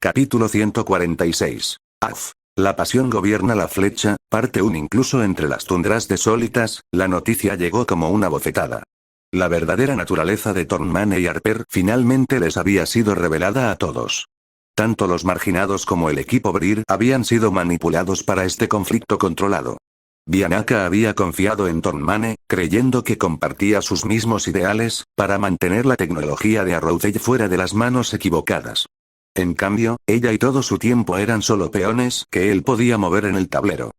Capítulo 146. AF. La pasión gobierna la flecha, parte 1. Incluso entre las tundras desólitas, la noticia llegó como una bofetada. La verdadera naturaleza de Tornmane y Harper finalmente les había sido revelada a todos. Tanto los marginados como el equipo Brir habían sido manipulados para este conflicto controlado. Bianca había confiado en Tornmane, creyendo que compartía sus mismos ideales, para mantener la tecnología de Arrowtech fuera de las manos equivocadas. En cambio, ella y todo su tiempo eran solo peones que él podía mover en el tablero.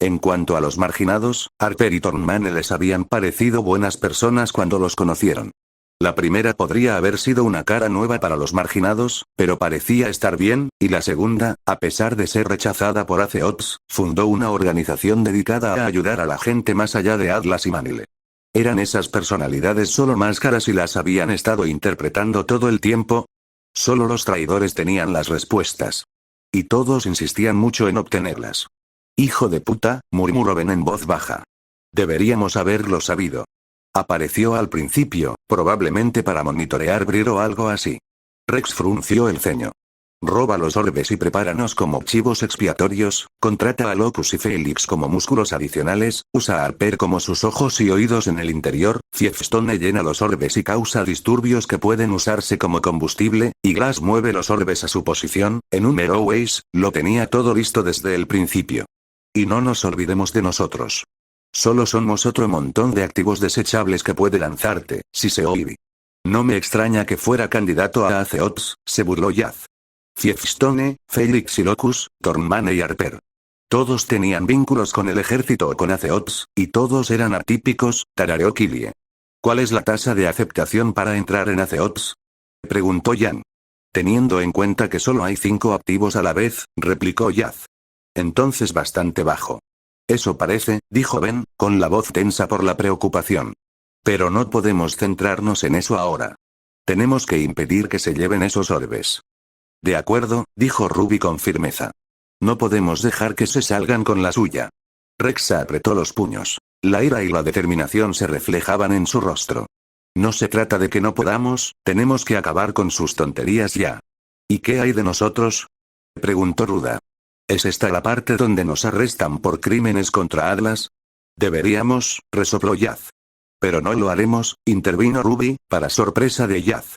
En cuanto a los marginados, Harper y Tornmane les habían parecido buenas personas cuando los conocieron. La primera podría haber sido una cara nueva para los marginados, pero parecía estar bien, y la segunda, a pesar de ser rechazada por Azeoth, fundó una organización dedicada a ayudar a la gente más allá de Atlas y Manile. ¿Eran esas personalidades solo máscaras y las habían estado interpretando todo el tiempo? Solo los traidores tenían las respuestas. Y todos insistían mucho en obtenerlas. «Hijo de puta», murmuró Ben en voz baja. «Deberíamos haberlo sabido». Apareció al principio, probablemente para monitorear Brir o algo así. Rex frunció el ceño. «Roba los orbes y prepáranos como chivos expiatorios, contrata a Locus y Felix como músculos adicionales, usa a Harper como sus ojos y oídos en el interior, Fiefstone llena los orbes y causa disturbios que pueden usarse como combustible, y Glass mueve los orbes a su posición, en un Arrowways, lo tenía todo listo desde el principio. Y no nos olvidemos de nosotros. Solo somos otro montón de activos desechables que puede lanzarte, si se oye. No me extraña que fuera candidato a Azeoth», se burló Yaz. Fiefstone, Felix y Locus, Tornmane y Harper. Todos tenían vínculos con el ejército o con Azeoth, y todos eran atípicos, tarareó Killie. ¿Cuál es la tasa de aceptación para entrar en Azeoth?, preguntó Jan. Teniendo en cuenta que solo hay 5 activos a la vez, replicó Yaz. Entonces bastante bajo. Eso parece, dijo Ben, con la voz tensa por la preocupación. Pero no podemos centrarnos en eso ahora. Tenemos que impedir que se lleven esos orbes. De acuerdo, dijo Ruby con firmeza. No podemos dejar que se salgan con la suya. Rex apretó los puños. La ira y la determinación se reflejaban en su rostro. No se trata de que no podamos, tenemos que acabar con sus tonterías ya. ¿Y qué hay de nosotros?, preguntó Ruda. ¿Es esta la parte donde nos arrestan por crímenes contra Atlas? Deberíamos, resopló Yaz. Pero no lo haremos, intervino Ruby, para sorpresa de Yaz.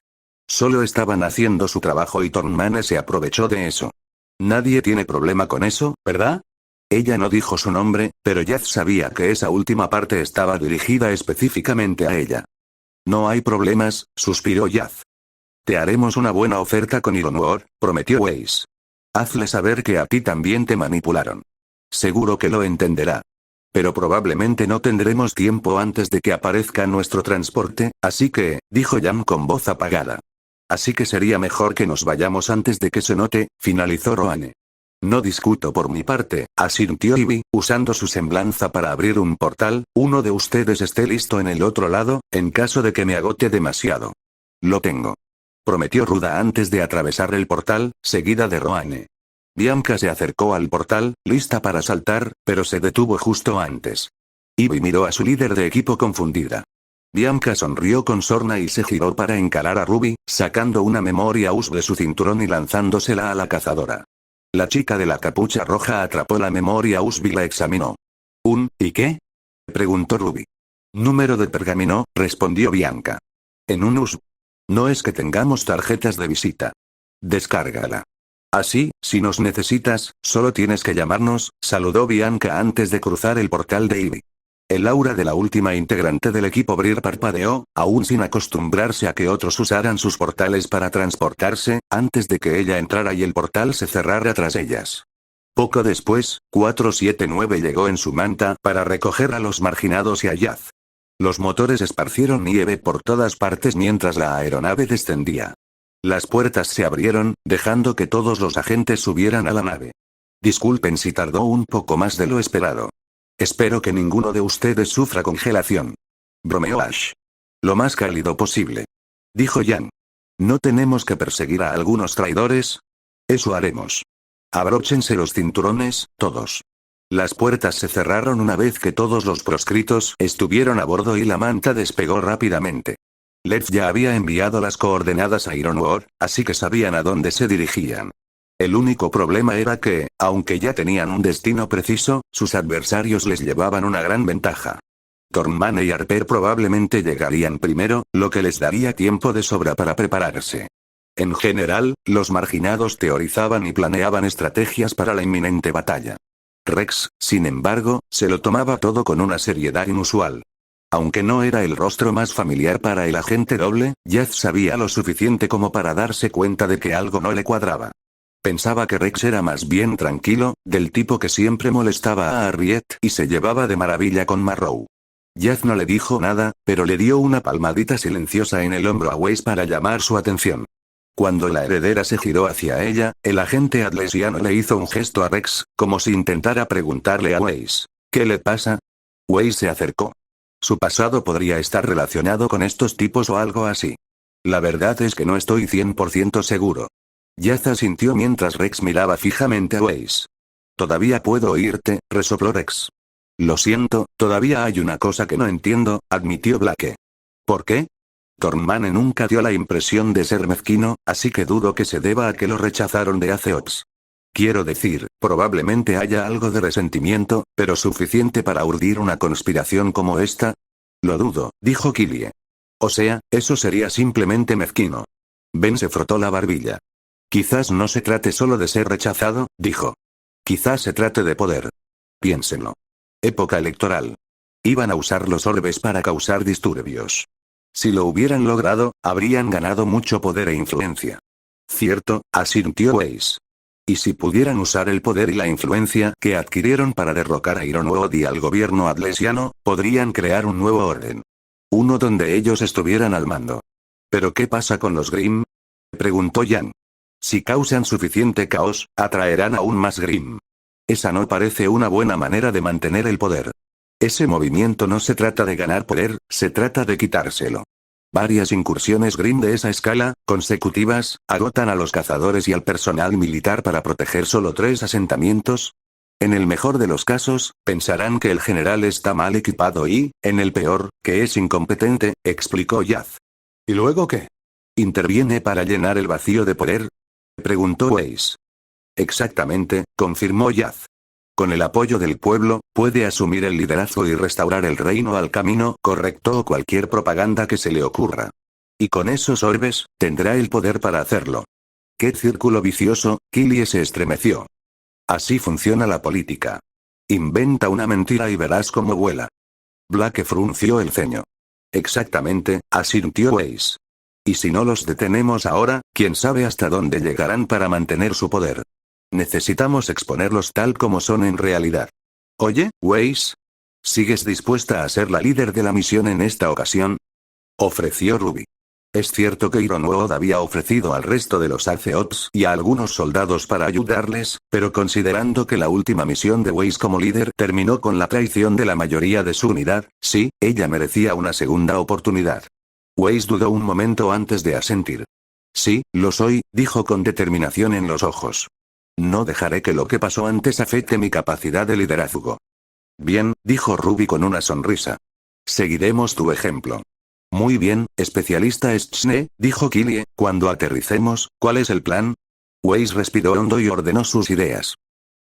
Solo estaban haciendo su trabajo y Tornmane se aprovechó de eso. Nadie tiene problema con eso, ¿verdad? Ella no dijo su nombre, pero Yaz sabía que esa última parte estaba dirigida específicamente a ella. No hay problemas, suspiró Yaz. Te haremos una buena oferta con Ironwood, prometió Weiss. Hazle saber que a ti también te manipularon. Seguro que lo entenderá. Pero probablemente no tendremos tiempo antes de que aparezca nuestro transporte, así que, dijo Jan con voz apagada. Así que sería mejor que nos vayamos antes de que se note, finalizó Roane. No discuto por mi parte, asintió Ivy, usando su semblanza para abrir un portal, uno de ustedes esté listo en el otro lado, en caso de que me agote demasiado. Lo tengo. Prometió Ruda antes de atravesar el portal, seguida de Roane. Bianca se acercó al portal, lista para saltar, pero se detuvo justo antes. Ivy miró a su líder de equipo confundida. Bianca sonrió con sorna y se giró para encarar a Ruby, sacando una memoria USB de su cinturón y lanzándosela a la cazadora. La chica de la capucha roja atrapó la memoria USB y la examinó. ¿Y qué?, preguntó Ruby. Número de pergamino, respondió Bianca. En un USB. No es que tengamos tarjetas de visita. Descárgala. Así, si nos necesitas, solo tienes que llamarnos, saludó Bianca antes de cruzar el portal de Ivy. El aura de la última integrante del equipo Brir parpadeó, aún sin acostumbrarse a que otros usaran sus portales para transportarse, antes de que ella entrara y el portal se cerrara tras ellas. Poco después, 479 llegó en su manta para recoger a los marginados y a Yaz. Los motores esparcieron nieve por todas partes mientras la aeronave descendía. Las puertas se abrieron, dejando que todos los agentes subieran a la nave. Disculpen si tardó un poco más de lo esperado. Espero que ninguno de ustedes sufra congelación. Bromeó Ash. Lo más cálido posible. Dijo Jan. ¿No tenemos que perseguir a algunos traidores? Eso haremos. Abróchense los cinturones, todos. Las puertas se cerraron una vez que todos los proscritos estuvieron a bordo y la manta despegó rápidamente. Lev ya había enviado las coordenadas a Ironwood, así que sabían a dónde se dirigían. El único problema era que, aunque ya tenían un destino preciso, sus adversarios les llevaban una gran ventaja. Thornman y Harper probablemente llegarían primero, lo que les daría tiempo de sobra para prepararse. En general, los marginados teorizaban y planeaban estrategias para la inminente batalla. Rex, sin embargo, se lo tomaba todo con una seriedad inusual. Aunque no era el rostro más familiar para el agente doble, Yaz sabía lo suficiente como para darse cuenta de que algo no le cuadraba. Pensaba que Rex era más bien tranquilo, del tipo que siempre molestaba a Harriet y se llevaba de maravilla con Marrow. Yaz no le dijo nada, pero le dio una palmadita silenciosa en el hombro a Weiss para llamar su atención. Cuando la heredera se giró hacia ella, el agente adlesiano le hizo un gesto a Rex, como si intentara preguntarle a Weiss: ¿qué le pasa? Weiss se acercó. Su pasado podría estar relacionado con estos tipos o algo así. La verdad es que no estoy 100% seguro. Yaz asintió mientras Rex miraba fijamente a Weiss. Todavía puedo oírte, resopló Rex. Lo siento, todavía hay una cosa que no entiendo, admitió Blake. ¿Por qué? Thornman nunca dio la impresión de ser mezquino, así que dudo que se deba a que lo rechazaron de hace ops. Quiero decir, probablemente haya algo de resentimiento, pero suficiente para urdir una conspiración como esta. Lo dudo, dijo Killie. O sea, eso sería simplemente mezquino. Ben se frotó la barbilla. Quizás no se trate solo de ser rechazado, dijo. Quizás se trate de poder. Piénsenlo. Época electoral. Iban a usar los orbes para causar disturbios. Si lo hubieran logrado, habrían ganado mucho poder e influencia. Cierto, asintió Weiss. Y si pudieran usar el poder y la influencia que adquirieron para derrocar a Ironwood y al gobierno adlesiano, podrían crear un nuevo orden. Uno donde ellos estuvieran al mando. ¿Pero qué pasa con los Grimm? Preguntó Jan. Si causan suficiente caos, atraerán aún más Grimm. Esa no parece una buena manera de mantener el poder. Ese movimiento no se trata de ganar poder, se trata de quitárselo. Varias incursiones Grimm de esa escala, consecutivas, agotan a los cazadores y al personal militar para proteger solo 3 asentamientos. En el mejor de los casos, pensarán que el general está mal equipado y, en el peor, que es incompetente, explicó Yaz. ¿Y luego qué? ¿Interviene para llenar el vacío de poder? Preguntó Weiss. Exactamente, confirmó Yaz. Con el apoyo del pueblo, puede asumir el liderazgo y restaurar el reino al camino correcto o cualquier propaganda que se le ocurra. Y con esos orbes, tendrá el poder para hacerlo. ¡Qué círculo vicioso! Killie se estremeció. Así funciona la política. Inventa una mentira y verás cómo vuela. Blake frunció el ceño. Exactamente, asintió Weiss. Y si no los detenemos ahora, quién sabe hasta dónde llegarán para mantener su poder. Necesitamos exponerlos tal como son en realidad. Oye, Weiss. ¿Sigues dispuesta a ser la líder de la misión en esta ocasión? Ofreció Ruby. Es cierto que Ironwood había ofrecido al resto de los Alceots y a algunos soldados para ayudarles, pero considerando que la última misión de Weiss como líder terminó con la traición de la mayoría de su unidad, sí, ella merecía una segunda oportunidad. Weiss dudó un momento antes de asentir. Sí, lo soy, dijo con determinación en los ojos. No dejaré que lo que pasó antes afecte mi capacidad de liderazgo. Bien, dijo Ruby con una sonrisa. Seguiremos tu ejemplo. Muy bien, especialista Schne, dijo Killie, cuando aterricemos, ¿cuál es el plan? Weiss respiró hondo y ordenó sus ideas.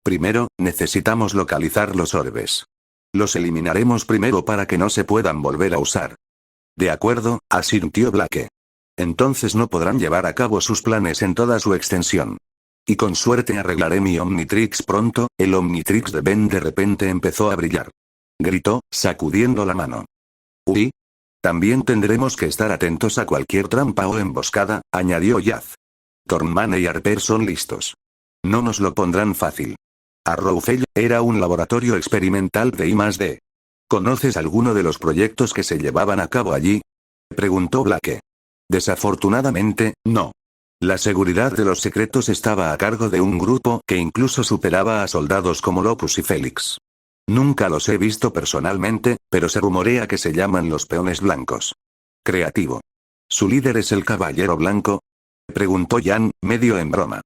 Primero, necesitamos localizar los orbes. Los eliminaremos primero para que no se puedan volver a usar. De acuerdo, asintió Blake. Entonces no podrán llevar a cabo sus planes en toda su extensión. Y con suerte arreglaré mi Omnitrix pronto. El Omnitrix de Ben de repente empezó a brillar. Gritó, sacudiendo la mano. Uy. También tendremos que estar atentos a cualquier trampa o emboscada, añadió Yaz. Thornman y Harper son listos. No nos lo pondrán fácil. Arrowfell era un laboratorio experimental de I+D. ¿Conoces alguno de los proyectos que se llevaban a cabo allí? Preguntó Blake. Desafortunadamente, no. La seguridad de los secretos estaba a cargo de un grupo que incluso superaba a soldados como Locus y Félix. Nunca los he visto personalmente, pero se rumorea que se llaman los Peones Blancos. Creativo. ¿Su líder es el Caballero Blanco? Preguntó Jan, medio en broma.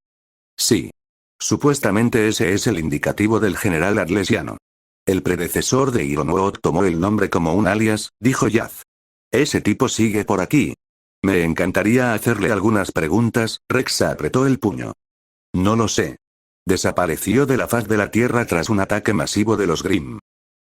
Sí. Supuestamente ese es el indicativo del general adlesiano. El predecesor de Ironwood tomó el nombre como un alias, dijo Yaz. Ese tipo sigue por aquí. Me encantaría hacerle algunas preguntas. Rex apretó el puño. No lo sé. Desapareció de la faz de la Tierra tras un ataque masivo de los Grimm.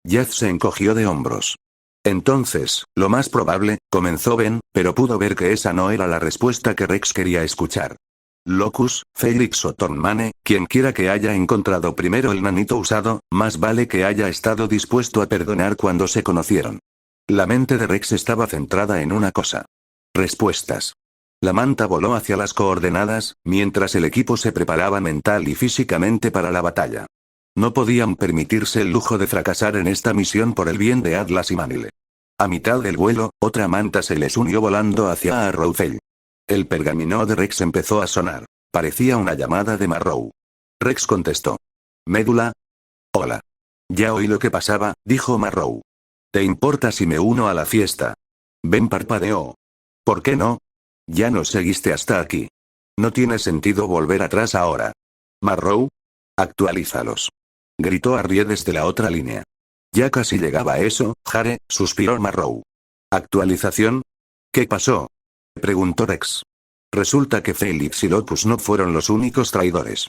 Yaz se encogió de hombros. Entonces, lo más probable, comenzó Ben, pero pudo ver que esa no era la respuesta que Rex quería escuchar. Locus, Felix o Tornmane, quien quiera que haya encontrado primero el nanito usado, más vale que haya estado dispuesto a perdonar cuando se conocieron. La mente de Rex estaba centrada en una cosa. Respuestas. La manta voló hacia las coordenadas, mientras el equipo se preparaba mental y físicamente para la batalla. No podían permitirse el lujo de fracasar en esta misión por el bien de Atlas y Manile. A mitad del vuelo, otra manta se les unió volando hacia Arrowfell. El pergamino de Rex empezó a sonar. Parecía una llamada de Marrow. Rex contestó. Médula. Hola. Ya oí lo que pasaba, dijo Marrow. ¿Te importa si me uno a la fiesta? Ben parpadeó. ¿Por qué no? Ya nos seguiste hasta aquí. No tiene sentido volver atrás ahora. Marrow. Actualízalos. Gritó Arrie desde la otra línea. Ya casi llegaba a eso, Jare, suspiró Marrow. ¿Actualización? ¿Qué pasó? Preguntó Rex. Resulta que Felix y Locus no fueron los únicos traidores.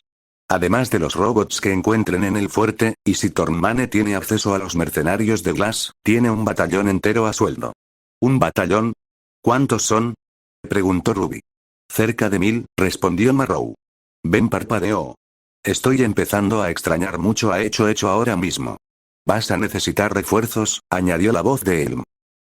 Además de los robots que encuentren en el fuerte, y si Tornmane tiene acceso a los mercenarios de Glass, tiene un batallón entero a sueldo. ¿Un batallón? ¿Cuántos son? Preguntó Ruby. Cerca de 1000, respondió Marrow. Ben parpadeó. Estoy empezando a extrañar mucho a Hecho ahora mismo. Vas a necesitar refuerzos, añadió la voz de Elm.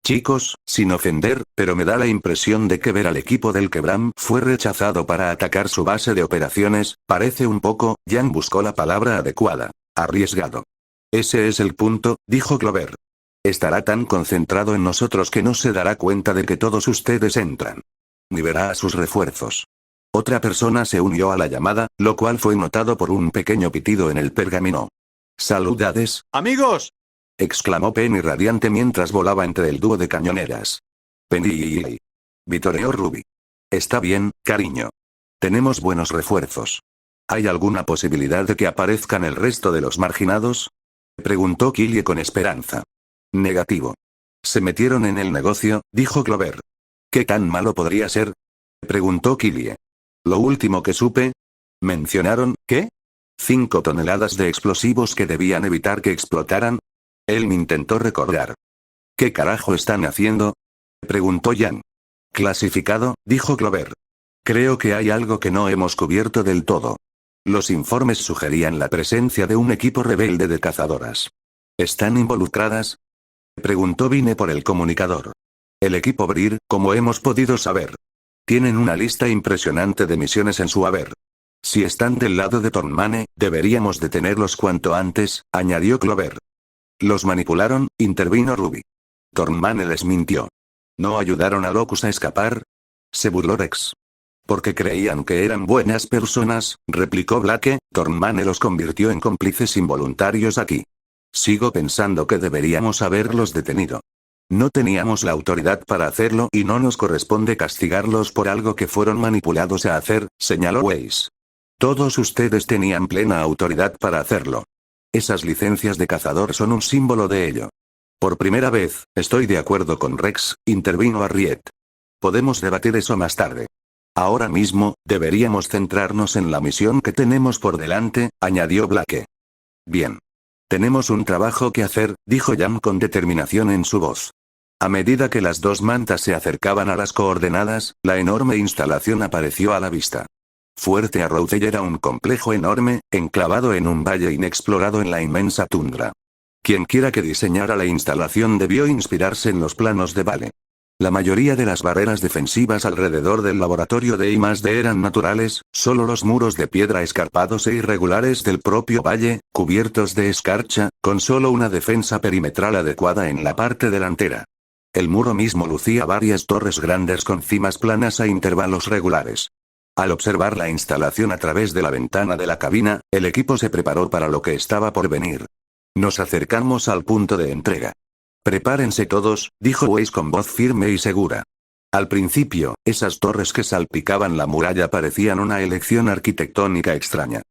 Chicos, sin ofender, pero me da la impresión de que ver al equipo del que Bram fue rechazado para atacar su base de operaciones, parece un poco, Jan buscó la palabra adecuada. Arriesgado. Ese es el punto, dijo Clover. Estará tan concentrado en nosotros que no se dará cuenta de que todos ustedes entran. Ni verá a sus refuerzos. Otra persona se unió a la llamada, lo cual fue notado por un pequeño pitido en el pergamino. ¡Saludades! ¡Amigos! Exclamó Penny radiante mientras volaba entre el dúo de cañoneras. Penny. Vitoreó Ruby. Está bien, cariño. Tenemos buenos refuerzos. ¿Hay alguna posibilidad de que aparezcan el resto de los marginados? Preguntó Killie con esperanza. Negativo. Se metieron en el negocio, dijo Clover. ¿Qué tan malo podría ser? Preguntó Killie. Lo último que supe. ¿Mencionaron qué? 5 toneladas de explosivos que debían evitar que explotaran. Él intentó recordar. ¿Qué carajo están haciendo? Preguntó Jan. Clasificado, dijo Clover. Creo que hay algo que no hemos cubierto del todo. Los informes sugerían la presencia de un equipo rebelde de cazadoras. ¿Están involucradas? Preguntó Vine por el comunicador. El equipo Brir, como hemos podido saber. Tienen una lista impresionante de misiones en su haber. Si están del lado de Tornmane, deberíamos detenerlos cuanto antes, añadió Clover. Los manipularon, intervino Ruby. Tornmane les mintió. ¿No ayudaron a Locus a escapar? Se burló Rex. Porque creían que eran buenas personas, replicó Blake, Tornmane los convirtió en cómplices involuntarios aquí. Sigo pensando que deberíamos haberlos detenido. No teníamos la autoridad para hacerlo y no nos corresponde castigarlos por algo que fueron manipulados a hacer, señaló Weiss. Todos ustedes tenían plena autoridad para hacerlo. Esas licencias de cazador son un símbolo de ello. Por primera vez, estoy de acuerdo con Rex, intervino Harriet. Podemos debatir eso más tarde. Ahora mismo, deberíamos centrarnos en la misión que tenemos por delante, añadió Blake. Bien. Tenemos un trabajo que hacer, dijo Jan con determinación en su voz. A medida que las dos mantas se acercaban a las coordenadas, la enorme instalación apareció a la vista. Fuerte Arrowfell era un complejo enorme, enclavado en un valle inexplorado en la inmensa tundra. Quienquiera que diseñara la instalación debió inspirarse en los planos de Vale. La mayoría de las barreras defensivas alrededor del laboratorio de I+D eran naturales, solo los muros de piedra escarpados e irregulares del propio valle, cubiertos de escarcha, con solo una defensa perimetral adecuada en la parte delantera. El muro mismo lucía varias torres grandes con cimas planas a intervalos regulares. Al observar la instalación a través de la ventana de la cabina, el equipo se preparó para lo que estaba por venir. Nos acercamos al punto de entrega. Prepárense todos, dijo Weiss con voz firme y segura. Al principio, esas torres que salpicaban la muralla parecían una elección arquitectónica extraña.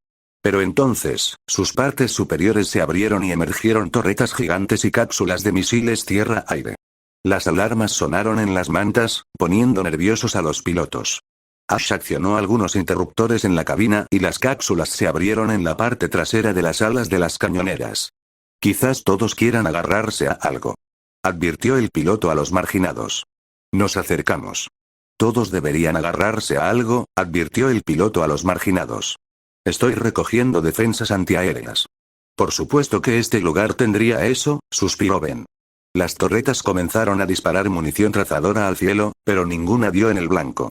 Pero entonces, sus partes superiores se abrieron y emergieron torretas gigantes y cápsulas de misiles tierra-aire. Las alarmas sonaron en las mantas, poniendo nerviosos a los pilotos. Ash accionó algunos interruptores en la cabina y las cápsulas se abrieron en la parte trasera de las alas de las cañoneras. Quizás todos quieran agarrarse a algo, advirtió el piloto a los marginados. Nos acercamos. Todos deberían agarrarse a algo, advirtió el piloto a los marginados. Estoy recogiendo defensas antiaéreas. Por supuesto que este lugar tendría eso, suspiró Ben. Las torretas comenzaron a disparar munición trazadora al cielo, pero ninguna dio en el blanco.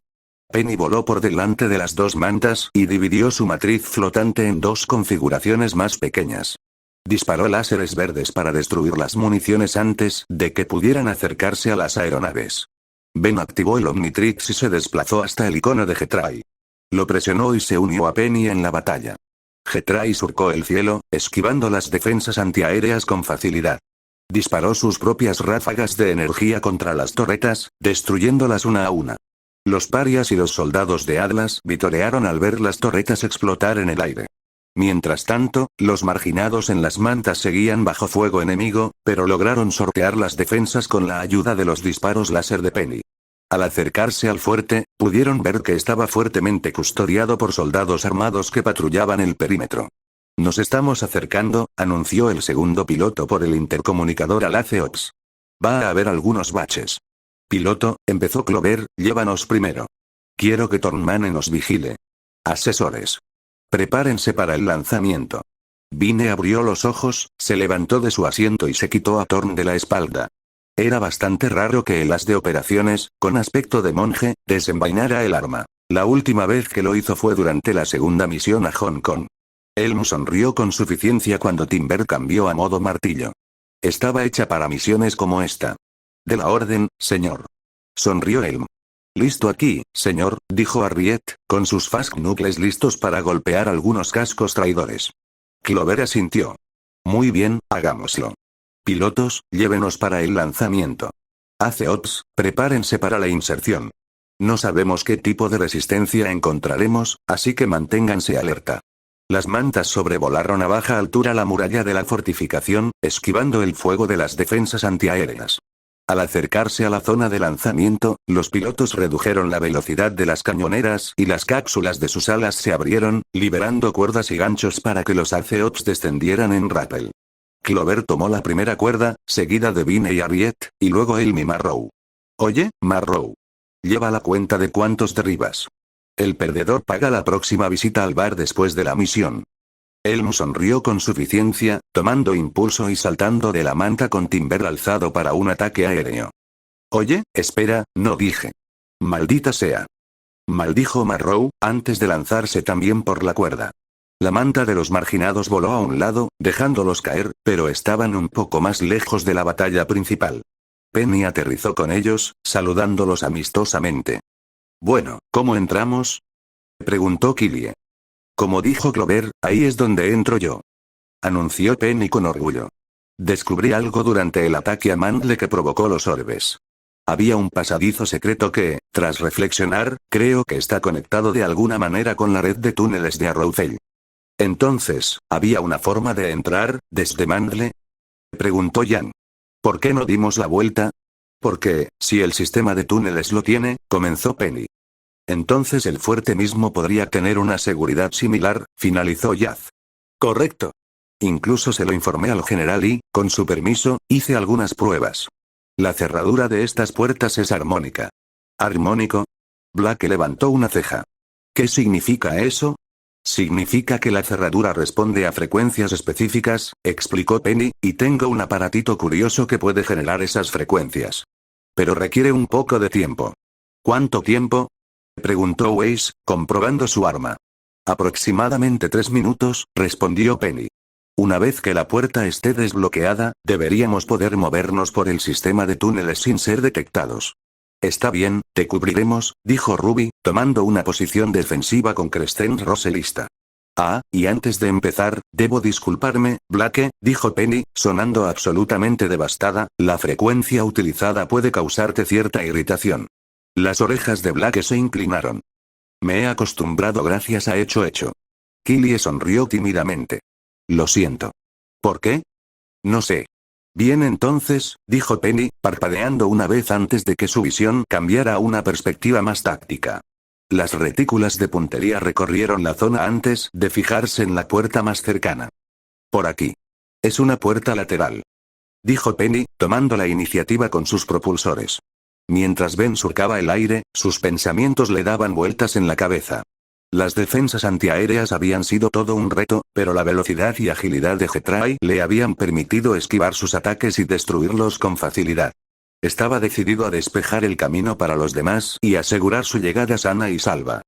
Penny voló por delante de las dos mantas y dividió su matriz flotante en dos configuraciones más pequeñas. Disparó láseres verdes para destruir las municiones antes de que pudieran acercarse a las aeronaves. Ben activó el Omnitrix y se desplazó hasta el icono de Getray. Lo presionó y se unió a Penny en la batalla. Getray surcó el cielo, esquivando las defensas antiaéreas con facilidad. Disparó sus propias ráfagas de energía contra las torretas, destruyéndolas una a una. Los parias y los soldados de Atlas vitorearon al ver las torretas explotar en el aire. Mientras tanto, los marginados en las mantas seguían bajo fuego enemigo, pero lograron sortear las defensas con la ayuda de los disparos láser de Penny. Al acercarse al fuerte, pudieron ver que estaba fuertemente custodiado por soldados armados que patrullaban el perímetro. Nos estamos acercando, anunció el segundo piloto por el intercomunicador al ACOPS. Va a haber algunos baches. Piloto, empezó Clover, llévanos primero. Quiero que Thornman nos vigile. Asesores. Prepárense para el lanzamiento. Vine abrió los ojos, se levantó de su asiento y se quitó a Thorn de la espalda. Era bastante raro que el as de operaciones, con aspecto de monje, desenvainara el arma. La última vez que lo hizo fue durante la segunda misión a Hong Kong. Elm sonrió con suficiencia cuando Timber cambió a modo martillo. Estaba hecha para misiones como esta. De la orden, señor. Sonrió Elm. Listo aquí, señor, dijo Harriet, con sus fast knuckles listos para golpear algunos cascos traidores. Clover asintió. Muy bien, hagámoslo. Pilotos, llévenos para el lanzamiento. ACOPS, prepárense para la inserción. No sabemos qué tipo de resistencia encontraremos, así que manténganse alerta. Las mantas sobrevolaron a baja altura la muralla de la fortificación, esquivando el fuego de las defensas antiaéreas. Al acercarse a la zona de lanzamiento, los pilotos redujeron la velocidad de las cañoneras y las cápsulas de sus alas se abrieron, liberando cuerdas y ganchos para que los ACOPS descendieran en rappel. Clover tomó la primera cuerda, seguida de Vine y Harriet, y luego Elm y Marrow. Oye, Marrow. Lleva la cuenta de cuántos derribas. El perdedor paga la próxima visita al bar después de la misión. Elm sonrió con suficiencia, tomando impulso y saltando de la manta con Timber alzado para un ataque aéreo. Oye, espera, no dije. Maldita sea. Maldijo Marrow, antes de lanzarse también por la cuerda. La manta de los marginados voló a un lado, dejándolos caer, pero estaban un poco más lejos de la batalla principal. Penny aterrizó con ellos, saludándolos amistosamente. Bueno, ¿cómo entramos? Preguntó Killie. Como dijo Clover, ahí es donde entro yo. Anunció Penny con orgullo. Descubrí algo durante el ataque a Mandle que provocó los orbes. Había un pasadizo secreto que, tras reflexionar, creo que está conectado de alguna manera con la red de túneles de Arrowfell. Entonces, ¿había una forma de entrar, desde Mandle? Preguntó Jan. ¿Por qué no dimos la vuelta? Porque, si el sistema de túneles lo tiene, comenzó Penny. Entonces el fuerte mismo podría tener una seguridad similar, finalizó Yaz. Correcto. Incluso se lo informé al general y, con su permiso, hice algunas pruebas. La cerradura de estas puertas es armónica. ¿Armónico? Black levantó una ceja. ¿Qué significa eso? Significa que la cerradura responde a frecuencias específicas, explicó Penny, y tengo un aparatito curioso que puede generar esas frecuencias. Pero requiere un poco de tiempo. ¿Cuánto tiempo? Preguntó Weiss, comprobando su arma. Aproximadamente 3 minutos, respondió Penny. Una vez que la puerta esté desbloqueada, deberíamos poder movernos por el sistema de túneles sin ser detectados. Está bien, te cubriremos, dijo Ruby, tomando una posición defensiva con Crescent Roselista. Ah, y antes de empezar, debo disculparme, Blake, dijo Penny, sonando absolutamente devastada, la frecuencia utilizada puede causarte cierta irritación. Las orejas de Blake se inclinaron. Me he acostumbrado gracias a hecho. Killie sonrió tímidamente. Lo siento. ¿Por qué? No sé. Bien entonces, dijo Penny, parpadeando una vez antes de que su visión cambiara a una perspectiva más táctica. Las retículas de puntería recorrieron la zona antes de fijarse en la puerta más cercana. Por aquí. Es una puerta lateral, dijo Penny, tomando la iniciativa con sus propulsores. Mientras Ben surcaba el aire, sus pensamientos le daban vueltas en la cabeza. Las defensas antiaéreas habían sido todo un reto, pero la velocidad y agilidad de Jetray le habían permitido esquivar sus ataques y destruirlos con facilidad. Estaba decidido a despejar el camino para los demás y asegurar su llegada sana y salva.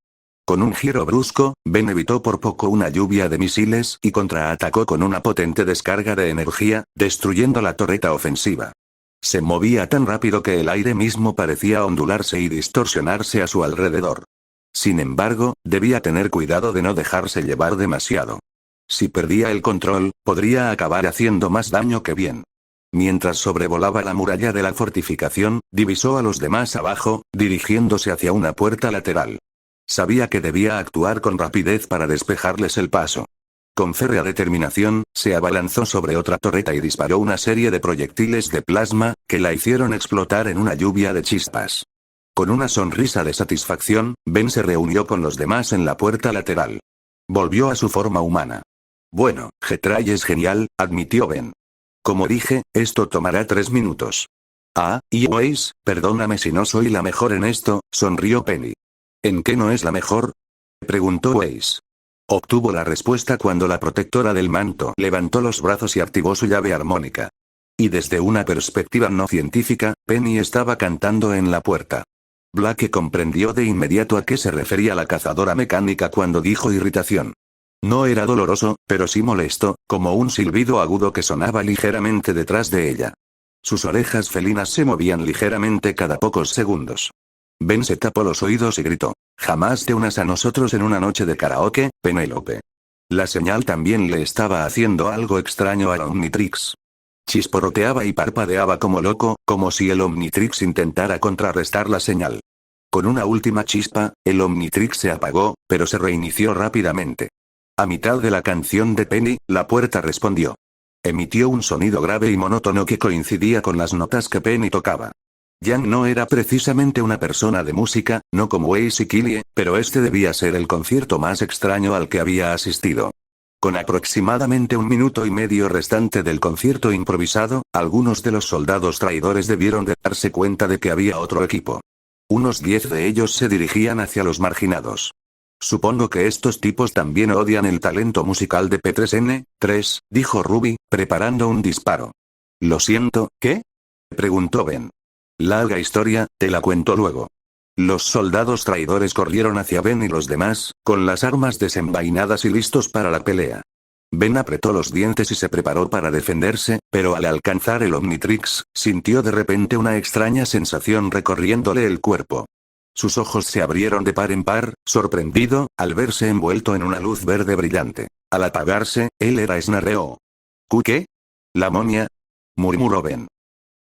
Con un giro brusco, Ben evitó por poco una lluvia de misiles y contraatacó con una potente descarga de energía, destruyendo la torreta ofensiva. Se movía tan rápido que el aire mismo parecía ondularse y distorsionarse a su alrededor. Sin embargo, debía tener cuidado de no dejarse llevar demasiado. Si perdía el control, podría acabar haciendo más daño que bien. Mientras sobrevolaba la muralla de la fortificación, divisó a los demás abajo, dirigiéndose hacia una puerta lateral. Sabía que debía actuar con rapidez para despejarles el paso. Con férrea determinación, se abalanzó sobre otra torreta y disparó una serie de proyectiles de plasma, que la hicieron explotar en una lluvia de chispas. Con una sonrisa de satisfacción, Ben se reunió con los demás en la puerta lateral. Volvió a su forma humana. Bueno, Jetray es genial, admitió Ben. Como dije, esto tomará 3 minutos. Ah, y Waze, perdóname si no soy la mejor en esto, sonrió Penny. ¿En qué no es la mejor?, preguntó Waze. Obtuvo la respuesta cuando la protectora del manto levantó los brazos y activó su llave armónica. Y desde una perspectiva no científica, Penny estaba cantando en la puerta. Blake comprendió de inmediato a qué se refería la cazadora mecánica cuando dijo irritación. No era doloroso, pero sí molesto, como un silbido agudo que sonaba ligeramente detrás de ella. Sus orejas felinas se movían ligeramente cada pocos segundos. Ben se tapó los oídos y gritó: «Jamás te unas a nosotros en una noche de karaoke, Penélope». La señal también le estaba haciendo algo extraño al Omnitrix. Chisporroteaba y parpadeaba como loco, como si el Omnitrix intentara contrarrestar la señal. Con una última chispa, el Omnitrix se apagó, pero se reinició rápidamente. A mitad de la canción de Penny, la puerta respondió. Emitió un sonido grave y monótono que coincidía con las notas que Penny tocaba. Yang no era precisamente una persona de música, no como Waze y Killie, pero este debía ser el concierto más extraño al que había asistido. Con aproximadamente 1 minuto y medio restante del concierto improvisado, algunos de los soldados traidores debieron de darse cuenta de que había otro equipo. Unos 10 de ellos se dirigían hacia los marginados. Supongo que estos tipos también odian el talento musical de P3N3, dijo Ruby, preparando un disparo. Lo siento, ¿qué?, preguntó Ben. Larga historia, te la cuento luego. Los soldados traidores corrieron hacia Ben y los demás, con las armas desenvainadas y listos para la pelea. Ben apretó los dientes y se preparó para defenderse, pero al alcanzar el Omnitrix, sintió de repente una extraña sensación recorriéndole el cuerpo. Sus ojos se abrieron de par en par, sorprendido, al verse envuelto en una luz verde brillante. Al apagarse, él era Snareo. ¿Qué? ¿La momia?, murmuró Ben.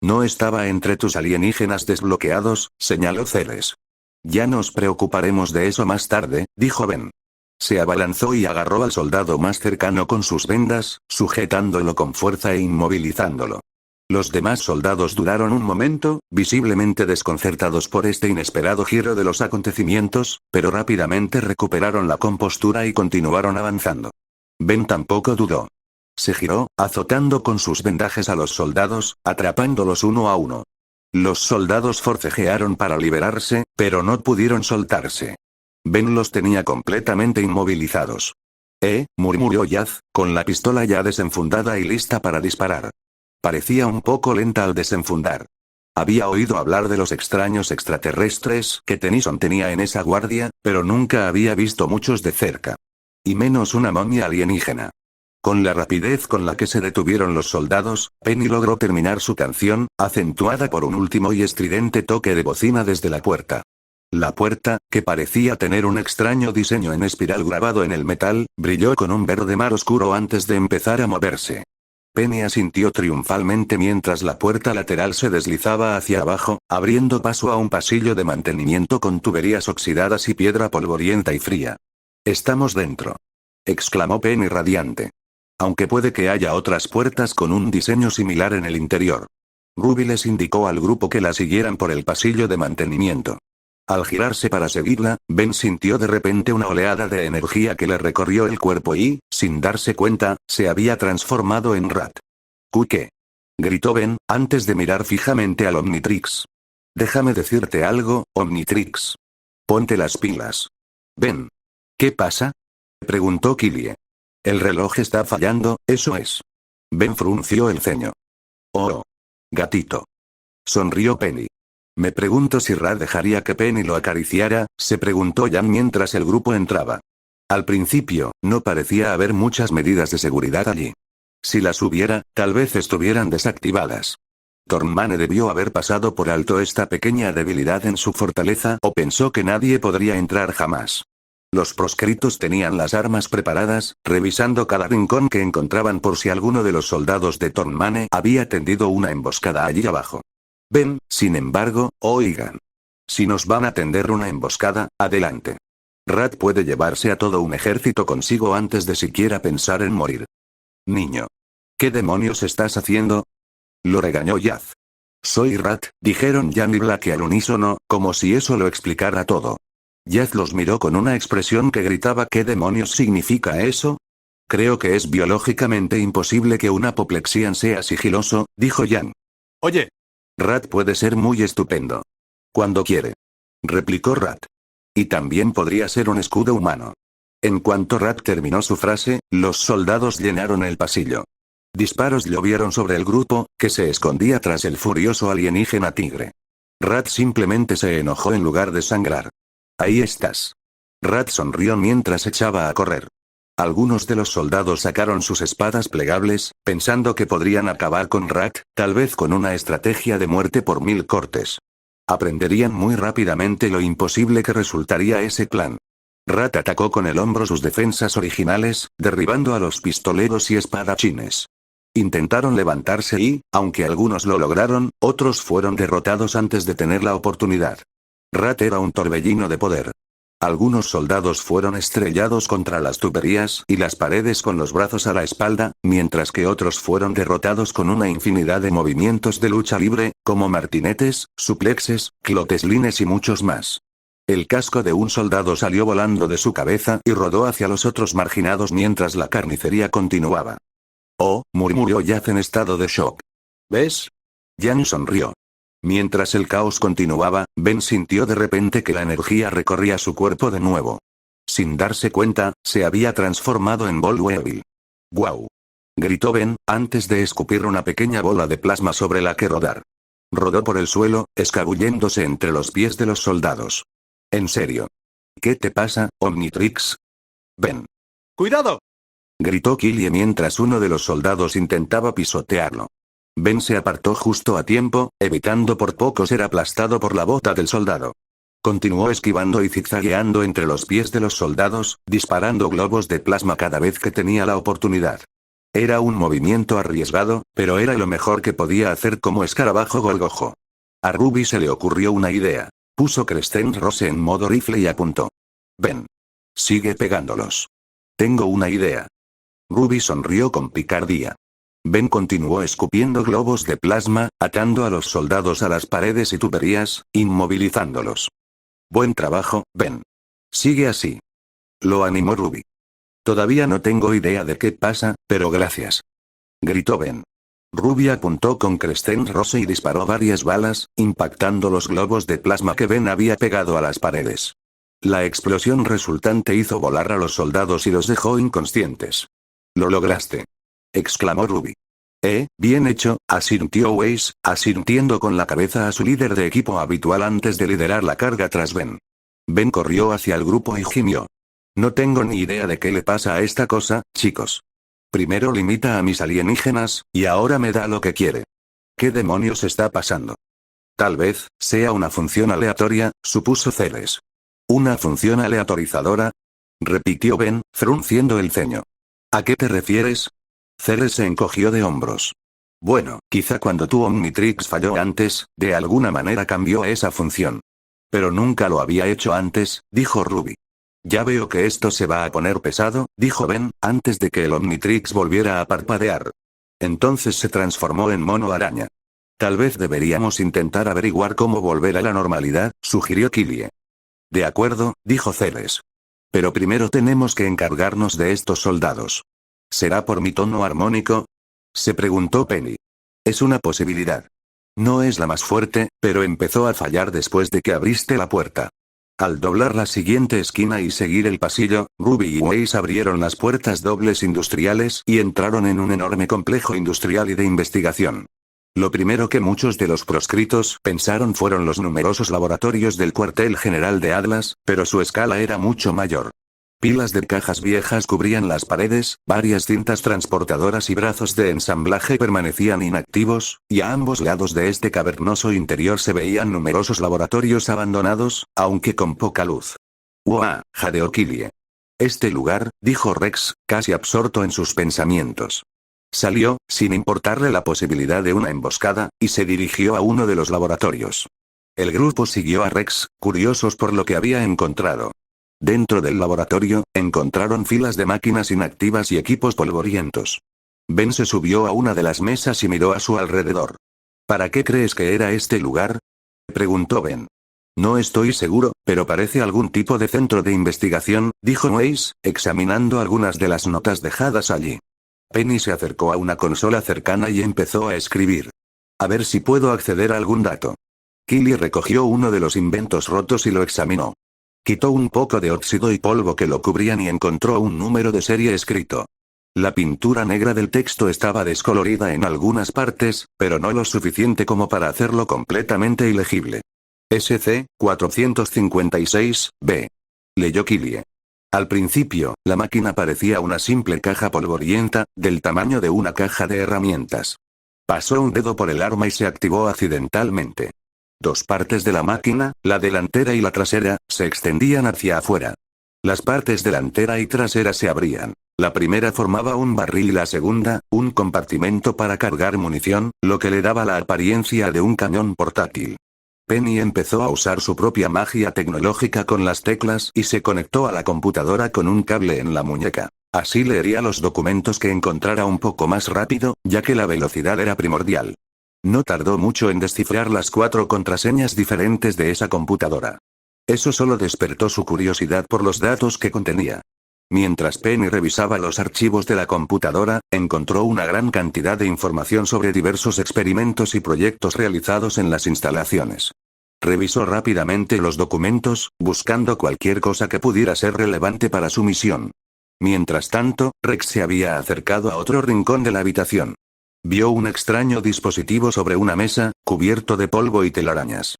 No estaba entre tus alienígenas desbloqueados, señaló Ceres. Ya nos preocuparemos de eso más tarde, dijo Ben. Se abalanzó y agarró al soldado más cercano con sus vendas, sujetándolo con fuerza e inmovilizándolo. Los demás soldados duraron un momento, visiblemente desconcertados por este inesperado giro de los acontecimientos, pero rápidamente recuperaron la compostura y continuaron avanzando. Ben tampoco dudó. Se giró, azotando con sus vendajes a los soldados, atrapándolos uno a uno. Los soldados forcejearon para liberarse, pero no pudieron soltarse. Ben los tenía completamente inmovilizados. Murmuró Yaz, con la pistola ya desenfundada y lista para disparar. Parecía un poco lenta al desenfundar. Había oído hablar de los extraños extraterrestres que Tennyson tenía en esa guardia, pero nunca había visto muchos de cerca. Y menos una momia alienígena. Con la rapidez con la que se detuvieron los soldados, Penny logró terminar su canción, acentuada por un último y estridente toque de bocina desde la puerta. La puerta, que parecía tener un extraño diseño en espiral grabado en el metal, brilló con un verde mar oscuro antes de empezar a moverse. Penny asintió triunfalmente mientras la puerta lateral se deslizaba hacia abajo, abriendo paso a un pasillo de mantenimiento con tuberías oxidadas y piedra polvorienta y fría. «Estamos dentro», exclamó Penny radiante. Aunque puede que haya otras puertas con un diseño similar en el interior. Ruby les indicó al grupo que la siguieran por el pasillo de mantenimiento. Al girarse para seguirla, Ben sintió de repente una oleada de energía que le recorrió el cuerpo y, sin darse cuenta, se había transformado en Rat. ¿Qué? Gritó Ben, antes de mirar fijamente al Omnitrix. Déjame decirte algo, Omnitrix. Ponte las pilas. Ben. ¿Qué pasa? Preguntó Killie. El reloj está fallando, eso es. Ben frunció el ceño. Oh. Gatito. Sonrió Penny. Me pregunto si Rat dejaría que Penny lo acariciara, se preguntó Jan mientras el grupo entraba. Al principio, no parecía haber muchas medidas de seguridad allí. Si las hubiera, tal vez estuvieran desactivadas. Tornmane debió haber pasado por alto esta pequeña debilidad en su fortaleza o pensó que nadie podría entrar jamás. Los proscritos tenían las armas preparadas, revisando cada rincón que encontraban por si alguno de los soldados de Tornmane había tendido una emboscada allí abajo. Ben, sin embargo, oigan. Si nos van a tender una emboscada, adelante. Rat puede llevarse a todo un ejército consigo antes de siquiera pensar en morir. Niño. ¿Qué demonios estás haciendo? Lo regañó Yaz. Soy Rat, dijeron Jan y Black al unísono, como si eso lo explicara todo. Yaz los miró con una expresión que gritaba ¿qué demonios significa eso? Creo que es biológicamente imposible que un Apoplexian sea sigiloso, dijo Jan. Oye. Rat puede ser muy estupendo. Cuando quiere. Replicó Rat. Y también podría ser un escudo humano. En cuanto Rat terminó su frase, los soldados llenaron el pasillo. Disparos llovieron sobre el grupo, que se escondía tras el furioso alienígena tigre. Rat simplemente se enojó en lugar de sangrar. Ahí estás. Rat sonrió mientras echaba a correr. Algunos de los soldados sacaron sus espadas plegables, pensando que podrían acabar con Rat, tal vez con una estrategia de muerte por 1000 cortes. Aprenderían muy rápidamente lo imposible que resultaría ese plan. Rat atacó con el hombro sus defensas originales, derribando a los pistoleros y espadachines. Intentaron levantarse y, aunque algunos lo lograron, otros fueron derrotados antes de tener la oportunidad. Rat era un torbellino de poder. Algunos soldados fueron estrellados contra las tuberías y las paredes con los brazos a la espalda, mientras que otros fueron derrotados con una infinidad de movimientos de lucha libre, como martinetes, suplexes, clotheslines y muchos más. El casco de un soldado salió volando de su cabeza y rodó hacia los otros marginados mientras la carnicería continuaba. Oh, murmuró Yaz en estado de shock. ¿Ves? Jan sonrió. Mientras el caos continuaba, Ben sintió de repente que la energía recorría su cuerpo de nuevo. Sin darse cuenta, se había transformado en Volwevil. ¡Guau! Gritó Ben, antes de escupir una pequeña bola de plasma sobre la que rodar. Rodó por el suelo, escabulléndose entre los pies de los soldados. ¿En serio? ¿Qué te pasa, Omnitrix? Ben. ¡Cuidado! Gritó Killie mientras uno de los soldados intentaba pisotearlo. Ben se apartó justo a tiempo, evitando por poco ser aplastado por la bota del soldado. Continuó esquivando y zigzagueando entre los pies de los soldados, disparando globos de plasma cada vez que tenía la oportunidad. Era un movimiento arriesgado, pero era lo mejor que podía hacer como escarabajo gorgojo. A Ruby se le ocurrió una idea. Puso Crescent Rose en modo rifle y apuntó. Ben. Sigue pegándolos. Tengo una idea. Ruby sonrió con picardía. Ben continuó escupiendo globos de plasma, atando a los soldados a las paredes y tuberías, inmovilizándolos. Buen trabajo, Ben. Sigue así. Lo animó Ruby. Todavía no tengo idea de qué pasa, pero gracias. Gritó Ben. Ruby apuntó con Crescent Rose y disparó varias balas, impactando los globos de plasma que Ben había pegado a las paredes. La explosión resultante hizo volar a los soldados y los dejó inconscientes. Lo lograste. Exclamó Ruby. Bien hecho, asintió Weiss, asintiendo con la cabeza a su líder de equipo habitual antes de liderar la carga tras Ben. Ben corrió hacia el grupo y gimió. No tengo ni idea de qué le pasa a esta cosa, chicos. Primero limita a mis alienígenas, y ahora me da lo que quiere. ¿Qué demonios está pasando? Tal vez, sea una función aleatoria, supuso Celes. ¿Una función aleatorizadora? Repitió Ben, frunciendo el ceño. ¿A qué te refieres? Celes se encogió de hombros. Bueno, quizá cuando tu Omnitrix falló antes, de alguna manera cambió esa función. Pero nunca lo había hecho antes, dijo Ruby. Ya veo que esto se va a poner pesado, dijo Ben, antes de que el Omnitrix volviera a parpadear. Entonces se transformó en mono araña. Tal vez deberíamos intentar averiguar cómo volver a la normalidad, sugirió Killie. De acuerdo, dijo Celes. Pero primero tenemos que encargarnos de estos soldados. ¿Será por mi tono armónico? Se preguntó Penny. Es una posibilidad. No es la más fuerte, pero empezó a fallar después de que abriste la puerta. Al doblar la siguiente esquina y seguir el pasillo, Ruby y Weiss abrieron las puertas dobles industriales y entraron en un enorme complejo industrial y de investigación. Lo primero que muchos de los proscritos pensaron fueron los numerosos laboratorios del cuartel general de Atlas, pero su escala era mucho mayor. Pilas de cajas viejas cubrían las paredes, varias cintas transportadoras y brazos de ensamblaje permanecían inactivos, y a ambos lados de este cavernoso interior se veían numerosos laboratorios abandonados, aunque con poca luz. «¡Uah!», jadeó Killie. «Este lugar», dijo Rex, casi absorto en sus pensamientos. Salió, sin importarle la posibilidad de una emboscada, y se dirigió a uno de los laboratorios. El grupo siguió a Rex, curiosos por lo que había encontrado. Dentro del laboratorio, encontraron filas de máquinas inactivas y equipos polvorientos. Ben se subió a una de las mesas y miró a su alrededor. «¿Para qué crees que era este lugar?», preguntó Ben. «No estoy seguro, pero parece algún tipo de centro de investigación», dijo Weiss, examinando algunas de las notas dejadas allí. Penny se acercó a una consola cercana y empezó a escribir. «A ver si puedo acceder a algún dato». Killie recogió uno de los inventos rotos y lo examinó. Quitó un poco de óxido y polvo que lo cubrían y encontró un número de serie escrito. La pintura negra del texto estaba descolorida en algunas partes, pero no lo suficiente como para hacerlo completamente ilegible. SC-456-B. Leyó Killie. Al principio, la máquina parecía una simple caja polvorienta, del tamaño de una caja de herramientas. Pasó un dedo por el arma y se activó accidentalmente. Dos partes de la máquina, la delantera y la trasera, se extendían hacia afuera. Las partes delantera y trasera se abrían. La primera formaba un barril y la segunda, un compartimento para cargar munición, lo que le daba la apariencia de un cañón portátil. Penny empezó a usar su propia magia tecnológica con las teclas y se conectó a la computadora con un cable en la muñeca. Así leería los documentos que encontrara un poco más rápido, ya que la velocidad era primordial. No tardó mucho en descifrar las 4 contraseñas diferentes de esa computadora. Eso solo despertó su curiosidad por los datos que contenía. Mientras Penny revisaba los archivos de la computadora, encontró una gran cantidad de información sobre diversos experimentos y proyectos realizados en las instalaciones. Revisó rápidamente los documentos, buscando cualquier cosa que pudiera ser relevante para su misión. Mientras tanto, Rex se había acercado a otro rincón de la habitación. Vio un extraño dispositivo sobre una mesa, cubierto de polvo y telarañas.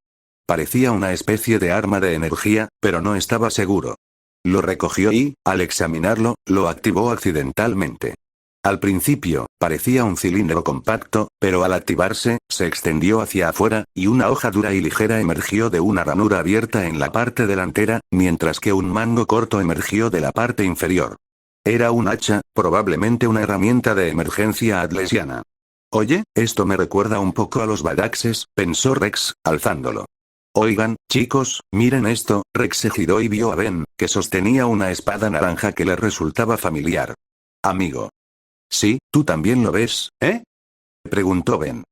Parecía una especie de arma de energía, pero no estaba seguro. Lo recogió y, al examinarlo, lo activó accidentalmente. Al principio, parecía un cilindro compacto, pero al activarse, se extendió hacia afuera, y una hoja dura y ligera emergió de una ranura abierta en la parte delantera, mientras que un mango corto emergió de la parte inferior. Era un hacha, probablemente una herramienta de emergencia atlesiana. «Oye, esto me recuerda un poco a los badaxes», pensó Rex, alzándolo. «Oigan, chicos, miren esto», Rex se giró y vio a Ben, que sostenía una espada naranja que le resultaba familiar. «Amigo». «Sí, tú también lo ves, ¿eh?», preguntó Ben.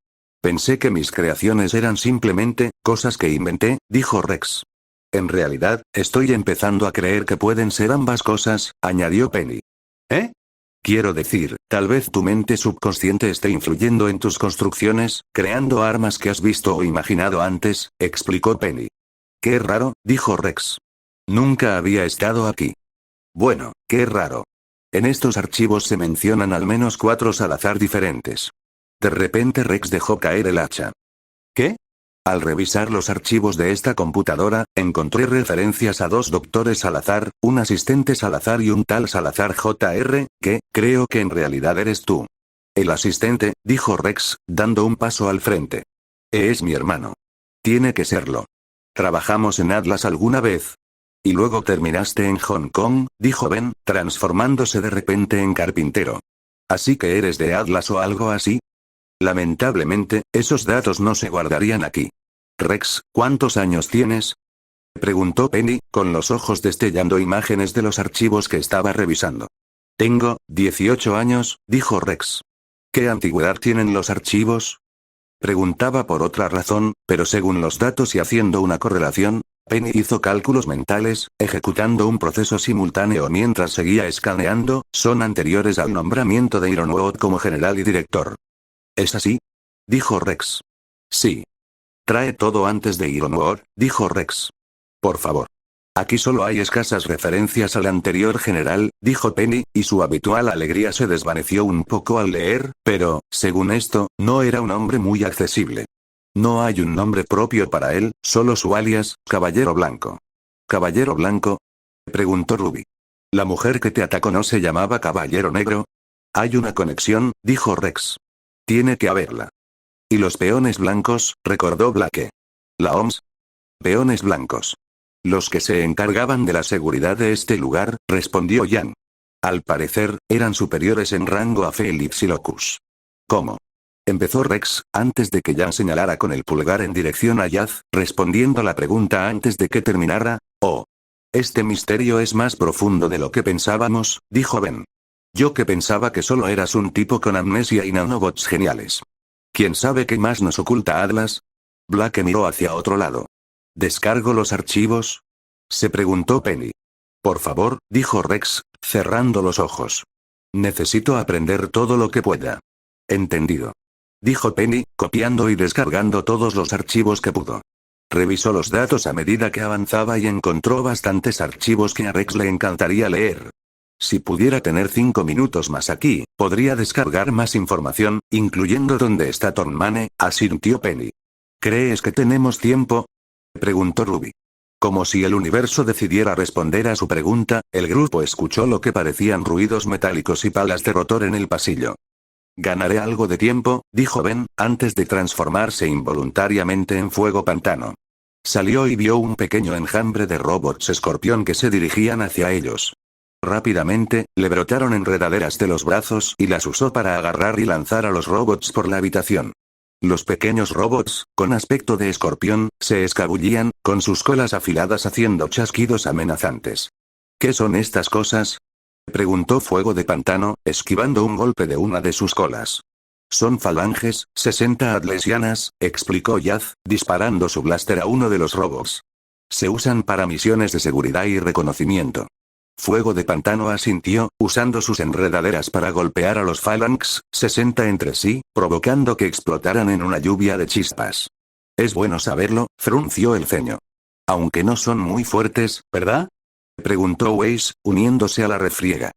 «Pensé que mis creaciones eran simplemente cosas que inventé», dijo Rex. «En realidad, estoy empezando a creer que pueden ser ambas cosas», añadió Penny. «¿Eh? Quiero decir, tal vez tu mente subconsciente esté influyendo en tus construcciones, creando armas que has visto o imaginado antes», explicó Penny. «Qué raro», dijo Rex. «Nunca había estado aquí». «Bueno, qué raro. En estos archivos se mencionan al menos 4 Salazar diferentes». De repente Rex dejó caer el hacha. «¿Qué?». Al revisar los archivos de esta computadora, encontré referencias a 2 doctores Salazar, un asistente Salazar y un tal Salazar Jr., que, creo que en realidad eres tú». «El asistente», dijo Rex, dando un paso al frente. «Es mi hermano. Tiene que serlo. ¿Trabajamos en Atlas alguna vez?». «Y luego terminaste en Hong Kong», dijo Ben, transformándose de repente en carpintero. «¿Así que eres de Atlas o algo así?». «Lamentablemente, esos datos no se guardarían aquí». «Rex, ¿cuántos años tienes?», preguntó Penny, con los ojos destellando imágenes de los archivos que estaba revisando. «Tengo 18 años», dijo Rex. «¿Qué antigüedad tienen los archivos?». Preguntaba por otra razón, pero según los datos y haciendo una correlación, Penny hizo cálculos mentales, ejecutando un proceso simultáneo mientras seguía escaneando, son anteriores al nombramiento de Ironwood como general y director. ¿Es así? Dijo Rex. Sí. Trae todo antes de Ironwood, dijo Rex. Por favor. Aquí solo hay escasas referencias al anterior general, dijo Penny, y su habitual alegría se desvaneció un poco al leer, pero, según esto, no era un hombre muy accesible. No hay un nombre propio para él, solo su alias, Caballero Blanco. ¿Caballero Blanco? Preguntó Ruby. ¿La mujer que te atacó no se llamaba Caballero Negro? Hay una conexión, dijo Rex. Tiene que haberla. ¿Y los peones blancos? Recordó Blake. ¿La OMS? Peones blancos. Los que se encargaban de la seguridad de este lugar, respondió Jan. Al parecer, eran superiores en rango a Felix y Locus. ¿Cómo? Empezó Rex, antes de que Jan señalara con el pulgar en dirección a Yaz, respondiendo la pregunta antes de que terminara. Oh. Este misterio es más profundo de lo que pensábamos, dijo Ben. Yo que pensaba que solo eras un tipo con amnesia y nanobots geniales. ¿Quién sabe qué más nos oculta Atlas? Blake miró hacia otro lado. ¿Descargo los archivos? Se preguntó Penny. Por favor, dijo Rex, cerrando los ojos. Necesito aprender todo lo que pueda. Entendido. Dijo Penny, copiando y descargando todos los archivos que pudo. Revisó los datos a medida que avanzaba y encontró bastantes archivos que a Rex le encantaría leer. Si pudiera tener 5 minutos más aquí, podría descargar más información, incluyendo dónde está Tornmane, asintió Penny. ¿Crees que tenemos tiempo? Preguntó Ruby. Como si el universo decidiera responder a su pregunta, el grupo escuchó lo que parecían ruidos metálicos y palas de rotor en el pasillo. Ganaré algo de tiempo, dijo Ben, antes de transformarse involuntariamente en fuego pantano. Salió y vio un pequeño enjambre de robots escorpión que se dirigían hacia ellos. Rápidamente, le brotaron enredaderas de los brazos y las usó para agarrar y lanzar a los robots por la habitación. Los pequeños robots, con aspecto de escorpión, se escabullían, con sus colas afiladas haciendo chasquidos amenazantes. ¿Qué son estas cosas? Preguntó Fuego de Pantano, esquivando un golpe de una de sus colas. Son falanges, 60 atlesianas, explicó Yaz, disparando su blaster a uno de los robots. Se usan para misiones de seguridad y reconocimiento. Fuego de Pantano asintió, usando sus enredaderas para golpear a los Phalanx 60 entre sí, provocando que explotaran en una lluvia de chispas. Es bueno saberlo, frunció el ceño. Aunque no son muy fuertes, ¿verdad? Preguntó Weiss, uniéndose a la refriega.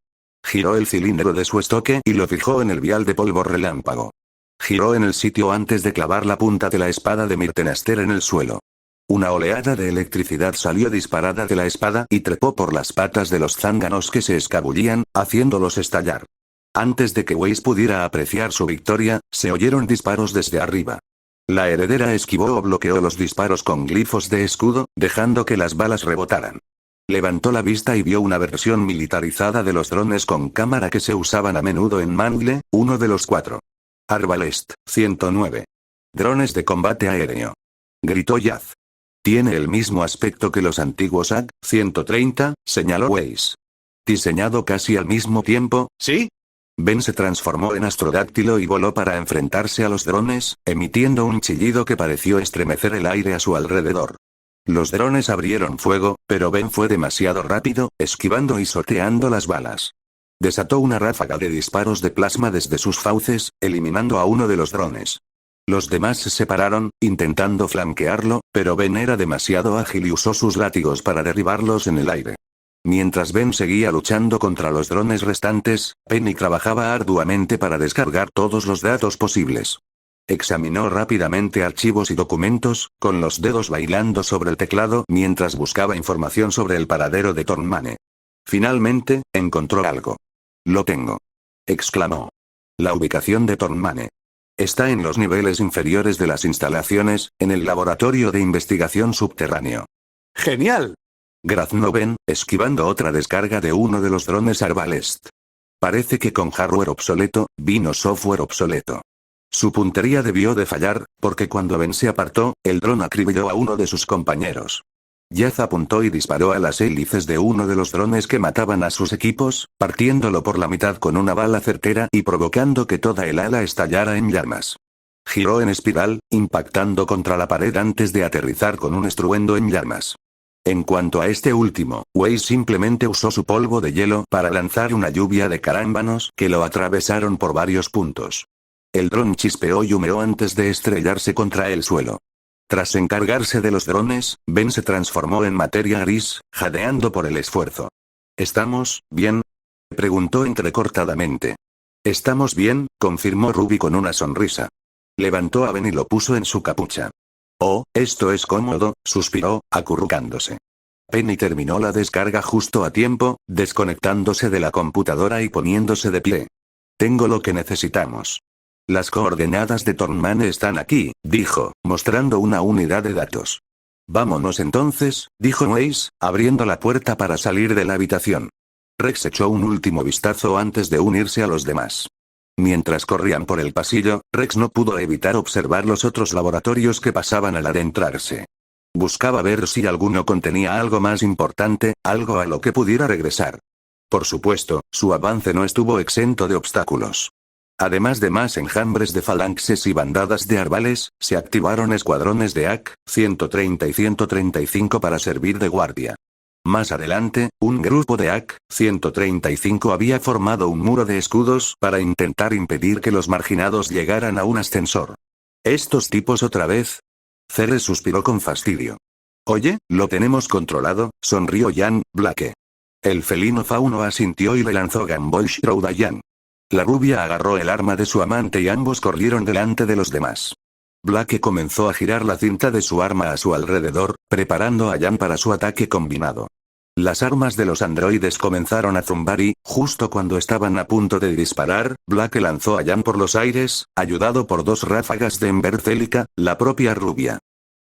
Giró el cilindro de su estoque y lo fijó en el vial de polvo relámpago. Giró en el sitio antes de clavar la punta de la espada de Mirtenaster en el suelo. Una oleada de electricidad salió disparada de la espada y trepó por las patas de los zánganos que se escabullían, haciéndolos estallar. Antes de que Weiss pudiera apreciar su victoria, se oyeron disparos desde arriba. La heredera esquivó o bloqueó los disparos con glifos de escudo, dejando que las balas rebotaran. Levantó la vista y vio una versión militarizada de los drones con cámara que se usaban a menudo en Mangle, uno de los 4. Arbalest, 109. Drones de combate aéreo. Gritó Yaz. Tiene el mismo aspecto que los antiguos AC-130, señaló Weiss. Diseñado casi al mismo tiempo, ¿sí? Ben se transformó en astrodáctilo y voló para enfrentarse a los drones, emitiendo un chillido que pareció estremecer el aire a su alrededor. Los drones abrieron fuego, pero Ben fue demasiado rápido, esquivando y sorteando las balas. Desató una ráfaga de disparos de plasma desde sus fauces, eliminando a uno de los drones. Los demás se separaron, intentando flanquearlo, pero Ben era demasiado ágil y usó sus látigos para derribarlos en el aire. Mientras Ben seguía luchando contra los drones restantes, Penny trabajaba arduamente para descargar todos los datos posibles. Examinó rápidamente archivos y documentos, con los dedos bailando sobre el teclado mientras buscaba información sobre el paradero de Tornmane. Finalmente, encontró algo. «Lo tengo», exclamó. La ubicación de Tornmane. Está en los niveles inferiores de las instalaciones, en el laboratorio de investigación subterráneo. ¡Genial!, graznó Ben, esquivando otra descarga de uno de los drones Arbalest. Parece que con hardware obsoleto, vino software obsoleto. Su puntería debió de fallar, porque cuando Ben se apartó, el dron acribilló a uno de sus compañeros. Yaz apuntó y disparó a las hélices de uno de los drones que mataban a sus equipos, partiéndolo por la mitad con una bala certera y provocando que toda el ala estallara en llamas. Giró en espiral, impactando contra la pared antes de aterrizar con un estruendo en llamas. En cuanto a este último, Wei simplemente usó su polvo de hielo para lanzar una lluvia de carámbanos que lo atravesaron por varios puntos. El dron chispeó y humeó antes de estrellarse contra el suelo. Tras encargarse de los drones, Ben se transformó en materia gris, jadeando por el esfuerzo. ¿Estamos bien?, preguntó entrecortadamente. Estamos bien, confirmó Ruby con una sonrisa. Levantó a Ben y lo puso en su capucha. Oh, esto es cómodo, suspiró, acurrucándose. Penny terminó la descarga justo a tiempo, desconectándose de la computadora y poniéndose de pie. Tengo lo que necesitamos. Las coordenadas de Tornman están aquí, dijo, mostrando una unidad de datos. Vámonos entonces, dijo Weiss, abriendo la puerta para salir de la habitación. Rex echó un último vistazo antes de unirse a los demás. Mientras corrían por el pasillo, Rex no pudo evitar observar los otros laboratorios que pasaban al adentrarse. Buscaba ver si alguno contenía algo más importante, algo a lo que pudiera regresar. Por supuesto, su avance no estuvo exento de obstáculos. Además de más enjambres de falanxes y bandadas de arvales, se activaron escuadrones de AC-130 y 135 para servir de guardia. Más adelante, un grupo de AC-135 había formado un muro de escudos para intentar impedir que los marginados llegaran a un ascensor. ¿Estos tipos otra vez? Ceres suspiró con fastidio. Oye, lo tenemos controlado, sonrió Jan Blake. El felino fauno asintió y le lanzó Gamboy Shroud a Jan. La rubia agarró el arma de su amante y ambos corrieron delante de los demás. Blake comenzó a girar la cinta de su arma a su alrededor, preparando a Jan para su ataque combinado. Las armas de los androides comenzaron a zumbar y, justo cuando estaban a punto de disparar, Blake lanzó a Jan por los aires, ayudado por dos ráfagas de Ember Celica, la propia rubia.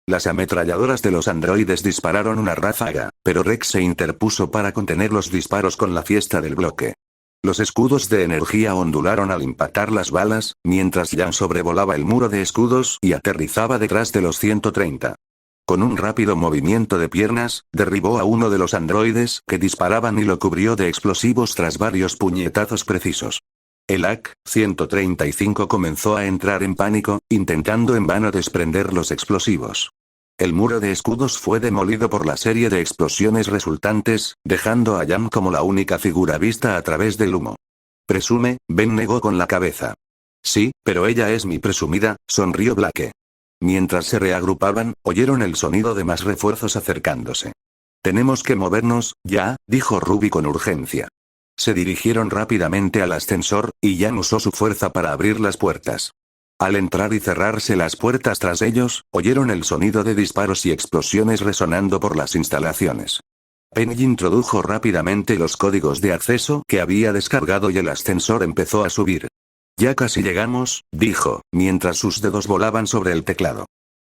Las ametralladoras de los androides dispararon una ráfaga, pero Rex se interpuso para contener los disparos con la fiesta del bloque. Los escudos de energía ondularon al impactar las balas, mientras Jan sobrevolaba el muro de escudos y aterrizaba detrás de los 130. Con un rápido movimiento de piernas, derribó a uno de los androides que disparaban y lo cubrió de explosivos tras varios puñetazos precisos. El AC-135 comenzó a entrar en pánico, intentando en vano desprender los explosivos. El muro de escudos fue demolido por la serie de explosiones resultantes, dejando a Jan como la única figura vista a través del humo. Presume, Ben negó con la cabeza. Sí, pero ella es mi presumida, sonrió Blake. Mientras se reagrupaban, oyeron el sonido de más refuerzos acercándose. Tenemos que movernos, ya, dijo Ruby con urgencia. Se dirigieron rápidamente al ascensor, y Jan usó su fuerza para abrir las puertas. Al entrar y cerrarse las puertas tras ellos, oyeron el sonido de disparos y explosiones resonando por las instalaciones. Penny introdujo rápidamente los códigos de acceso que había descargado y el ascensor empezó a subir. Ya casi llegamos, dijo, mientras sus dedos volaban sobre el teclado.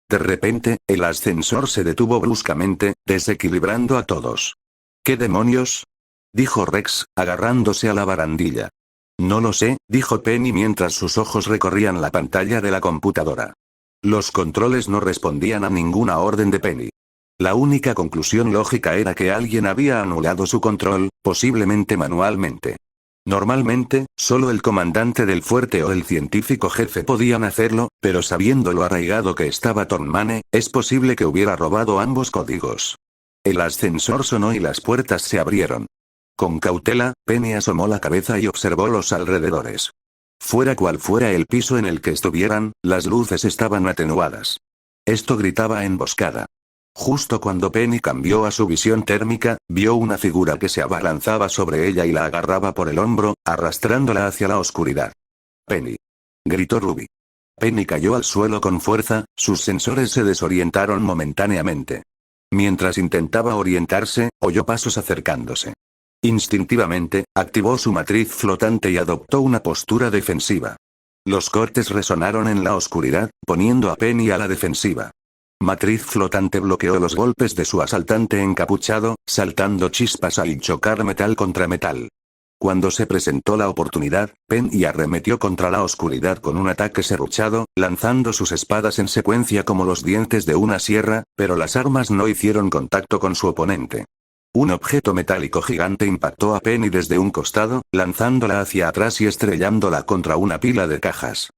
De repente, el ascensor se detuvo bruscamente, desequilibrando a todos. ¿Qué demonios?, dijo Rex, agarrándose a la barandilla. No lo sé, dijo Penny mientras sus ojos recorrían la pantalla de la computadora. Los controles no respondían a ninguna orden de Penny. La única conclusión lógica era que alguien había anulado su control, posiblemente manualmente. Normalmente, solo el comandante del fuerte o el científico jefe podían hacerlo, pero sabiendo lo arraigado que estaba Tornmane, es posible que hubiera robado ambos códigos. El ascensor sonó y las puertas se abrieron. Con cautela, Penny asomó la cabeza y observó los alrededores. Fuera cual fuera el piso en el que estuvieran, las luces estaban atenuadas. Esto gritaba emboscada. Justo cuando Penny cambió a su visión térmica, vio una figura que se abalanzaba sobre ella y la agarraba por el hombro, arrastrándola hacia la oscuridad. «Penny», gritó Ruby. Penny cayó al suelo con fuerza, sus sensores se desorientaron momentáneamente. Mientras intentaba orientarse, oyó pasos acercándose. Instintivamente, activó su matriz flotante y adoptó una postura defensiva. Los cortes resonaron en la oscuridad, poniendo a Penny a la defensiva. Matriz flotante bloqueó los golpes de su asaltante encapuchado, saltando chispas al chocar metal contra metal. Cuando se presentó la oportunidad, Penny arremetió contra la oscuridad con un ataque serruchado, lanzando sus espadas en secuencia como los dientes de una sierra, pero las armas no hicieron contacto con su oponente. Un objeto metálico gigante impactó a Penny desde un costado, lanzándola hacia atrás y estrellándola contra una pila de cajas.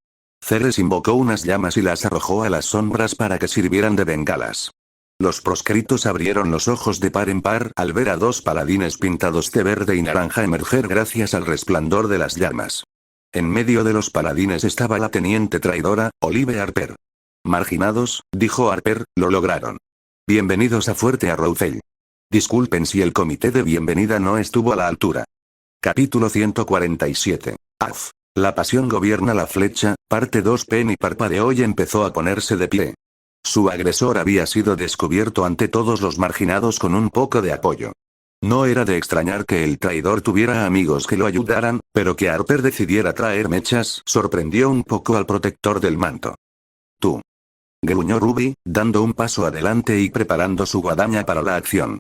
Ceres invocó unas llamas y las arrojó a las sombras para que sirvieran de bengalas. Los proscritos abrieron los ojos de par en par al ver a dos paladines pintados de verde y naranja emerger gracias al resplandor de las llamas. En medio de los paladines estaba la teniente traidora, Olive Harper. Marginados, dijo Harper, lo lograron. Bienvenidos a Fuerte Arrowfell. Disculpen si el comité de bienvenida no estuvo a la altura. Capítulo 147. Af. La pasión gobierna la flecha, parte 2. Penny parpadeó y empezó a ponerse de pie. Su agresor había sido descubierto ante todos los marginados con un poco de apoyo. No era de extrañar que el traidor tuviera amigos que lo ayudaran, pero que Harper decidiera traer mechas sorprendió un poco al protector del manto. Tú. Gruñó Ruby, dando un paso adelante y preparando su guadaña para la acción.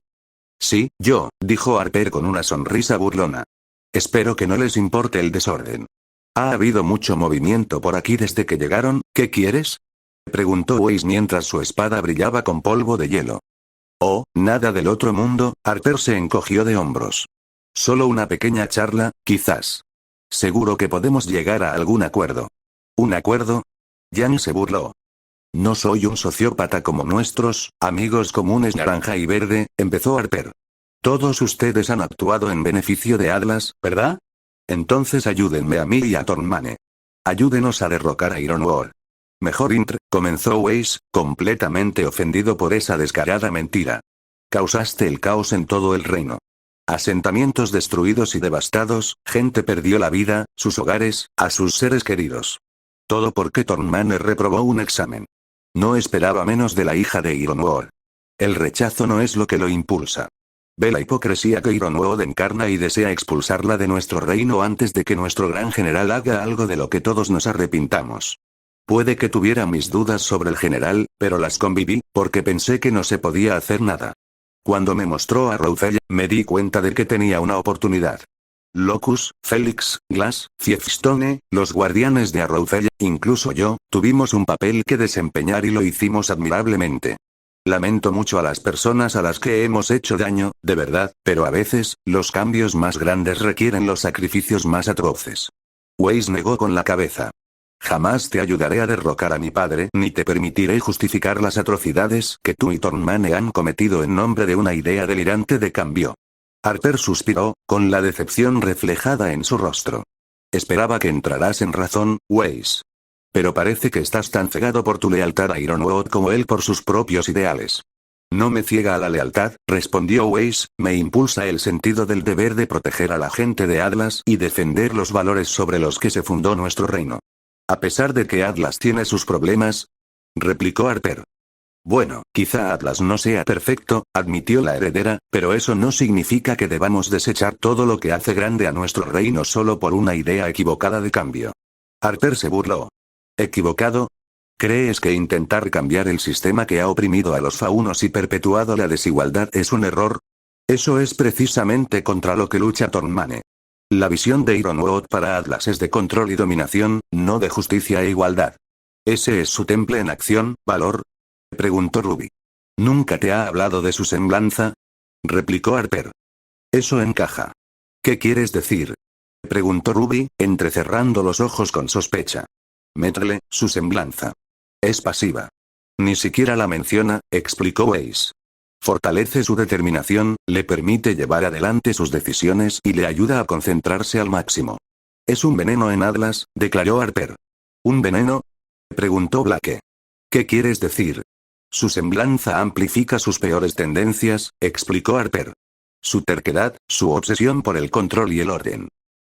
Sí, yo, dijo Harper con una sonrisa burlona. Espero que no les importe el desorden. Ha habido mucho movimiento por aquí desde que llegaron, ¿qué quieres? Preguntó Weiss mientras su espada brillaba con polvo de hielo. Oh, nada del otro mundo, Harper se encogió de hombros. Solo una pequeña charla, quizás. Seguro que podemos llegar a algún acuerdo. ¿Un acuerdo? Jan se burló. No soy un sociópata como nuestros amigos comunes naranja y verde, empezó Harper. Todos ustedes han actuado en beneficio de Atlas, ¿verdad? Entonces ayúdenme a mí y a Tornmane. Ayúdenos a derrocar a Ironwood. Mejor comenzó Weiss, completamente ofendido por esa descarada mentira. Causaste el caos en todo el reino. Asentamientos destruidos y devastados, gente perdió la vida, sus hogares, a sus seres queridos. Todo porque Tornmane reprobó un examen. No esperaba menos de la hija de Ironwood. El rechazo no es lo que lo impulsa. Ve la hipocresía que Ironwood encarna y desea expulsarla de nuestro reino antes de que nuestro gran general haga algo de lo que todos nos arrepintamos. Puede que tuviera mis dudas sobre el general, pero las conviví, porque pensé que no se podía hacer nada. Cuando me mostró a Arrowfell, me di cuenta de que tenía una oportunidad. Locus, Felix, Glass, Fiefstone, los guardianes de Arrowfell, incluso yo, tuvimos un papel que desempeñar y lo hicimos admirablemente. Lamento mucho a las personas a las que hemos hecho daño, de verdad, pero a veces, los cambios más grandes requieren los sacrificios más atroces. Weiss negó con la cabeza. Jamás te ayudaré a derrocar a mi padre, ni te permitiré justificar las atrocidades que tú y Tornmane han cometido en nombre de una idea delirante de cambio. Harper suspiró, con la decepción reflejada en su rostro. Esperaba que entrarás en razón, Weiss. Pero parece que estás tan cegado por tu lealtad a Ironwood como él por sus propios ideales. No me ciega a la lealtad, respondió Weiss, me impulsa el sentido del deber de proteger a la gente de Atlas y defender los valores sobre los que se fundó nuestro reino. A pesar de que Atlas tiene sus problemas, replicó Harper. Bueno, quizá Atlas no sea perfecto, admitió la heredera, pero eso no significa que debamos desechar todo lo que hace grande a nuestro reino solo por una idea equivocada de cambio. Harper se burló. ¿Equivocado? ¿Crees que intentar cambiar el sistema que ha oprimido a los faunos y perpetuado la desigualdad es un error? Eso es precisamente contra lo que lucha Tornmane. La visión de Ironwood para Atlas es de control y dominación, no de justicia e igualdad. ¿Ese es su temple en acción, valor? Preguntó Ruby. ¿Nunca te ha hablado de su semblanza? Replicó Harper. Eso encaja. ¿Qué quieres decir? Preguntó Ruby, entrecerrando los ojos con sospecha. Metrle, su semblanza. Es pasiva. Ni siquiera la menciona, explicó Weiss. Fortalece su determinación, le permite llevar adelante sus decisiones y le ayuda a concentrarse al máximo. Es un veneno en Atlas, declaró Harper. ¿Un veneno? Preguntó Blake. ¿Qué quieres decir? Su semblanza amplifica sus peores tendencias, explicó Harper. Su terquedad, su obsesión por el control y el orden.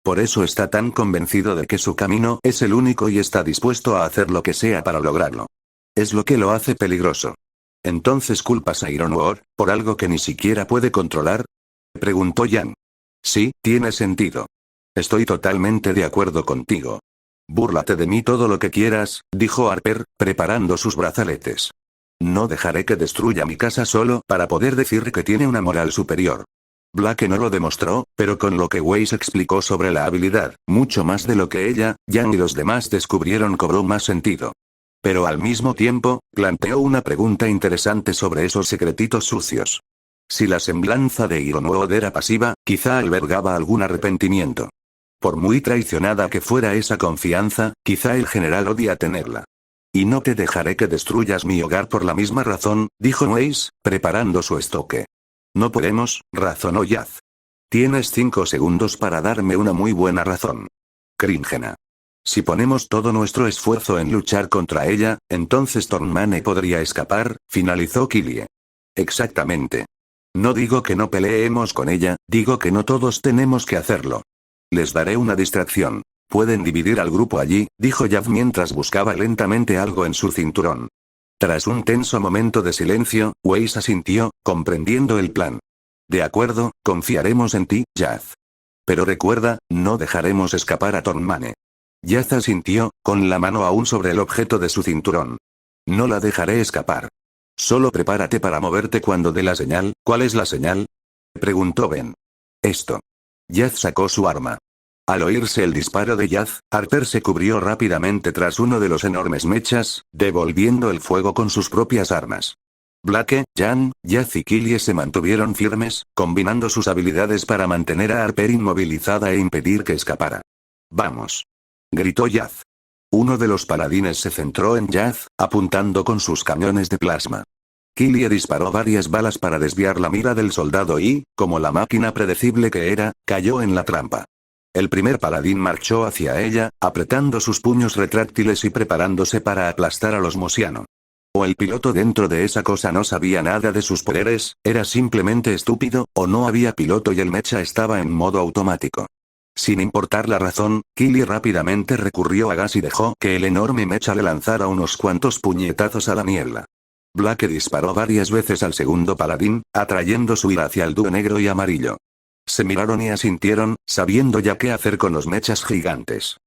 Por eso está tan convencido de que su camino es el único y está dispuesto a hacer lo que sea para lograrlo. Es lo que lo hace peligroso. ¿Entonces culpas a Ironwood por algo que ni siquiera puede controlar? Preguntó Jan. Sí, tiene sentido. Estoy totalmente de acuerdo contigo. Búrlate de mí todo lo que quieras, dijo Harper, preparando sus brazaletes. No dejaré que destruya mi casa solo para poder decir que tiene una moral superior. Blake no lo demostró, pero con lo que Weiss explicó sobre la habilidad, mucho más de lo que ella, Jan y los demás descubrieron cobró más sentido. Pero al mismo tiempo, planteó una pregunta interesante sobre esos secretitos sucios. Si la semblanza de Ironwood era pasiva, quizá albergaba algún arrepentimiento. Por muy traicionada que fuera esa confianza, quizá el general odia tenerla. Y no te dejaré que destruyas mi hogar por la misma razón, dijo Weiss, preparando su estoque. No podemos, razonó Yaz. Tienes 5 segundos para darme una muy buena razón. Cringena. Si ponemos todo nuestro esfuerzo en luchar contra ella, entonces Tornmane podría escapar, finalizó Killie. Exactamente. No digo que no peleemos con ella, digo que no todos tenemos que hacerlo. Les daré una distracción. Pueden dividir al grupo allí, dijo Yav mientras buscaba lentamente algo en su cinturón. Tras un tenso momento de silencio, Weiss asintió, comprendiendo el plan. De acuerdo, confiaremos en ti, Yaz. Pero recuerda, no dejaremos escapar a Tornmane. Yaz asintió, con la mano aún sobre el objeto de su cinturón. No la dejaré escapar. Solo prepárate para moverte cuando dé la señal. ¿Cuál es la señal?, preguntó Ben. Esto. Yaz sacó su arma. Al oírse el disparo de Yaz, Harper se cubrió rápidamente tras uno de los enormes mechas, devolviendo el fuego con sus propias armas. Blake, Jan, Yaz y Killie se mantuvieron firmes, combinando sus habilidades para mantener a Harper inmovilizada e impedir que escapara. ¡Vamos!, gritó Yaz. Uno de los paladines se centró en Yaz, apuntando con sus cañones de plasma. Killie disparó varias balas para desviar la mira del soldado y, como la máquina predecible que era, cayó en la trampa. El primer paladín marchó hacia ella, apretando sus puños retráctiles y preparándose para aplastar a los Mosiano. O el piloto dentro de esa cosa no sabía nada de sus poderes, era simplemente estúpido, o no había piloto y el mecha estaba en modo automático. Sin importar la razón, Killie rápidamente recurrió a gas y dejó que el enorme mecha le lanzara unos cuantos puñetazos a la niebla. Blake disparó varias veces al segundo paladín, atrayendo su ira hacia el dúo negro y amarillo. Se miraron y asintieron, sabiendo ya qué hacer con los mechas gigantes.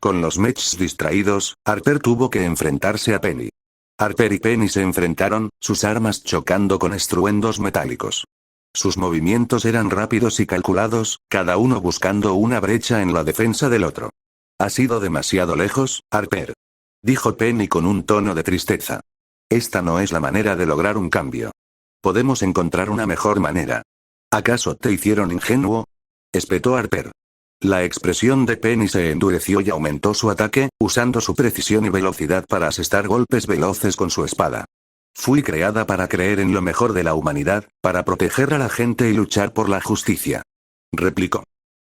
Con los mechs distraídos, Harper tuvo que enfrentarse a Penny. Harper y Penny se enfrentaron, sus armas chocando con estruendos metálicos. Sus movimientos eran rápidos y calculados, cada uno buscando una brecha en la defensa del otro. «Has ido demasiado lejos, Harper», dijo Penny con un tono de tristeza. «Esta no es la manera de lograr un cambio. Podemos encontrar una mejor manera». «¿Acaso te hicieron ingenuo?», espetó Harper. La expresión de Penny se endureció y aumentó su ataque, usando su precisión y velocidad para asestar golpes veloces con su espada. «Fui creada para creer en lo mejor de la humanidad, para proteger a la gente y luchar por la justicia», replicó.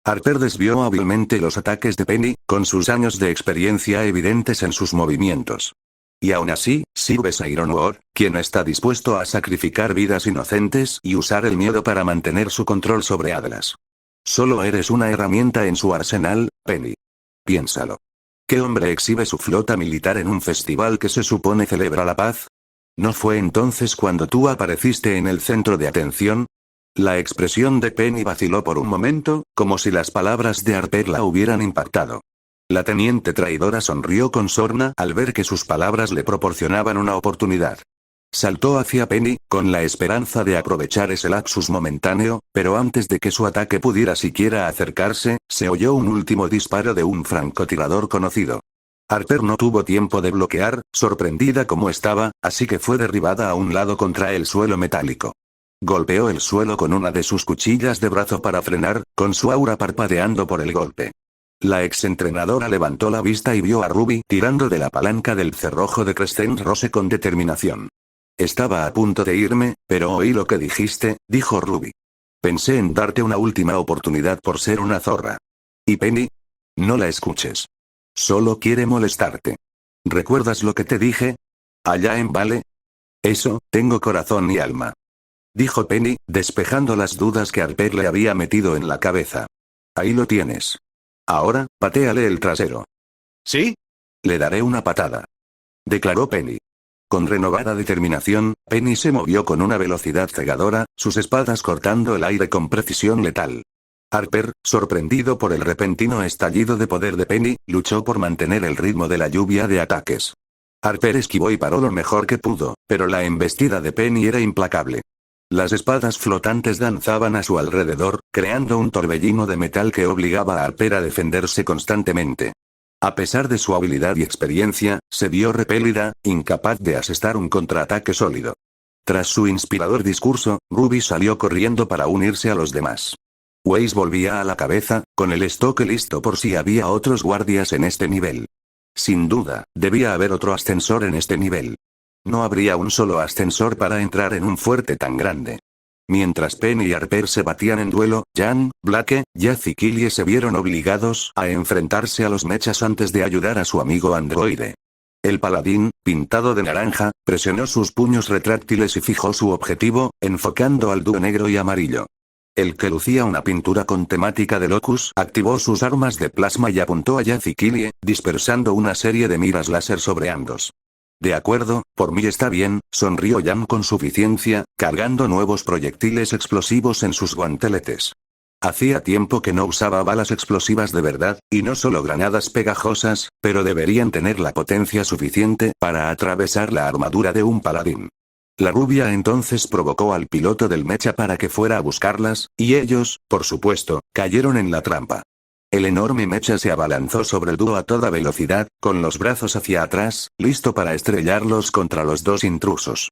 Harper desvió hábilmente los ataques de Penny, con sus años de experiencia evidentes en sus movimientos. «Y aún así, sirves a Ironwood, quien está dispuesto a sacrificar vidas inocentes y usar el miedo para mantener su control sobre Atlas. Solo eres una herramienta en su arsenal, Penny. Piénsalo. ¿Qué hombre exhibe su flota militar en un festival que se supone celebra la paz? ¿No fue entonces cuando tú apareciste en el centro de atención?» La expresión de Penny vaciló por un momento, como si las palabras de Harper la hubieran impactado. La teniente traidora sonrió con sorna al ver que sus palabras le proporcionaban una oportunidad. Saltó hacia Penny, con la esperanza de aprovechar ese lapsus momentáneo, pero antes de que su ataque pudiera siquiera acercarse, se oyó un último disparo de un francotirador conocido. Harper no tuvo tiempo de bloquear, sorprendida como estaba, así que fue derribada a un lado contra el suelo metálico. Golpeó el suelo con una de sus cuchillas de brazo para frenar, con su aura parpadeando por el golpe. La exentrenadora levantó la vista y vio a Ruby tirando de la palanca del cerrojo de Crescent Rose con determinación. «Estaba a punto de irme, pero oí lo que dijiste», dijo Ruby. «Pensé en darte una última oportunidad por ser una zorra. ¿Y Penny? No la escuches. Solo quiere molestarte. ¿Recuerdas lo que te dije? Allá en Vale. Eso, tengo corazón y alma», dijo Penny, despejando las dudas que Harper le había metido en la cabeza. «Ahí lo tienes. Ahora, patéale el trasero». «¿Sí? Le daré una patada», declaró Penny. Con renovada determinación, Penny se movió con una velocidad cegadora, sus espadas cortando el aire con precisión letal. Harper, sorprendido por el repentino estallido de poder de Penny, luchó por mantener el ritmo de la lluvia de ataques. Harper esquivó y paró lo mejor que pudo, pero la embestida de Penny era implacable. Las espadas flotantes danzaban a su alrededor, creando un torbellino de metal que obligaba a Harper a defenderse constantemente. A pesar de su habilidad y experiencia, se vio repelida, incapaz de asestar un contraataque sólido. Tras su inspirador discurso, Ruby salió corriendo para unirse a los demás. Weiss volvía a la cabeza, con el estoque listo por si había otros guardias en este nivel. Sin duda, debía haber otro ascensor en este nivel. No habría un solo ascensor para entrar en un fuerte tan grande. Mientras Penny y Harper se batían en duelo, Jan, Blake, Jazz y Killie se vieron obligados a enfrentarse a los mechas antes de ayudar a su amigo androide. El paladín, pintado de naranja, presionó sus puños retráctiles y fijó su objetivo, enfocando al dúo negro y amarillo. El que lucía una pintura con temática de Locus activó sus armas de plasma y apuntó a Jazz y Killie, dispersando una serie de miras láser sobre ambos. De acuerdo, por mí está bien, sonrió Jan con suficiencia, cargando nuevos proyectiles explosivos en sus guanteletes. Hacía tiempo que no usaba balas explosivas de verdad, y no solo granadas pegajosas, pero deberían tener la potencia suficiente para atravesar la armadura de un paladín. La rubia entonces provocó al piloto del mecha para que fuera a buscarlas, y ellos, por supuesto, cayeron en la trampa. El enorme mecha se abalanzó sobre el dúo a toda velocidad, con los brazos hacia atrás, listo para estrellarlos contra los dos intrusos.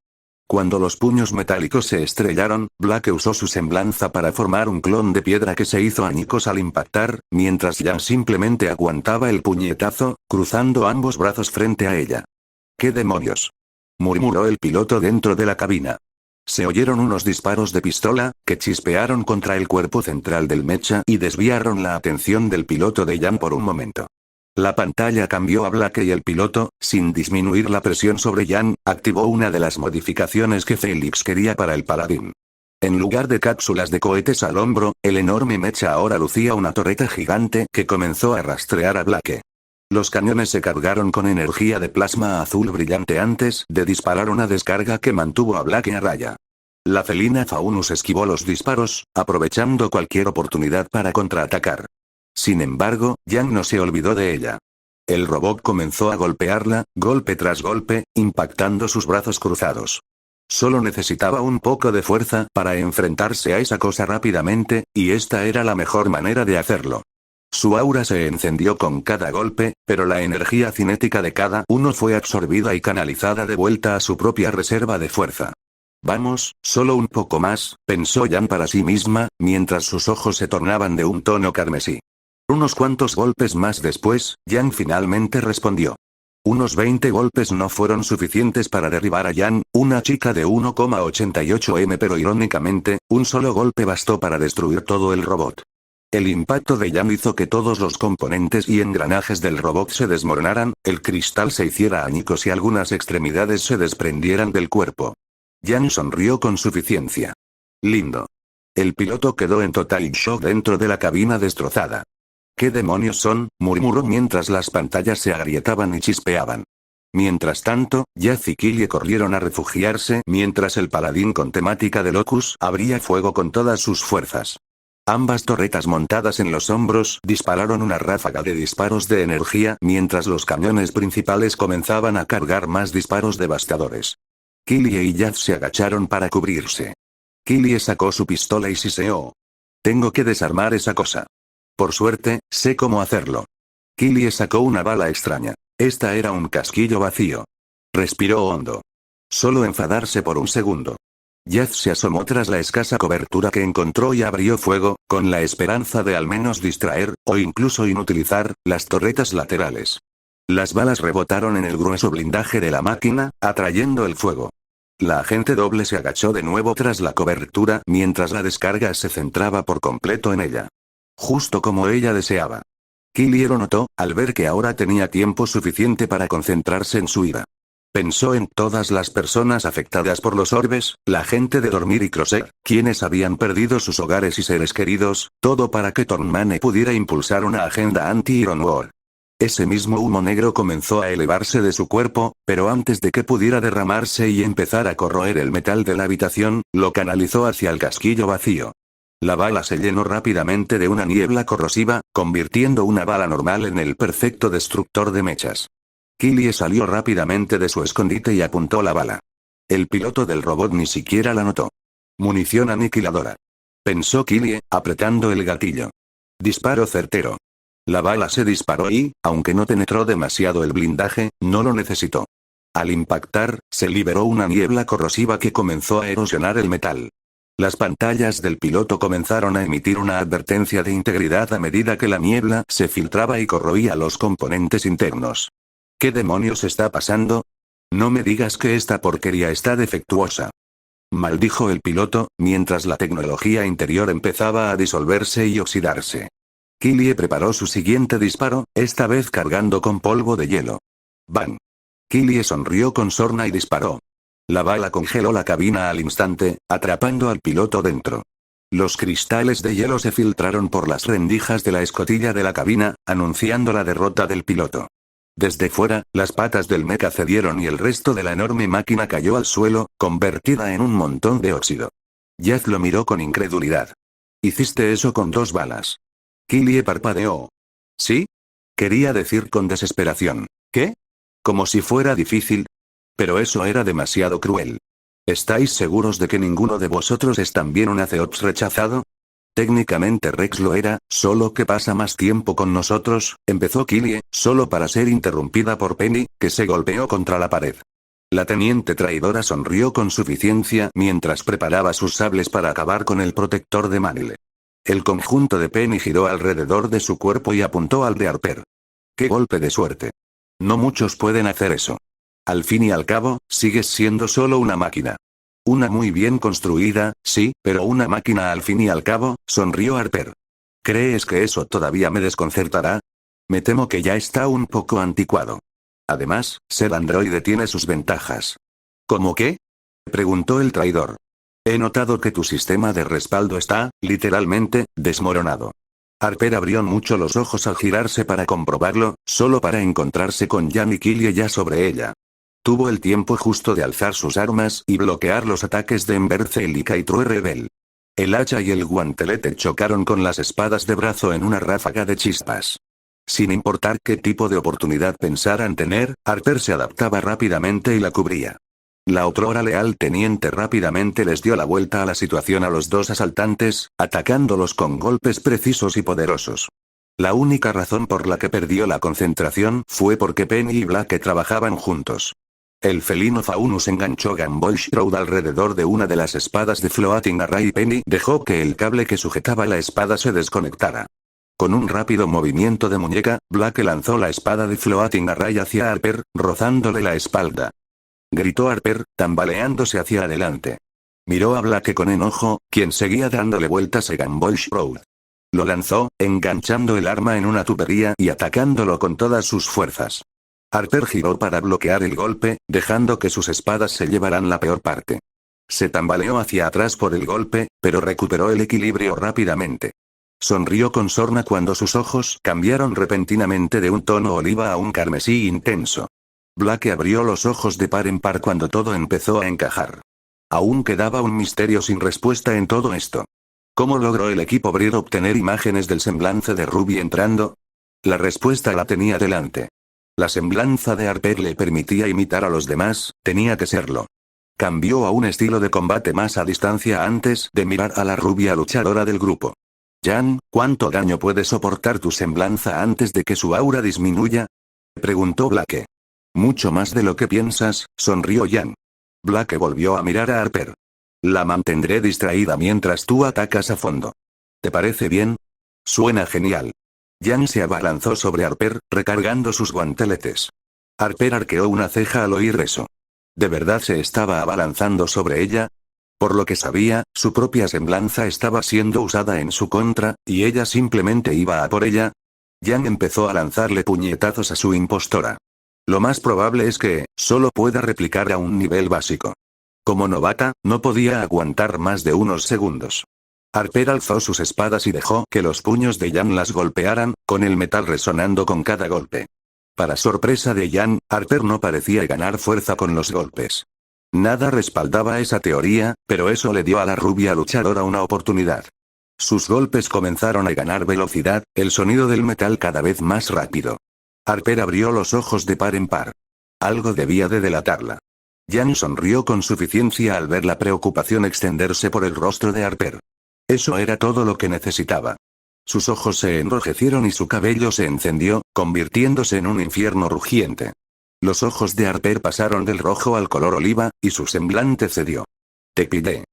Cuando los puños metálicos se estrellaron, Blake usó su semblanza para formar un clon de piedra que se hizo añicos al impactar, mientras Jan simplemente aguantaba el puñetazo, cruzando ambos brazos frente a ella. ¿Qué demonios?, murmuró el piloto dentro de la cabina. Se oyeron unos disparos de pistola, que chispearon contra el cuerpo central del mecha y desviaron la atención del piloto de Jan por un momento. La pantalla cambió a Blake y el piloto, sin disminuir la presión sobre Jan, activó una de las modificaciones que Felix quería para el paladín. En lugar de cápsulas de cohetes al hombro, el enorme mecha ahora lucía una torreta gigante que comenzó a rastrear a Blake. Los cañones se cargaron con energía de plasma azul brillante antes de disparar una descarga que mantuvo a Blake a raya. La felina Faunus esquivó los disparos, aprovechando cualquier oportunidad para contraatacar. Sin embargo, Jan no se olvidó de ella. El robot comenzó a golpearla, golpe tras golpe, impactando sus brazos cruzados. Solo necesitaba un poco de fuerza para enfrentarse a esa cosa rápidamente, y esta era la mejor manera de hacerlo. Su aura se encendió con cada golpe, pero la energía cinética de cada uno fue absorbida y canalizada de vuelta a su propia reserva de fuerza. Vamos, solo un poco más, pensó Jan para sí misma, mientras sus ojos se tornaban de un tono carmesí. Unos cuantos golpes más después, Jan finalmente respondió. Unos 20 golpes no fueron suficientes para derribar a Jan, una chica de 1,88 m, pero irónicamente, un solo golpe bastó para destruir todo el robot. El impacto de Jan hizo que todos los componentes y engranajes del robot se desmoronaran, el cristal se hiciera añicos y algunas extremidades se desprendieran del cuerpo. Jan sonrió con suficiencia. Lindo. El piloto quedó en total shock dentro de la cabina destrozada. ¿Qué demonios son?, murmuró mientras las pantallas se agrietaban y chispeaban. Mientras tanto, Jazz y Killie corrieron a refugiarse mientras el paladín con temática de Locus abría fuego con todas sus fuerzas. Ambas torretas montadas en los hombros dispararon una ráfaga de disparos de energía mientras los cañones principales comenzaban a cargar más disparos devastadores. Killie y Jazz se agacharon para cubrirse. Killie sacó su pistola y siseó. Tengo que desarmar esa cosa. Por suerte, sé cómo hacerlo. Killie sacó una bala extraña. Esta era un casquillo vacío. Respiró hondo. Solo enfadarse por un segundo. Jazz se asomó tras la escasa cobertura que encontró y abrió fuego, con la esperanza de al menos distraer, o incluso inutilizar, las torretas laterales. Las balas rebotaron en el grueso blindaje de la máquina, atrayendo el fuego. La agente doble se agachó de nuevo tras la cobertura mientras la descarga se centraba por completo en ella. Justo como ella deseaba. Killie lo notó, al ver que ahora tenía tiempo suficiente para concentrarse en su ira. Pensó en todas las personas afectadas por los orbes, la gente de Dormir y Crosshair, quienes habían perdido sus hogares y seres queridos, todo para que Tornmane pudiera impulsar una agenda anti-Iron War. Ese mismo humo negro comenzó a elevarse de su cuerpo, pero antes de que pudiera derramarse y empezar a corroer el metal de la habitación, lo canalizó hacia el casquillo vacío. La bala se llenó rápidamente de una niebla corrosiva, convirtiendo una bala normal en el perfecto destructor de mechas. Killie salió rápidamente de su escondite y apuntó la bala. El piloto del robot ni siquiera la notó. Munición aniquiladora. Pensó Killie, apretando el gatillo. Disparo certero. La bala se disparó y, aunque no penetró demasiado el blindaje, no lo necesitó. Al impactar, se liberó una niebla corrosiva que comenzó a erosionar el metal. Las pantallas del piloto comenzaron a emitir una advertencia de integridad a medida que la niebla se filtraba y corroía los componentes internos. ¿Qué demonios está pasando? No me digas que esta porquería está defectuosa. Maldijo el piloto, mientras la tecnología interior empezaba a disolverse y oxidarse. Killie preparó su siguiente disparo, esta vez cargando con polvo de hielo. ¡Bang! Killie sonrió con sorna y disparó. La bala congeló la cabina al instante, atrapando al piloto dentro. Los cristales de hielo se filtraron por las rendijas de la escotilla de la cabina, anunciando la derrota del piloto. Desde fuera, las patas del mecha cedieron y el resto de la enorme máquina cayó al suelo, convertida en un montón de óxido. Jazz lo miró con incredulidad. «¿Hiciste eso con 2 balas?» Killie parpadeó. «¿Sí?» Quería decir con desesperación. «¿Qué? Como si fuera difícil. Pero eso era demasiado cruel. ¿Estáis seguros de que ninguno de vosotros es también un Aceops rechazado?» Técnicamente Rex lo era, solo que pasa más tiempo con nosotros, empezó Killie, solo para ser interrumpida por Penny, que se golpeó contra la pared. La teniente traidora sonrió con suficiencia mientras preparaba sus sables para acabar con el protector de Manile. El conjunto de Penny giró alrededor de su cuerpo y apuntó al de Harper. ¡Qué golpe de suerte! No muchos pueden hacer eso. Al fin y al cabo, sigues siendo solo una máquina. Una muy bien construida, sí, pero una máquina al fin y al cabo, sonrió Harper. ¿Crees que eso todavía me desconcertará? Me temo que ya está un poco anticuado. Además, ser androide tiene sus ventajas. ¿Cómo qué?, preguntó el traidor. He notado que tu sistema de respaldo está, literalmente, desmoronado. Harper abrió mucho los ojos al girarse para comprobarlo, solo para encontrarse con Jan y Killie ya sobre ella. Tuvo el tiempo justo de alzar sus armas y bloquear los ataques de Embercel y Kaitrue Rebel. El hacha y el guantelete chocaron con las espadas de brazo en una ráfaga de chispas. Sin importar qué tipo de oportunidad pensaran tener, Harper se adaptaba rápidamente y la cubría. La otrora leal teniente rápidamente les dio la vuelta a la situación a los 2 asaltantes, atacándolos con golpes precisos y poderosos. La única razón por la que perdió la concentración fue porque Penny y Blake trabajaban juntos. El felino Faunus enganchó Gamboy Shroud alrededor de una de las espadas de Floating Array y Penny dejó que el cable que sujetaba la espada se desconectara. Con un rápido movimiento de muñeca, Blake lanzó la espada de Floating Array hacia Harper, rozándole la espalda. Gritó Harper, tambaleándose hacia adelante. Miró a Blake con enojo, quien seguía dándole vueltas a Gamboy Shroud. Lo lanzó, enganchando el arma en una tubería y atacándolo con todas sus fuerzas. Harper giró para bloquear el golpe, dejando que sus espadas se llevaran la peor parte. Se tambaleó hacia atrás por el golpe, pero recuperó el equilibrio rápidamente. Sonrió con sorna cuando sus ojos cambiaron repentinamente de un tono oliva a un carmesí intenso. Blake abrió los ojos de par en par cuando todo empezó a encajar. Aún quedaba un misterio sin respuesta en todo esto. ¿Cómo logró el equipo Brir obtener imágenes del semblante de Ruby entrando? La respuesta la tenía delante. La semblanza de Harper le permitía imitar a los demás, tenía que serlo. Cambió a un estilo de combate más a distancia antes de mirar a la rubia luchadora del grupo. Jan, ¿cuánto daño puede soportar tu semblanza antes de que su aura disminuya?, preguntó Blake. Mucho más de lo que piensas, sonrió Jan. Blake volvió a mirar a Harper. La mantendré distraída mientras tú atacas a fondo. ¿Te parece bien? Suena genial. Jan se abalanzó sobre Harper, recargando sus guanteletes. Harper arqueó una ceja al oír eso. ¿De verdad se estaba abalanzando sobre ella? Por lo que sabía, su propia semblanza estaba siendo usada en su contra, y ella simplemente iba a por ella. Jan empezó a lanzarle puñetazos a su impostora. Lo más probable es que, solo pueda replicar a un nivel básico. Como novata, no podía aguantar más de unos segundos. Harper alzó sus espadas y dejó que los puños de Jan las golpearan, con el metal resonando con cada golpe. Para sorpresa de Jan, Harper no parecía ganar fuerza con los golpes. Nada respaldaba esa teoría, pero eso le dio a la rubia luchadora una oportunidad. Sus golpes comenzaron a ganar velocidad, el sonido del metal cada vez más rápido. Harper abrió los ojos de par en par. Algo debía de delatarla. Jan sonrió con suficiencia al ver la preocupación extenderse por el rostro de Harper. Eso era todo lo que necesitaba. Sus ojos se enrojecieron y su cabello se encendió, convirtiéndose en un infierno rugiente. Los ojos de Harper pasaron del rojo al color oliva, y su semblante cedió. Te pide.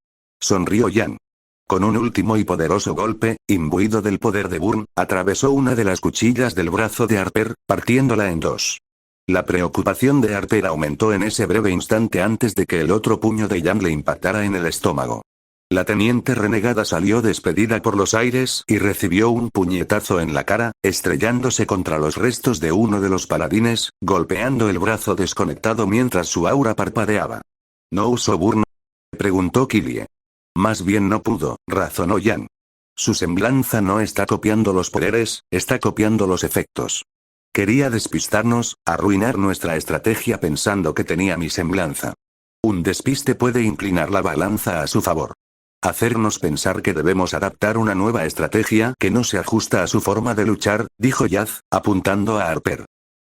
sonrió Yan. Con un último y poderoso golpe, imbuido del poder de Burn, atravesó una de las cuchillas del brazo de Harper, partiéndola en dos. La preocupación de Harper aumentó en ese breve instante antes de que el otro puño de Yan le impactara en el estómago. La teniente renegada salió despedida por los aires y recibió un puñetazo en la cara, estrellándose contra los restos de uno de los paladines, golpeando el brazo desconectado mientras su aura parpadeaba. ¿No usó Burn?, preguntó Killie. Más bien no pudo, razonó Yan. Su semblanza no está copiando los poderes, está copiando los efectos. Quería despistarnos, arruinar nuestra estrategia pensando que tenía mi semblanza. Un despiste puede inclinar la balanza a su favor. Hacernos pensar que debemos adaptar una nueva estrategia que no se ajusta a su forma de luchar, dijo Yaz, apuntando a Harper.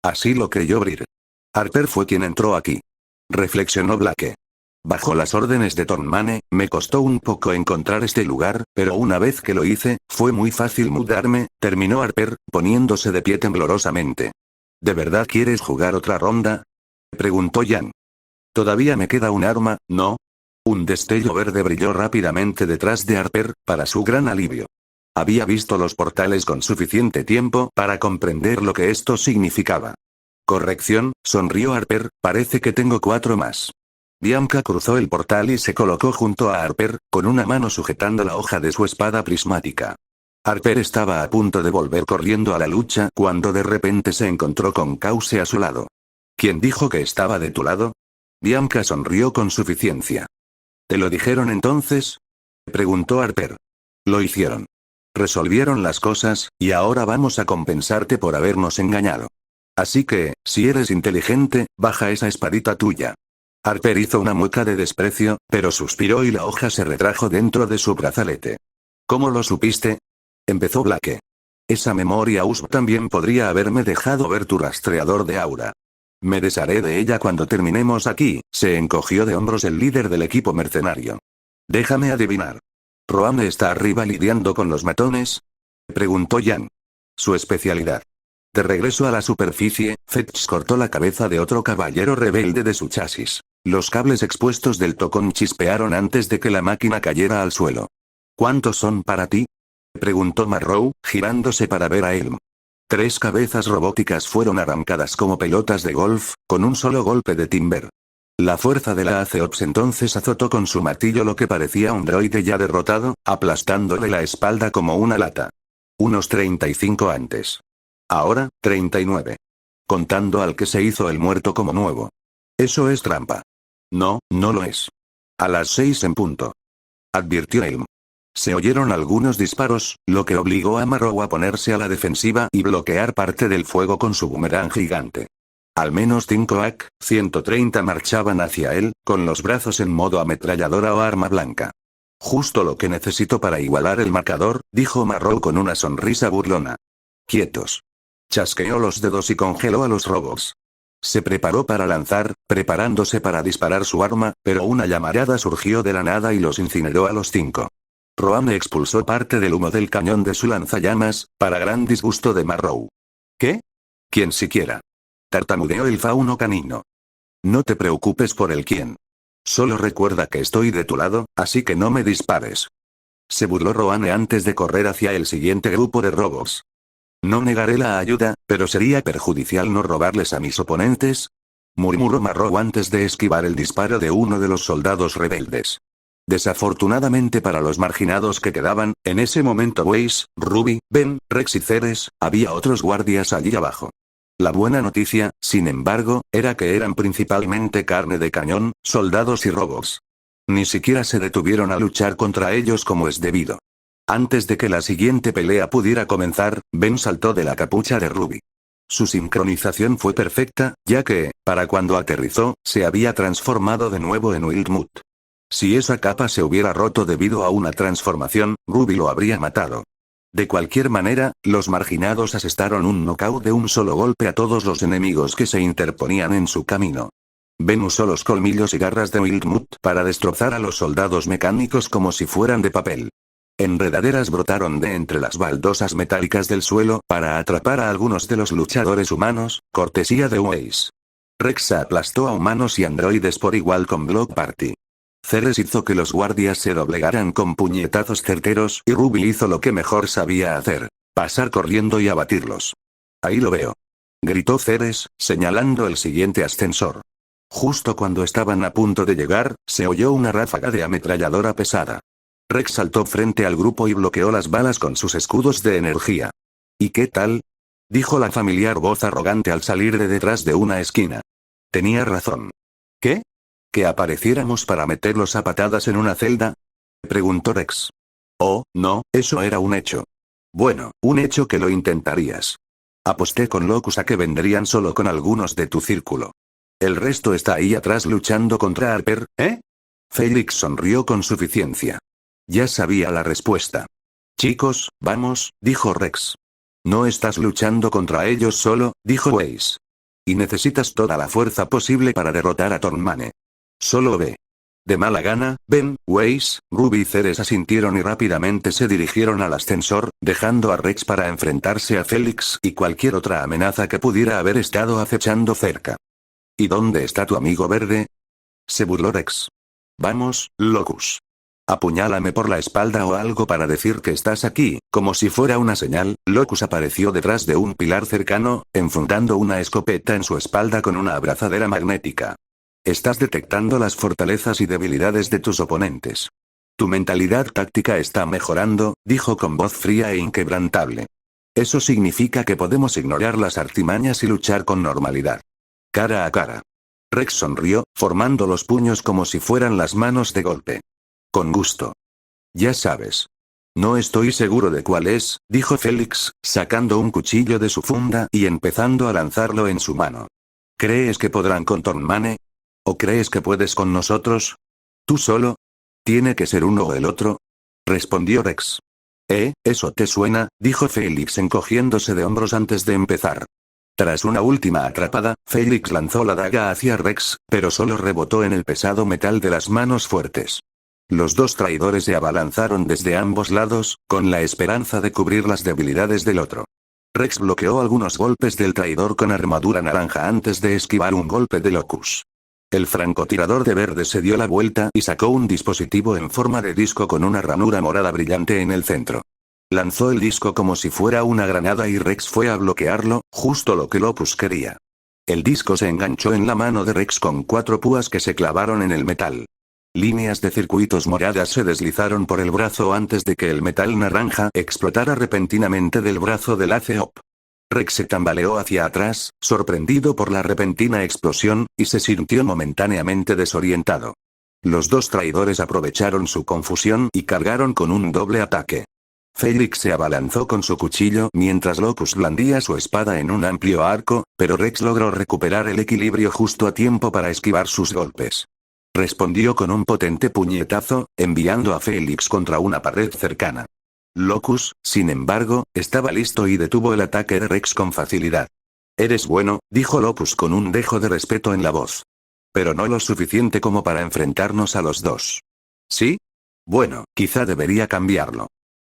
Así lo creyó Brir. Harper fue quien entró aquí. Reflexionó Blake. Bajo las órdenes de Tornmane, me costó un poco encontrar este lugar, pero una vez que lo hice, fue muy fácil mudarme, terminó Harper, poniéndose de pie temblorosamente. ¿De verdad quieres jugar otra ronda?, preguntó Yan. Todavía me queda un arma, ¿no? Un destello verde brilló rápidamente detrás de Harper, para su gran alivio. Había visto los portales con suficiente tiempo para comprender lo que esto significaba. Corrección, sonrió Harper, parece que tengo 4 más. Bianca cruzó el portal y se colocó junto a Harper, con una mano sujetando la hoja de su espada prismática. Harper estaba a punto de volver corriendo a la lucha cuando de repente se encontró con Cause a su lado. ¿Quién dijo que estaba de tu lado? Bianca sonrió con suficiencia. ¿Te lo dijeron entonces?, preguntó Harper. Lo hicieron. Resolvieron las cosas, y ahora vamos a compensarte por habernos engañado. Así que, si eres inteligente, baja esa espadita tuya. Harper hizo una mueca de desprecio, pero suspiró y la hoja se retrajo dentro de su brazalete. ¿Cómo lo supiste?, empezó Blake. Esa memoria USB también podría haberme dejado ver tu rastreador de aura. Me desharé de ella cuando terminemos aquí, se encogió de hombros el líder del equipo mercenario. Déjame adivinar. ¿Roame está arriba lidiando con los matones?, preguntó Yan. Su especialidad. De regreso a la superficie, Fetch cortó la cabeza de otro caballero rebelde de su chasis. Los cables expuestos del tocón chispearon antes de que la máquina cayera al suelo. ¿Cuántos son para ti?, preguntó Marrow, girándose para ver a Elm. 3 cabezas robóticas fueron arrancadas como pelotas de golf, con un solo golpe de timber. La fuerza de la Aceops entonces azotó con su martillo lo que parecía un droide ya derrotado, aplastándole la espalda como una lata. Unos 35 antes. Ahora, 39. Contando al que se hizo el muerto como nuevo. Eso es trampa. No, no lo es. A las 6 en punto, advirtió Elm. Se oyeron algunos disparos, lo que obligó a Marrow a ponerse a la defensiva y bloquear parte del fuego con su boomerang gigante. Al menos 5 AK-130 marchaban hacia él, con los brazos en modo ametralladora o arma blanca. Justo lo que necesito para igualar el marcador, dijo Marrow con una sonrisa burlona. Quietos. Chasqueó los dedos y congeló a los robots. Se preparó para lanzar, preparándose para disparar su arma, pero una llamarada surgió de la nada y los incineró a los 5. Roame expulsó parte del humo del cañón de su lanzallamas, para gran disgusto de Marrow. ¿Qué? ¿Quién siquiera? Tartamudeó el fauno canino. No te preocupes por el quién. Solo recuerda que estoy de tu lado, así que no me dispares. Se burló Roane antes de correr hacia el siguiente grupo de robots. No negaré la ayuda, pero sería perjudicial no robarles a mis oponentes, murmuró Marrow antes de esquivar el disparo de uno de los soldados rebeldes. Desafortunadamente para los marginados que quedaban, en ese momento Weiss, Ruby, Ben, Rex y Ceres, había otros guardias allí abajo. La buena noticia, sin embargo, era que eran principalmente carne de cañón, soldados y robots. Ni siquiera se detuvieron a luchar contra ellos como es debido. Antes de que la siguiente pelea pudiera comenzar, Ben saltó de la capucha de Ruby. Su sincronización fue perfecta, ya que, para cuando aterrizó, se había transformado de nuevo en Wildmuth. Si esa capa se hubiera roto debido a una transformación, Ruby lo habría matado. De cualquier manera, los marginados asestaron un knockout de un solo golpe a todos los enemigos que se interponían en su camino. Ben usó los colmillos y garras de Wildmuth para destrozar a los soldados mecánicos como si fueran de papel. Enredaderas brotaron de entre las baldosas metálicas del suelo para atrapar a algunos de los luchadores humanos, cortesía de Weiss. Rex aplastó a humanos y androides por igual con Block Party. Ceres hizo que los guardias se doblegaran con puñetazos certeros y Ruby hizo lo que mejor sabía hacer: pasar corriendo y abatirlos. Ahí lo veo, gritó Ceres, señalando el siguiente ascensor. Justo cuando estaban a punto de llegar, se oyó una ráfaga de ametralladora pesada. Rex saltó frente al grupo y bloqueó las balas con sus escudos de energía. ¿Y qué tal?, dijo la familiar voz arrogante al salir de detrás de una esquina. Tenía razón. ¿Qué? ¿Que apareciéramos para meterlos a patadas en una celda?, preguntó Rex. Oh, no, eso era un hecho. Bueno, un hecho que lo intentarías. Aposté con Locus a que vendrían solo con algunos de tu círculo. El resto está ahí atrás luchando contra Harper, ¿eh? Felix sonrió con suficiencia. Ya sabía la respuesta. Chicos, vamos, dijo Rex. No estás luchando contra ellos solo, dijo Weiss. Y necesitas toda la fuerza posible para derrotar a Tornmane. Solo ve. De mala gana, Ben, Weiss, Ruby y Ceres asintieron y rápidamente se dirigieron al ascensor, dejando a Rex para enfrentarse a Felix y cualquier otra amenaza que pudiera haber estado acechando cerca. ¿Y dónde está tu amigo verde?, se burló Rex. Vamos, Locus. Apuñálame por la espalda o algo para decir que estás aquí. Como si fuera una señal, Locus apareció detrás de un pilar cercano, enfundando una escopeta en su espalda con una abrazadera magnética. Estás detectando las fortalezas y debilidades de tus oponentes. Tu mentalidad táctica está mejorando, dijo con voz fría e inquebrantable. Eso significa que podemos ignorar las artimañas y luchar con normalidad. Cara a cara. Rex sonrió, formando los puños como si fueran las manos de golpe. Con gusto. Ya sabes. No estoy seguro de cuál es, dijo Felix, sacando un cuchillo de su funda y empezando a lanzarlo en su mano. ¿Crees que podrán con Tornmane? ¿O crees que puedes con nosotros? ¿Tú solo? ¿Tiene que ser uno o el otro?, respondió Rex. ¿Eso te suena?, dijo Felix encogiéndose de hombros antes de empezar. Tras una última atrapada, Felix lanzó la daga hacia Rex, pero solo rebotó en el pesado metal de las manos fuertes. Los dos traidores se abalanzaron desde ambos lados, con la esperanza de cubrir las debilidades del otro. Rex bloqueó algunos golpes del traidor con armadura naranja antes de esquivar un golpe de Locus. El francotirador de verde se dio la vuelta y sacó un dispositivo en forma de disco con una ranura morada brillante en el centro. Lanzó el disco como si fuera una granada y Rex fue a bloquearlo, justo lo que Locus quería. El disco se enganchó en la mano de Rex con 4 púas que se clavaron en el metal. Líneas de circuitos moradas se deslizaron por el brazo antes de que el metal naranja explotara repentinamente del brazo del ACOP. Rex se tambaleó hacia atrás, sorprendido por la repentina explosión, y se sintió momentáneamente desorientado. Los dos traidores aprovecharon su confusión y cargaron con un doble ataque. Felix se abalanzó con su cuchillo mientras Locus blandía su espada en un amplio arco, pero Rex logró recuperar el equilibrio justo a tiempo para esquivar sus golpes. Respondió con un potente puñetazo, enviando a Felix contra una pared cercana. Locus, sin embargo, estaba listo y detuvo el ataque de Rex con facilidad. Eres bueno, dijo Locus con un dejo de respeto en la voz. Pero no lo suficiente como para enfrentarnos a los dos. ¿Sí? Bueno, quizá debería cambiarlo.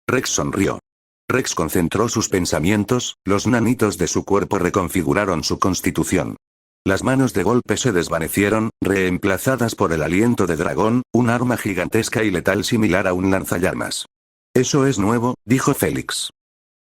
Rex sonrió. Rex concentró sus pensamientos, los nanitos de su cuerpo reconfiguraron su constitución. Las manos de golpe se desvanecieron, reemplazadas por el aliento de dragón, un arma gigantesca y letal similar a un lanzallamas. Eso es nuevo, dijo Felix.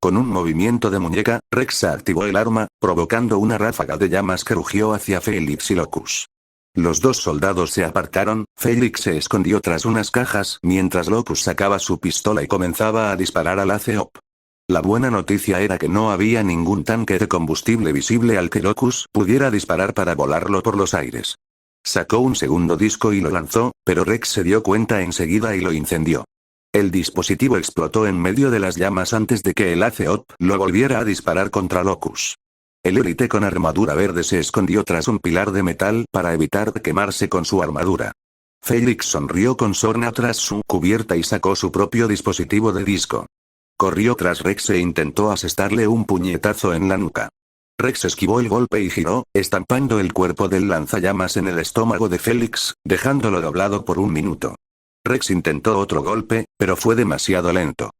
Con un movimiento de muñeca, Rex activó el arma, provocando una ráfaga de llamas que rugió hacia Felix y Locus. Los dos soldados se apartaron, Felix se escondió tras unas cajas mientras Locus sacaba su pistola y comenzaba a disparar al ACOP. La buena noticia era que no había ningún tanque de combustible visible al que Locus pudiera disparar para volarlo por los aires. Sacó un segundo disco y lo lanzó, pero Rex se dio cuenta enseguida y lo incendió. El dispositivo explotó en medio de las llamas antes de que el ACOP lo volviera a disparar contra Locus. El élite con armadura verde se escondió tras un pilar de metal para evitar quemarse con su armadura. Felix sonrió con sorna tras su cubierta y sacó su propio dispositivo de disco. Corrió tras Rex e intentó asestarle un puñetazo en la nuca. Rex esquivó el golpe y giró, estampando el cuerpo del lanzallamas en el estómago de Felix, dejándolo doblado por un minuto. Rex intentó otro golpe, pero fue demasiado lento.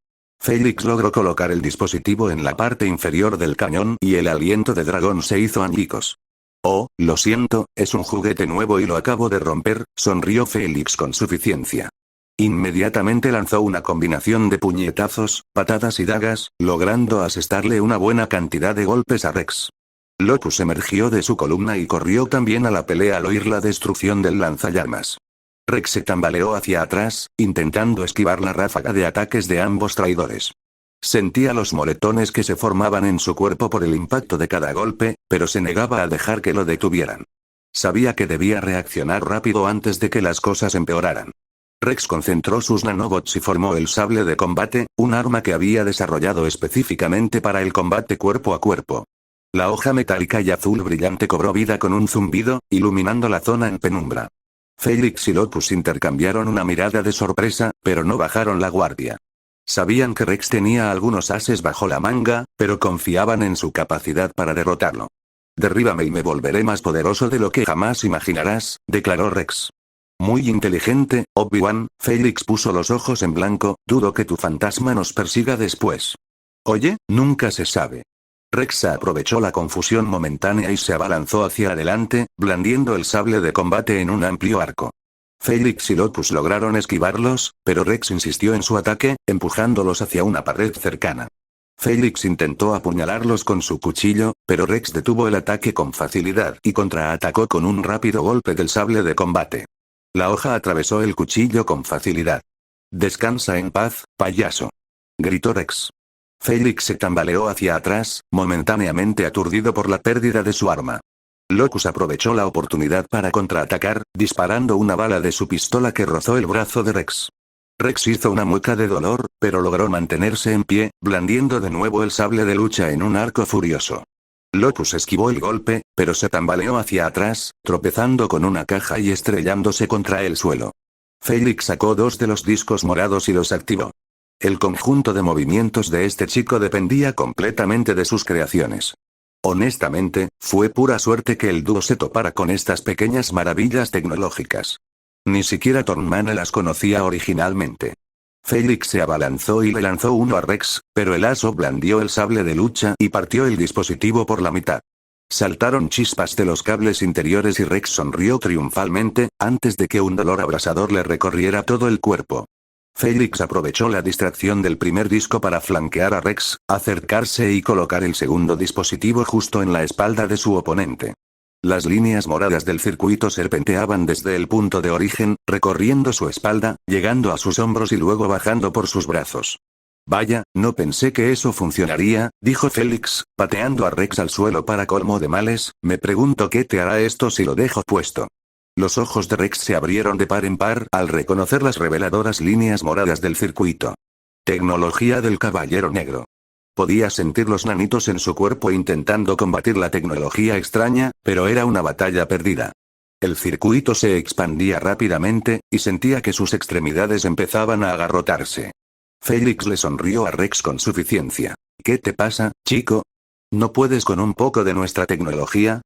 Felix logró colocar el dispositivo en la parte inferior del cañón y el aliento de dragón se hizo añicos. Oh, lo siento, es un juguete nuevo y lo acabo de romper, sonrió Félix con suficiencia. Inmediatamente lanzó una combinación de puñetazos, patadas y dagas, logrando asestarle una buena cantidad de golpes a Rex. Locus emergió de su columna y corrió también a la pelea al oír la destrucción del lanzallamas. Rex se tambaleó hacia atrás, intentando esquivar la ráfaga de ataques de ambos traidores. Sentía los moretones que se formaban en su cuerpo por el impacto de cada golpe, pero se negaba a dejar que lo detuvieran. Sabía que debía reaccionar rápido antes de que las cosas empeoraran. Rex concentró sus nanobots y formó el sable de combate, un arma que había desarrollado específicamente para el combate cuerpo a cuerpo. La hoja metálica y azul brillante cobró vida con un zumbido, iluminando la zona en penumbra. Félix y Locus intercambiaron una mirada de sorpresa, pero no bajaron la guardia. Sabían que Rex tenía algunos ases bajo la manga, pero confiaban en su capacidad para derrotarlo. Derríbame y me volveré más poderoso de lo que jamás imaginarás, declaró Rex. Muy inteligente, Obi-Wan. Félix puso los ojos en blanco, dudo que tu fantasma nos persiga después. Oye, nunca se sabe. Rex aprovechó la confusión momentánea y se abalanzó hacia adelante, blandiendo el sable de combate en un amplio arco. Félix y Locus lograron esquivarlos, pero Rex insistió en su ataque, empujándolos hacia una pared cercana. Félix intentó apuñalarlos con su cuchillo, pero Rex detuvo el ataque con facilidad y contraatacó con un rápido golpe del sable de combate. La hoja atravesó el cuchillo con facilidad. Descansa en paz, payaso. Gritó Rex. Félix se tambaleó hacia atrás, momentáneamente aturdido por la pérdida de su arma. Locus aprovechó la oportunidad para contraatacar, disparando una bala de su pistola que rozó el brazo de Rex. Rex hizo una mueca de dolor, pero logró mantenerse en pie, blandiendo de nuevo el sable de lucha en un arco furioso. Locus esquivó el golpe, pero se tambaleó hacia atrás, tropezando con una caja y estrellándose contra el suelo. Félix sacó dos de los discos morados y los activó. El conjunto de movimientos de este chico dependía completamente de sus creaciones. Honestamente, fue pura suerte que el dúo se topara con estas pequeñas maravillas tecnológicas. Ni siquiera Thornman las conocía originalmente. Félix se abalanzó y le lanzó uno a Rex, pero el aso blandió el sable de lucha y partió el dispositivo por la mitad. Saltaron chispas de los cables interiores y Rex sonrió triunfalmente, antes de que un dolor abrasador le recorriera todo el cuerpo. Félix aprovechó la distracción del primer disco para flanquear a Rex, acercarse y colocar el segundo dispositivo justo en la espalda de su oponente. Las líneas moradas del circuito serpenteaban desde el punto de origen, recorriendo su espalda, llegando a sus hombros y luego bajando por sus brazos. Vaya, no pensé que eso funcionaría, dijo Félix, pateando a Rex al suelo para colmo de males, me pregunto qué te hará esto si lo dejo puesto. Los ojos de Rex se abrieron de par en par al reconocer las reveladoras líneas moradas del circuito. Tecnología del Caballero Negro. Podía sentir los nanitos en su cuerpo intentando combatir la tecnología extraña, pero era una batalla perdida. El circuito se expandía rápidamente, y sentía que sus extremidades empezaban a agarrotarse. Félix le sonrió a Rex con suficiencia. ¿Qué te pasa, chico? ¿No puedes con un poco de nuestra tecnología?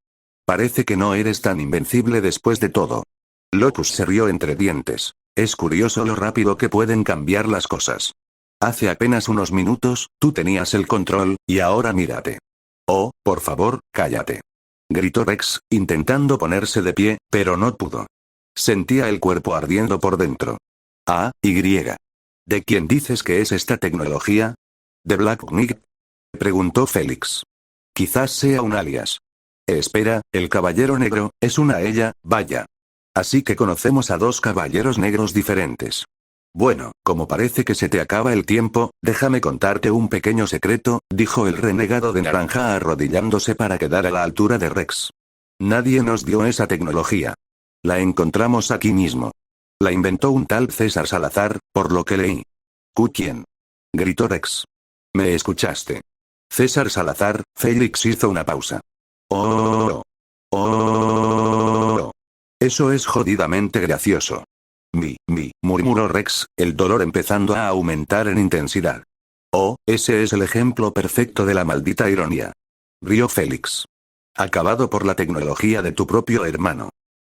Parece que no eres tan invencible después de todo. Locus se rió entre dientes. Es curioso lo rápido que pueden cambiar las cosas. Hace apenas unos minutos, tú tenías el control, y ahora mírate. Oh, por favor, cállate. Gritó Rex, intentando ponerse de pie, pero no pudo. Sentía el cuerpo ardiendo por dentro. Ah, Y. ¿De quién dices que es esta tecnología? ¿De Black Knight? Preguntó Félix. Quizás sea un alias. Espera, el Caballero Negro, es una ella, vaya. Así que conocemos a dos caballeros negros diferentes. Bueno, como parece que se te acaba el tiempo, déjame contarte un pequeño secreto, dijo el renegado de naranja arrodillándose para quedar a la altura de Rex. Nadie nos dio esa tecnología. La encontramos aquí mismo. La inventó un tal César Salazar, por lo que leí. ¿Quién? Gritó Rex. ¿Me escuchaste? César Salazar. Félix hizo una pausa. Oh. Eso es jodidamente gracioso. Murmuró Rex, el dolor empezando a aumentar en intensidad. Oh, ese es el ejemplo perfecto de la maldita ironía. Rió Félix. Acabado por la tecnología de tu propio hermano.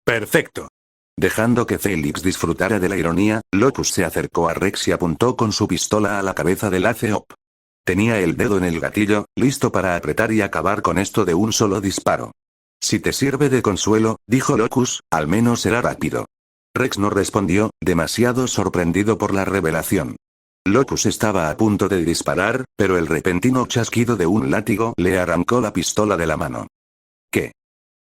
Perfecto. Dejando que Félix disfrutara de la ironía, Locus se acercó a Rex y apuntó con su pistola a la cabeza del ACOP. Tenía el dedo en el gatillo, listo para apretar y acabar con esto de un solo disparo. Si te sirve de consuelo, dijo Locus, al menos será rápido. Rex no respondió, demasiado sorprendido por la revelación. Locus estaba a punto de disparar, pero el repentino chasquido de un látigo le arrancó la pistola de la mano. ¿Qué?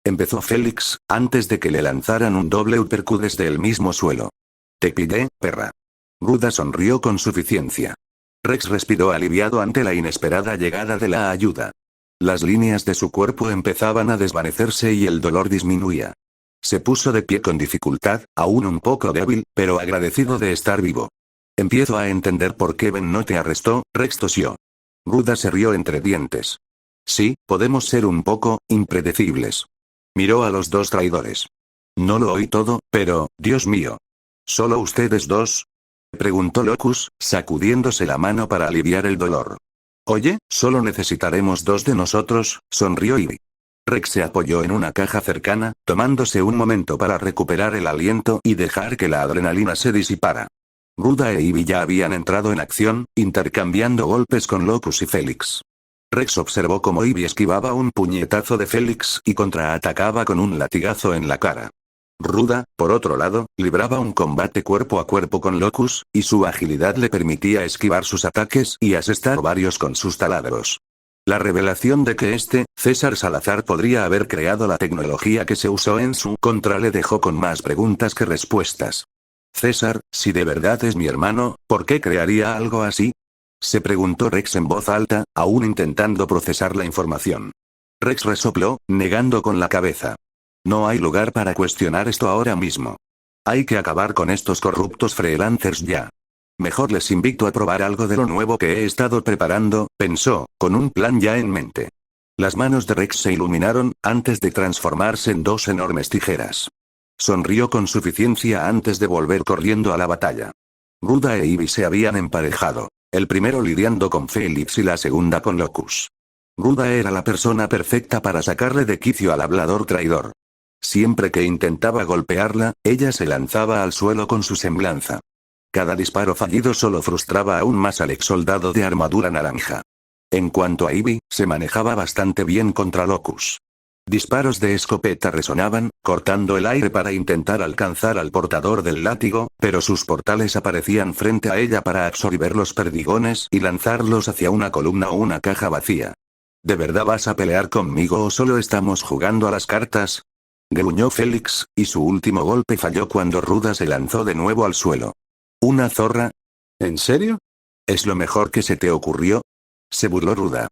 Empezó Félix, antes de que le lanzaran un doble uppercut desde el mismo suelo. Te pillé, perra. Ruda sonrió con suficiencia. Rex respiró aliviado ante la inesperada llegada de la ayuda. Las líneas de su cuerpo empezaban a desvanecerse y el dolor disminuía. Se puso de pie con dificultad, aún un poco débil, pero agradecido de estar vivo. Empiezo a entender por qué Ben no te arrestó, Rex tosió. Ruda se rió entre dientes. Sí, podemos ser un poco impredecibles. Miró a los dos traidores. No lo oí todo, pero, Dios mío. ¿Solo ustedes dos? Preguntó Locus, sacudiéndose la mano para aliviar el dolor. Oye, solo necesitaremos dos de nosotros, sonrió Ivy. Rex se apoyó en una caja cercana, tomándose un momento para recuperar el aliento y dejar que la adrenalina se disipara. Ruda e Ivy ya habían entrado en acción, intercambiando golpes con Locus y Félix. Rex observó cómo Ivy esquivaba un puñetazo de Félix y contraatacaba con un latigazo en la cara. Ruda, por otro lado, libraba un combate cuerpo a cuerpo con Locus, y su agilidad le permitía esquivar sus ataques y asestar varios con sus taladros. La revelación de que César Salazar podría haber creado la tecnología que se usó en su contra le dejó con más preguntas que respuestas. César, si de verdad es mi hermano, ¿por qué crearía algo así? Se preguntó Rex en voz alta, aún intentando procesar la información. Rex resopló, negando con la cabeza. No hay lugar para cuestionar esto ahora mismo. Hay que acabar con estos corruptos freelancers ya. Mejor les invito a probar algo de lo nuevo que he estado preparando, pensó, con un plan ya en mente. Las manos de Rex se iluminaron, antes de transformarse en dos enormes tijeras. Sonrió con suficiencia antes de volver corriendo a la batalla. Ruda e Ivy se habían emparejado, el primero lidiando con Félix y la segunda con Locus. Ruda era la persona perfecta para sacarle de quicio al hablador traidor. Siempre que intentaba golpearla, ella se lanzaba al suelo con su semblanza. Cada disparo fallido solo frustraba aún más al ex soldado de armadura naranja. En cuanto a Ivy, se manejaba bastante bien contra Locus. Disparos de escopeta resonaban, cortando el aire para intentar alcanzar al portador del látigo, pero sus portales aparecían frente a ella para absorber los perdigones y lanzarlos hacia una columna o una caja vacía. ¿De verdad vas a pelear conmigo o solo estamos jugando a las cartas? Gruñó Félix, y su último golpe falló cuando Ruda se lanzó de nuevo al suelo. ¿Una zorra? ¿En serio? ¿Es lo mejor que se te ocurrió? Se burló Ruda.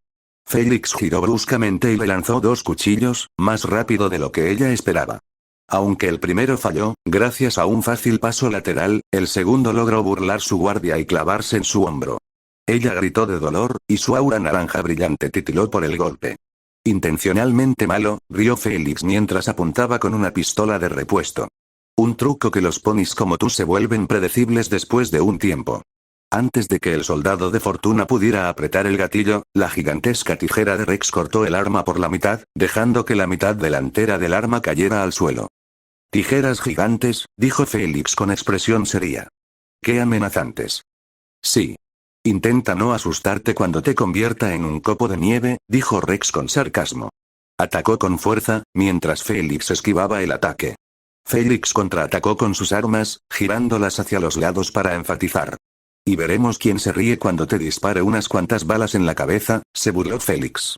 Félix giró bruscamente y le lanzó dos cuchillos, más rápido de lo que ella esperaba. Aunque el primero falló, gracias a un fácil paso lateral, el segundo logró burlar su guardia y clavarse en su hombro. Ella gritó de dolor, y su aura naranja brillante titiló por el golpe. Intencionalmente malo, rió Félix mientras apuntaba con una pistola de repuesto. Un truco que los ponis como tú se vuelven predecibles después de un tiempo. Antes de que el soldado de fortuna pudiera apretar el gatillo, la gigantesca tijera de Rex cortó el arma por la mitad, dejando que la mitad delantera del arma cayera al suelo. Tijeras gigantes, dijo Félix con expresión seria. ¡Qué amenazantes! Sí. Intenta no asustarte cuando te convierta en un copo de nieve, dijo Rex con sarcasmo. Atacó con fuerza, mientras Félix esquivaba el ataque. Félix contraatacó con sus armas, girándolas hacia los lados para enfatizar. Y veremos quién se ríe cuando te dispare unas cuantas balas en la cabeza, se burló Félix.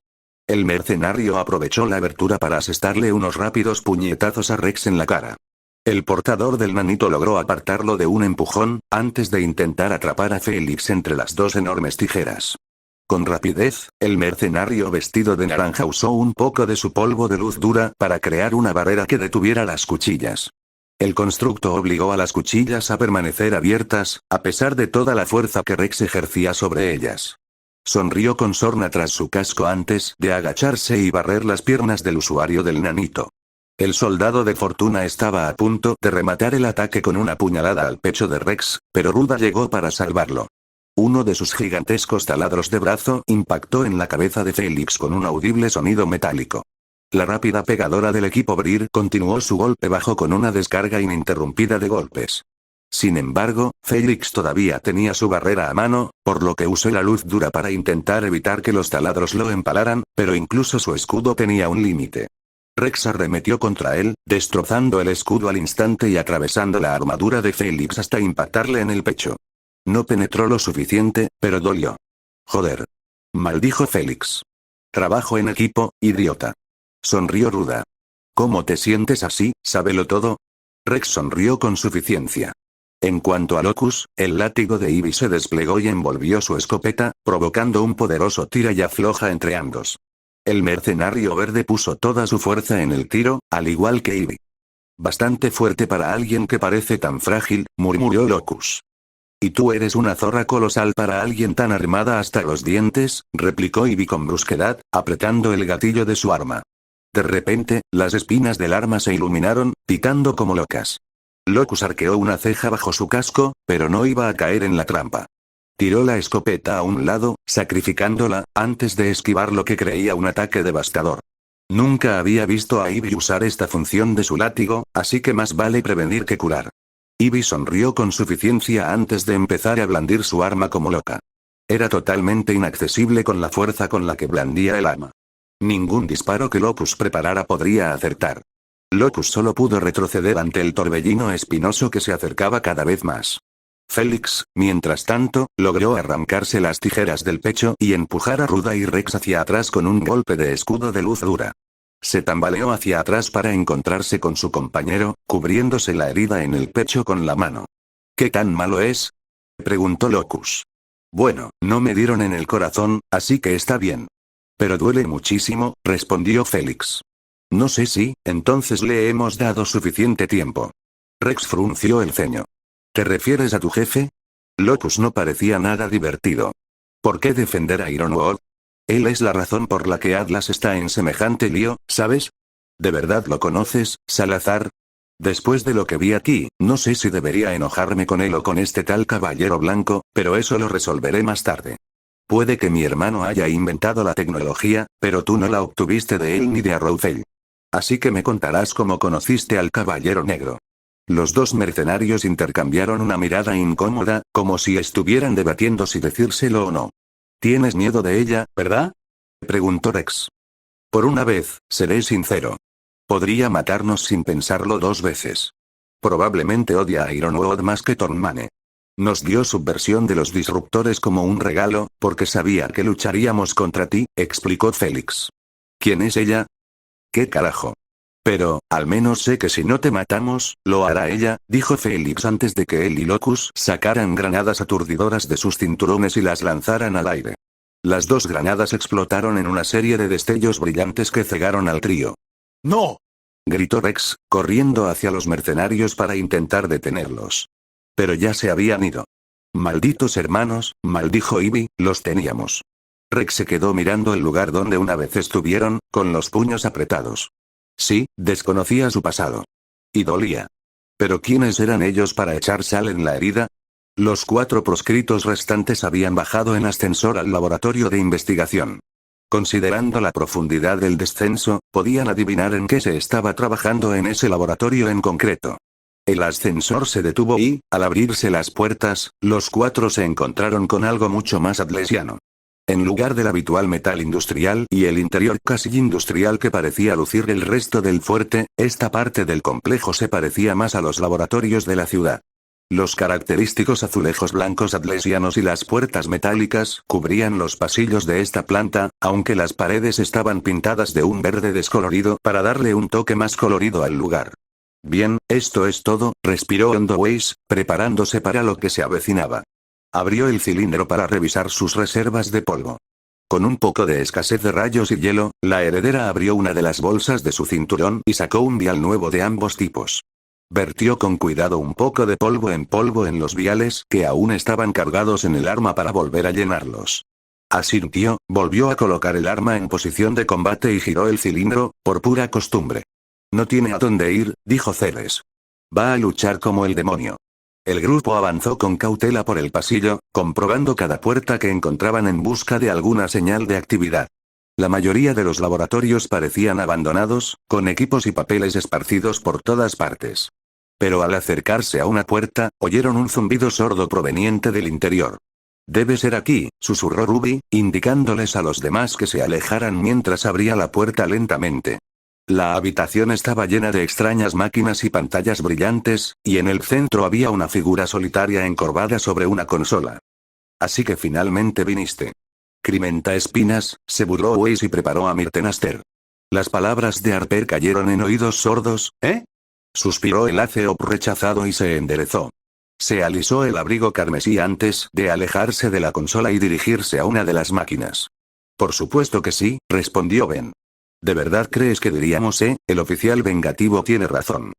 El mercenario aprovechó la abertura para asestarle unos rápidos puñetazos a Rex en la cara. El portador del nanito logró apartarlo de un empujón, antes de intentar atrapar a Félix entre las dos enormes tijeras. Con rapidez, el mercenario vestido de naranja usó un poco de su polvo de luz dura para crear una barrera que detuviera las cuchillas. El constructo obligó a las cuchillas a permanecer abiertas, a pesar de toda la fuerza que Rex ejercía sobre ellas. Sonrió con sorna tras su casco antes de agacharse y barrer las piernas del usuario del nanito. El soldado de fortuna estaba a punto de rematar el ataque con una puñalada al pecho de Rex, pero Ruda llegó para salvarlo. Uno de sus gigantescos taladros de brazo impactó en la cabeza de Félix con un audible sonido metálico. La rápida pegadora del equipo Brir continuó su golpe bajo con una descarga ininterrumpida de golpes. Sin embargo, Félix todavía tenía su barrera a mano, por lo que usó la luz dura para intentar evitar que los taladros lo empalaran, pero incluso su escudo tenía un límite. Rex arremetió contra él, destrozando el escudo al instante y atravesando la armadura de Felix hasta impactarle en el pecho. No penetró lo suficiente, pero dolió. Joder. Maldijo Felix. Trabajo en equipo, idiota. Sonrió Ruda. ¿Cómo te sientes así? ¿Sábelo todo? Rex sonrió con suficiencia. En cuanto a Locus, el látigo de Ivy se desplegó y envolvió su escopeta, provocando un poderoso tira y afloja entre ambos. El mercenario verde puso toda su fuerza en el tiro, al igual que Ivy. Bastante fuerte para alguien que parece tan frágil, murmuró Locus. Y tú eres una zorra colosal para alguien tan armada hasta los dientes, replicó Ivy con brusquedad, apretando el gatillo de su arma. De repente, las espinas del arma se iluminaron, pitando como locas. Locus arqueó una ceja bajo su casco, pero no iba a caer en la trampa. Tiró la escopeta a un lado, sacrificándola, antes de esquivar lo que creía un ataque devastador. Nunca había visto a Ivy usar esta función de su látigo, así que más vale prevenir que curar. Ivy sonrió con suficiencia antes de empezar a blandir su arma como loca. Era totalmente inaccesible con la fuerza con la que blandía el arma. Ningún disparo que Locus preparara podría acertar. Locus solo pudo retroceder ante el torbellino espinoso que se acercaba cada vez más. Felix, mientras tanto, logró arrancarse las tijeras del pecho y empujar a Ruda y Rex hacia atrás con un golpe de escudo de luz dura. Se tambaleó hacia atrás para encontrarse con su compañero, cubriéndose la herida en el pecho con la mano. ¿Qué tan malo es? Preguntó Locus. Bueno, no me dieron en el corazón, así que está bien. Pero duele muchísimo, respondió Felix. No sé si, entonces le hemos dado suficiente tiempo. Rex frunció el ceño. ¿Te refieres a tu jefe? Locus no parecía nada divertido. ¿Por qué defender a Ironwood? Él es la razón por la que Atlas está en semejante lío, ¿sabes? ¿De verdad lo conoces, Salazar? Después de lo que vi aquí, no sé si debería enojarme con él o con este tal caballero blanco, pero eso lo resolveré más tarde. Puede que mi hermano haya inventado la tecnología, pero tú no la obtuviste de él ni de Arrowfell. Así que me contarás cómo conociste al caballero negro. Los dos mercenarios intercambiaron una mirada incómoda, como si estuvieran debatiendo si decírselo o no. ¿Tienes miedo de ella, verdad? Preguntó Rex. Por una vez, seré sincero. Podría matarnos sin pensarlo dos veces. Probablemente odia a Ironwood más que Tornmane. Nos dio su versión de los disruptores como un regalo, porque sabía que lucharíamos contra ti, explicó Felix. ¿Quién es ella? ¿Qué carajo? Pero, al menos sé que si no te matamos, lo hará ella, dijo Felix antes de que él y Locus sacaran granadas aturdidoras de sus cinturones y las lanzaran al aire. Las dos granadas explotaron en una serie de destellos brillantes que cegaron al trío. ¡No! Gritó Rex, corriendo hacia los mercenarios para intentar detenerlos. Pero ya se habían ido. Malditos hermanos, maldijo Ivy, los teníamos. Rex se quedó mirando el lugar donde una vez estuvieron, con los puños apretados. Sí, desconocía su pasado. Y dolía. ¿Pero quiénes eran ellos para echar sal en la herida? Los 4 proscritos restantes habían bajado en ascensor al laboratorio de investigación. Considerando la profundidad del descenso, podían adivinar en qué se estaba trabajando en ese laboratorio en concreto. El ascensor se detuvo y, al abrirse las puertas, los 4 se encontraron con algo mucho más atlesiano. En lugar del habitual metal industrial y el interior casi industrial que parecía lucir el resto del fuerte, esta parte del complejo se parecía más a los laboratorios de la ciudad. Los característicos azulejos blancos atlesianos y las puertas metálicas cubrían los pasillos de esta planta, aunque las paredes estaban pintadas de un verde descolorido para darle un toque más colorido al lugar. Bien, esto es todo, respiró hondo Weiss, preparándose para lo que se avecinaba. Abrió el cilindro para revisar sus reservas de polvo. Con un poco de escasez de rayos y hielo, la heredera abrió una de las bolsas de su cinturón y sacó un vial nuevo de ambos tipos. Vertió con cuidado un poco de polvo en los viales que aún estaban cargados en el arma para volver a llenarlos. Asintió, volvió a colocar el arma en posición de combate y giró el cilindro, por pura costumbre. No tiene a dónde ir, dijo Ceres. Va a luchar como el demonio. El grupo avanzó con cautela por el pasillo, comprobando cada puerta que encontraban en busca de alguna señal de actividad. La mayoría de los laboratorios parecían abandonados, con equipos y papeles esparcidos por todas partes. Pero al acercarse a una puerta, oyeron un zumbido sordo proveniente del interior. Debe ser aquí, susurró Ruby, indicándoles a los demás que se alejaran mientras abría la puerta lentamente. La habitación estaba llena de extrañas máquinas y pantallas brillantes, y en el centro había una figura solitaria encorvada sobre una consola. Así que finalmente viniste. Crimenta espinas, se burló Weiss y preparó a Myrtenaster. Las palabras de Harper cayeron en oídos sordos, ¿eh? Suspiró el Aceop rechazado y se enderezó. Se alisó el abrigo carmesí antes de alejarse de la consola y dirigirse a una de las máquinas. Por supuesto que sí, respondió Ben. ¿De verdad crees que diríamos, el oficial vengativo tiene razón?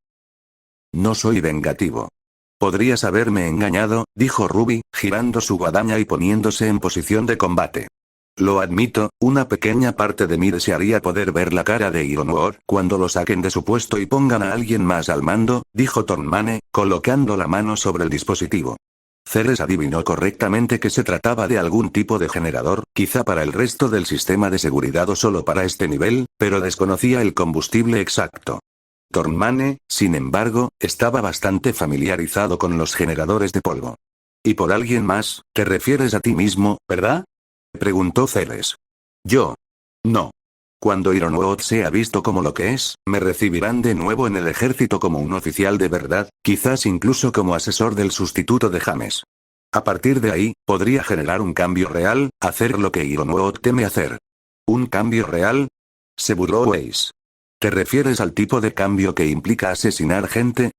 No soy vengativo. Podrías haberme engañado, dijo Ruby, girando su guadaña y poniéndose en posición de combate. Lo admito, una pequeña parte de mí desearía poder ver la cara de Ironwood cuando lo saquen de su puesto y pongan a alguien más al mando, dijo Thornmane, colocando la mano sobre el dispositivo. Ceres adivinó correctamente que se trataba de algún tipo de generador, quizá para el resto del sistema de seguridad o solo para este nivel, pero desconocía el combustible exacto. Thornmane, sin embargo, estaba bastante familiarizado con los generadores de polvo. ¿Y por alguien más, te refieres a ti mismo, verdad? Preguntó Ceres. Yo. No. Cuando Ironwood sea visto como lo que es, me recibirán de nuevo en el ejército como un oficial de verdad, quizás incluso como asesor del sustituto de James. A partir de ahí, podría generar un cambio real, hacer lo que Ironwood teme hacer. ¿Un cambio real? Se burló Weiss. ¿Te refieres al tipo de cambio que implica asesinar gente?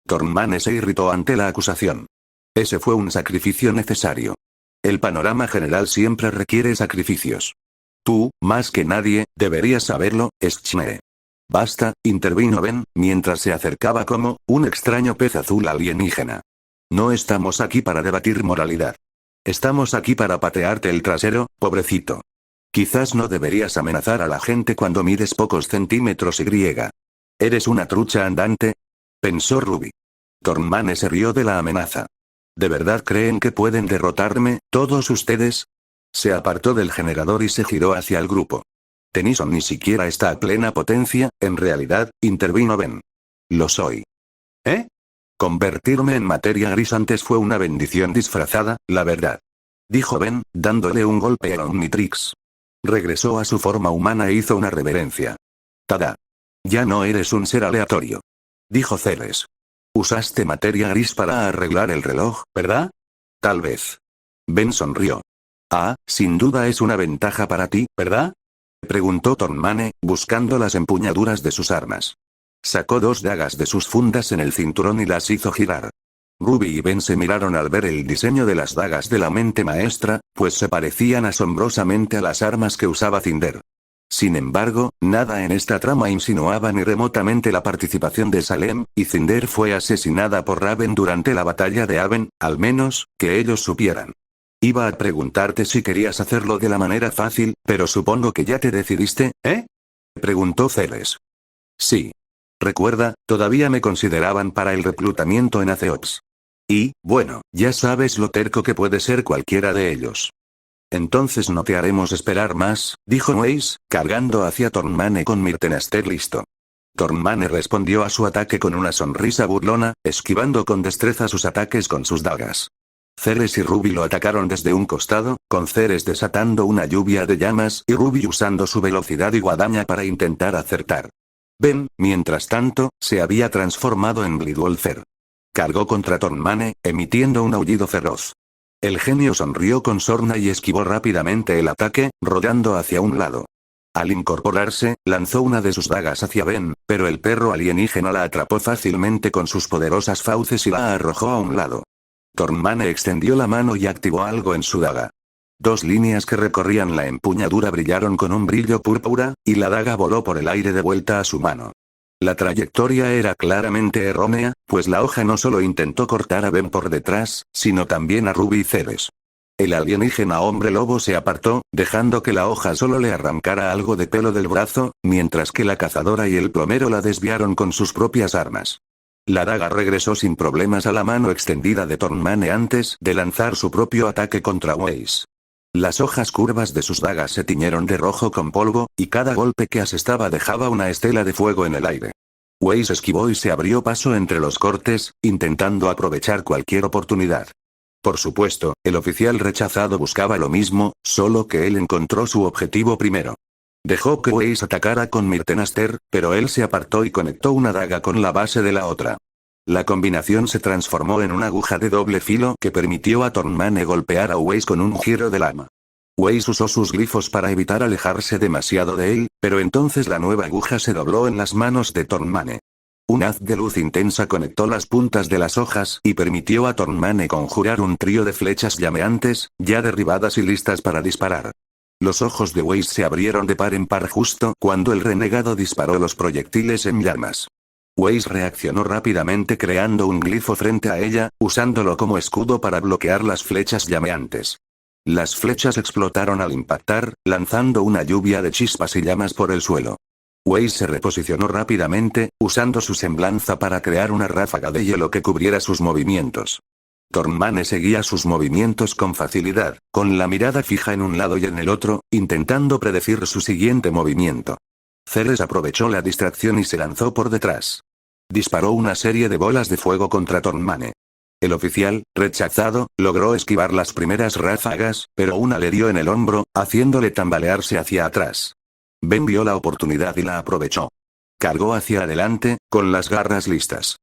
Thornmane se irritó ante la acusación. Ese fue un sacrificio necesario. El panorama general siempre requiere sacrificios. Tú, más que nadie, deberías saberlo, Schneer. Basta, intervino Ben, mientras se acercaba como un extraño pez azul alienígena. No estamos aquí para debatir moralidad. Estamos aquí para patearte el trasero, pobrecito. Quizás no deberías amenazar a la gente cuando mides pocos centímetros y. ¿Eres una trucha andante? Pensó Ruby. Thornmane se rió de la amenaza. ¿De verdad creen que pueden derrotarme, todos ustedes? Se apartó del generador y se giró hacia el grupo. Tennyson ni siquiera está a plena potencia, en realidad, intervino Ben. Lo soy. ¿Eh? Convertirme en materia gris antes fue una bendición disfrazada, la verdad. Dijo Ben, dándole un golpe a Omnitrix. Regresó a su forma humana e hizo una reverencia. Tada. Ya no eres un ser aleatorio. Dijo Ceres. Usaste materia gris para arreglar el reloj, ¿verdad? Tal vez. Ben sonrió. Ah, sin duda es una ventaja para ti, ¿verdad? Preguntó Thornmane, buscando las empuñaduras de sus armas. Sacó 2 dagas de sus fundas en el cinturón y las hizo girar. Ruby y Ben se miraron al ver el diseño de las dagas de la mente maestra, pues se parecían asombrosamente a las armas que usaba Cinder. Sin embargo, nada en esta trama insinuaba ni remotamente la participación de Salem, y Cinder fue asesinada por Raven durante la batalla de Haven, al menos, que ellos supieran. Iba a preguntarte si querías hacerlo de la manera fácil, pero supongo que ya te decidiste, ¿eh? Preguntó Ceres. Sí. Recuerda, todavía me consideraban para el reclutamiento en Aceops. Y, bueno, ya sabes lo terco que puede ser cualquiera de ellos. Entonces no te haremos esperar más, dijo Weiss, cargando hacia Thornmane con Myrtenaster listo. Thornmane respondió a su ataque con una sonrisa burlona, esquivando con destreza sus ataques con sus dagas. Ceres y Ruby lo atacaron desde un costado, con Ceres desatando una lluvia de llamas y Ruby usando su velocidad y guadaña para intentar acertar. Ben, mientras tanto, se había transformado en Bleedwolfer. Cargó contra Thornmane, emitiendo un aullido feroz. El genio sonrió con sorna y esquivó rápidamente el ataque, rodando hacia un lado. Al incorporarse, lanzó una de sus dagas hacia Ben, pero el perro alienígena la atrapó fácilmente con sus poderosas fauces y la arrojó a un lado. Thornmane extendió la mano y activó algo en su daga. 2 líneas que recorrían la empuñadura brillaron con un brillo púrpura, y la daga voló por el aire de vuelta a su mano. La trayectoria era claramente errónea, pues la hoja no solo intentó cortar a Ben por detrás, sino también a Ruby y Ceres. El alienígena hombre lobo se apartó, dejando que la hoja solo le arrancara algo de pelo del brazo, mientras que la cazadora y el plomero la desviaron con sus propias armas. La daga regresó sin problemas a la mano extendida de Thornmane antes de lanzar su propio ataque contra Weiss. Las hojas curvas de sus dagas se tiñeron de rojo con polvo, y cada golpe que asestaba dejaba una estela de fuego en el aire. Weiss esquivó y se abrió paso entre los cortes, intentando aprovechar cualquier oportunidad. Por supuesto, el oficial rechazado buscaba lo mismo, solo que él encontró su objetivo primero. Dejó que Weiss atacara con Myrtenaster, pero él se apartó y conectó una daga con la base de la otra. La combinación se transformó en una aguja de doble filo que permitió a Tornmane golpear a Weiss con un giro del arma. Weiss usó sus glifos para evitar alejarse demasiado de él, pero entonces la nueva aguja se dobló en las manos de Tornmane. Un haz de luz intensa conectó las puntas de las hojas y permitió a Tornmane conjurar un trío de flechas llameantes, ya derribadas y listas para disparar. Los ojos de Weiss se abrieron de par en par justo cuando el renegado disparó los proyectiles en llamas. Weiss reaccionó rápidamente creando un glifo frente a ella, usándolo como escudo para bloquear las flechas llameantes. Las flechas explotaron al impactar, lanzando una lluvia de chispas y llamas por el suelo. Weiss se reposicionó rápidamente, usando su semblanza para crear una ráfaga de hielo que cubriera sus movimientos. Tornmane seguía sus movimientos con facilidad, con la mirada fija en un lado y en el otro, intentando predecir su siguiente movimiento. Ceres aprovechó la distracción y se lanzó por detrás. Disparó una serie de bolas de fuego contra Tornmane. El oficial, rechazado, logró esquivar las primeras ráfagas, pero una le dio en el hombro, haciéndole tambalearse hacia atrás. Ben vio la oportunidad y la aprovechó. Cargó hacia adelante, con las garras listas.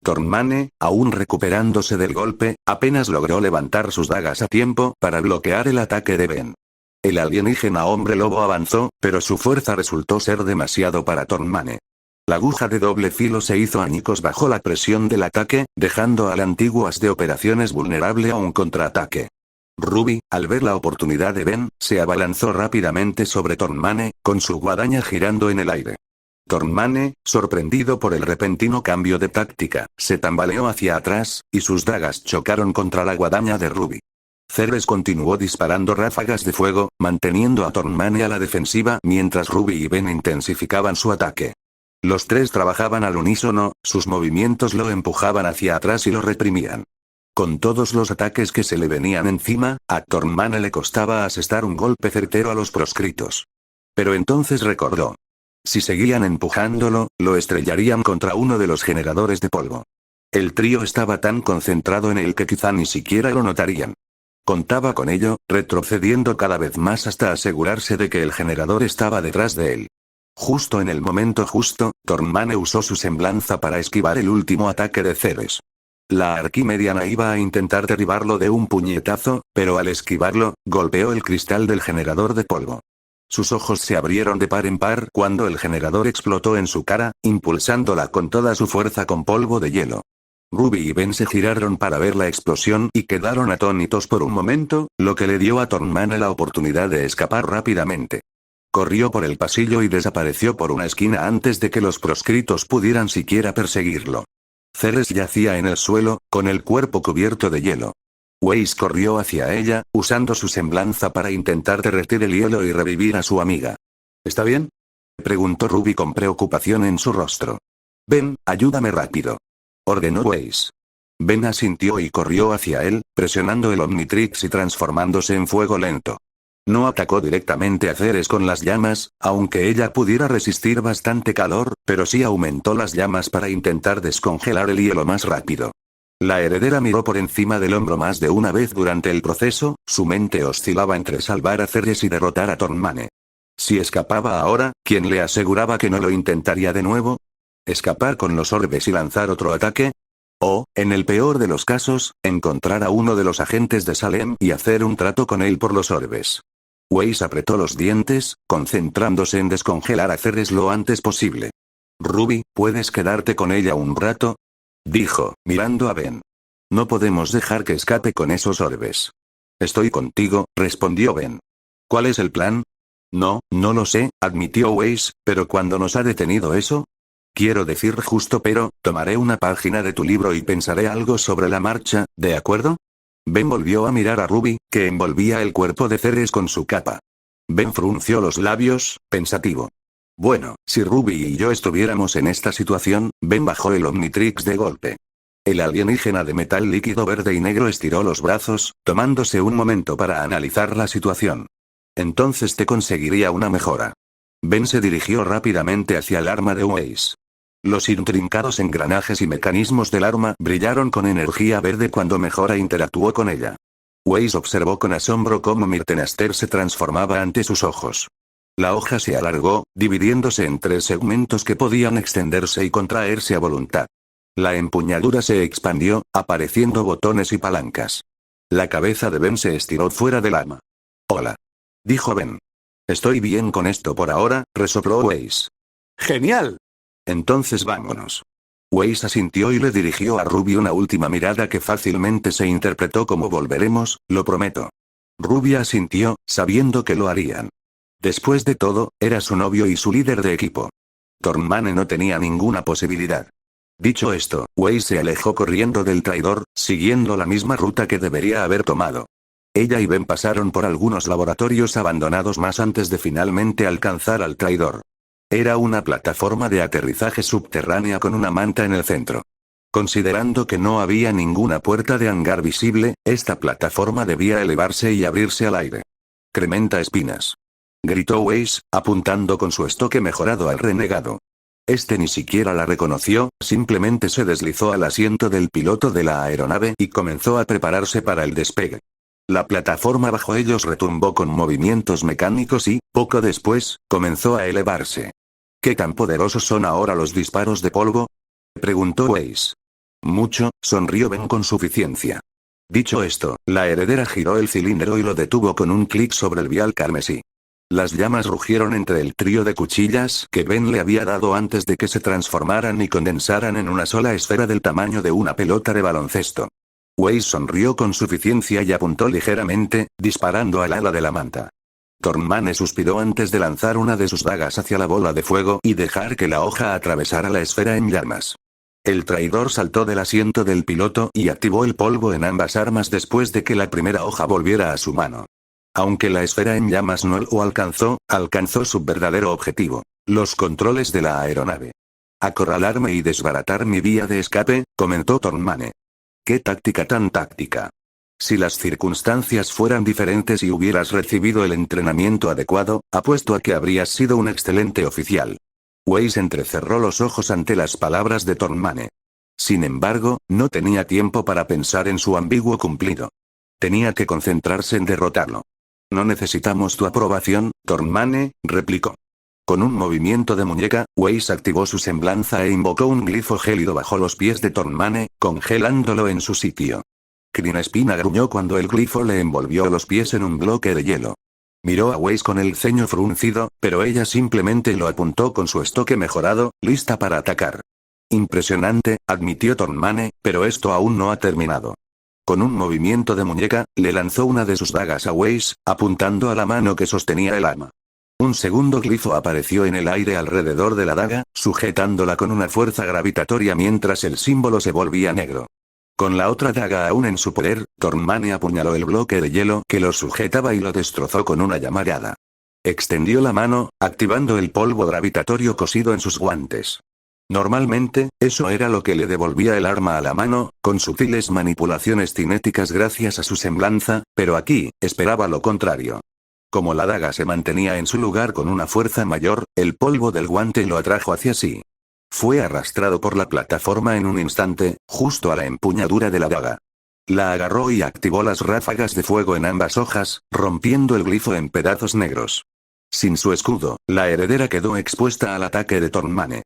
Tornmane, aún recuperándose del golpe, apenas logró levantar sus dagas a tiempo para bloquear el ataque de Ben. El alienígena hombre lobo avanzó, pero su fuerza resultó ser demasiado para Tornmane. La aguja de doble filo se hizo añicos bajo la presión del ataque, dejando al antiguo as de operaciones vulnerable a un contraataque. Ruby, al ver la oportunidad de Ben, se abalanzó rápidamente sobre Tornmane, con su guadaña girando en el aire. Tornmane, sorprendido por el repentino cambio de táctica, se tambaleó hacia atrás, y sus dagas chocaron contra la guadaña de Ruby. Ceres continuó disparando ráfagas de fuego, manteniendo a Tornmane a la defensiva mientras Ruby y Ben intensificaban su ataque. Los tres trabajaban al unísono, sus movimientos lo empujaban hacia atrás y lo reprimían. Con todos los ataques que se le venían encima, a Tornmane le costaba asestar un golpe certero a los proscritos. Pero entonces recordó. Si seguían empujándolo, lo estrellarían contra uno de los generadores de polvo. El trío estaba tan concentrado en él que quizá ni siquiera lo notarían. Contaba con ello, retrocediendo cada vez más hasta asegurarse de que el generador estaba detrás de él. Justo en el momento justo, Tornmane usó su semblanza para esquivar el último ataque de Ceres. La Arquimediana iba a intentar derribarlo de un puñetazo, pero al esquivarlo, golpeó el cristal del generador de polvo. Sus ojos se abrieron de par en par cuando el generador explotó en su cara, impulsándola con toda su fuerza con polvo de hielo. Ruby y Ben se giraron para ver la explosión y quedaron atónitos por un momento, lo que le dio a Tornmane la oportunidad de escapar rápidamente. Corrió por el pasillo y desapareció por una esquina antes de que los proscritos pudieran siquiera perseguirlo. Ceres yacía en el suelo, con el cuerpo cubierto de hielo. Weiss corrió hacia ella, usando su semblanza para intentar derretir el hielo y revivir a su amiga. ¿Está bien?, preguntó Ruby con preocupación en su rostro. Ben, ayúdame rápido, ordenó Weiss. Ben asintió y corrió hacia él, presionando el Omnitrix y transformándose en fuego lento. No atacó directamente a Ceres con las llamas, aunque ella pudiera resistir bastante calor, pero sí aumentó las llamas para intentar descongelar el hielo más rápido. La heredera miró por encima del hombro más de una vez durante el proceso, su mente oscilaba entre salvar a Ceres y derrotar a Tornmane. Si escapaba ahora, ¿quién le aseguraba que no lo intentaría de nuevo? ¿Escapar con los orbes y lanzar otro ataque? O, en el peor de los casos, encontrar a uno de los agentes de Salem y hacer un trato con él por los orbes. Weiss apretó los dientes, concentrándose en descongelar a Ceres lo antes posible. Ruby, ¿puedes quedarte con ella un rato?, dijo, mirando a Ben. No podemos dejar que escape con esos orbes. Estoy contigo, respondió Ben. ¿Cuál es el plan? No lo sé, admitió Weiss, pero ¿cuándo nos ha detenido eso? Quiero decir justo, pero, tomaré una página de tu libro y pensaré algo sobre la marcha, ¿de acuerdo? Ben volvió a mirar a Ruby, que envolvía el cuerpo de Ceres con su capa. Ben frunció los labios, pensativo. Bueno, si Ruby y yo estuviéramos en esta situación, Ben bajó el Omnitrix de golpe. El alienígena de metal líquido verde y negro estiró los brazos, tomándose un momento para analizar la situación. Entonces te conseguiría una mejora. Ben se dirigió rápidamente hacia el arma de Weiss. Los intrincados engranajes y mecanismos del arma brillaron con energía verde cuando Mejora interactuó con ella. Weiss observó con asombro cómo Myrtenaster se transformaba ante sus ojos. La hoja se alargó, dividiéndose en 3 segmentos que podían extenderse y contraerse a voluntad. La empuñadura se expandió, apareciendo botones y palancas. La cabeza de Ben se estiró fuera del arma. «Hola», dijo Ben. «Estoy bien con esto por ahora», resopló Weiss. ¡Genial! «Entonces vámonos». Weiss asintió y le dirigió a Ruby una última mirada que fácilmente se interpretó como «volveremos, lo prometo». Ruby asintió, sabiendo que lo harían. Después de todo, era su novio y su líder de equipo. Thornmane no tenía ninguna posibilidad. Dicho esto, Weiss se alejó corriendo del traidor, siguiendo la misma ruta que debería haber tomado. Ella y Ben pasaron por algunos laboratorios abandonados más antes de finalmente alcanzar al traidor. Era una plataforma de aterrizaje subterránea con una manta en el centro. Considerando que no había ninguna puerta de hangar visible, esta plataforma debía elevarse y abrirse al aire. «Crementa espinas», gritó Weiss, apuntando con su estoque mejorado al renegado. Este ni siquiera la reconoció, simplemente se deslizó al asiento del piloto de la aeronave y comenzó a prepararse para el despegue. La plataforma bajo ellos retumbó con movimientos mecánicos y, poco después, comenzó a elevarse. «¿Qué tan poderosos son ahora los disparos de polvo?», preguntó Weiss. «Mucho», sonrió Ben con suficiencia. Dicho esto, la heredera giró el cilindro y lo detuvo con un clic sobre el vial carmesí. Las llamas rugieron entre el trío de cuchillas que Ben le había dado antes de que se transformaran y condensaran en una sola esfera del tamaño de una pelota de baloncesto. Weiss sonrió con suficiencia y apuntó ligeramente, disparando al ala de la manta. Thornmane suspiró antes de lanzar una de sus dagas hacia la bola de fuego y dejar que la hoja atravesara la esfera en llamas. El traidor saltó del asiento del piloto y activó el polvo en ambas armas después de que la primera hoja volviera a su mano. Aunque la esfera en llamas no lo alcanzó su verdadero objetivo: los controles de la aeronave. «Acorralarme y desbaratar mi vía de escape», comentó Thornmane. «Qué táctica tan táctica. Si las circunstancias fueran diferentes y hubieras recibido el entrenamiento adecuado, apuesto a que habrías sido un excelente oficial». Weiss entrecerró los ojos ante las palabras de Thornmane. Sin embargo, no tenía tiempo para pensar en su ambiguo cumplido. Tenía que concentrarse en derrotarlo. «No necesitamos tu aprobación, Thornmane», replicó. Con un movimiento de muñeca, Weiss activó su semblanza e invocó un glifo gélido bajo los pies de Thornmane, congelándolo en su sitio. Crinespina gruñó cuando el glifo le envolvió los pies en un bloque de hielo. Miró a Weiss con el ceño fruncido, pero ella simplemente lo apuntó con su estoque mejorado, lista para atacar. «Impresionante», admitió Thornmane, «pero esto aún no ha terminado». Con un movimiento de muñeca, le lanzó una de sus dagas a Weiss, apuntando a la mano que sostenía el arma. Un segundo glifo apareció en el aire alrededor de la daga, sujetándola con una fuerza gravitatoria mientras el símbolo se volvía negro. Con la otra daga aún en su poder, Thornmane apuñaló el bloque de hielo que lo sujetaba y lo destrozó con una llamarada. Extendió la mano, activando el polvo gravitatorio cosido en sus guantes. Normalmente, eso era lo que le devolvía el arma a la mano, con sutiles manipulaciones cinéticas gracias a su semblanza, pero aquí, esperaba lo contrario. Como la daga se mantenía en su lugar con una fuerza mayor, el polvo del guante lo atrajo hacia sí. Fue arrastrado por la plataforma en un instante, justo a la empuñadura de la daga. La agarró y activó las ráfagas de fuego en ambas hojas, rompiendo el glifo en pedazos negros. Sin su escudo, la heredera quedó expuesta al ataque de Thornmane.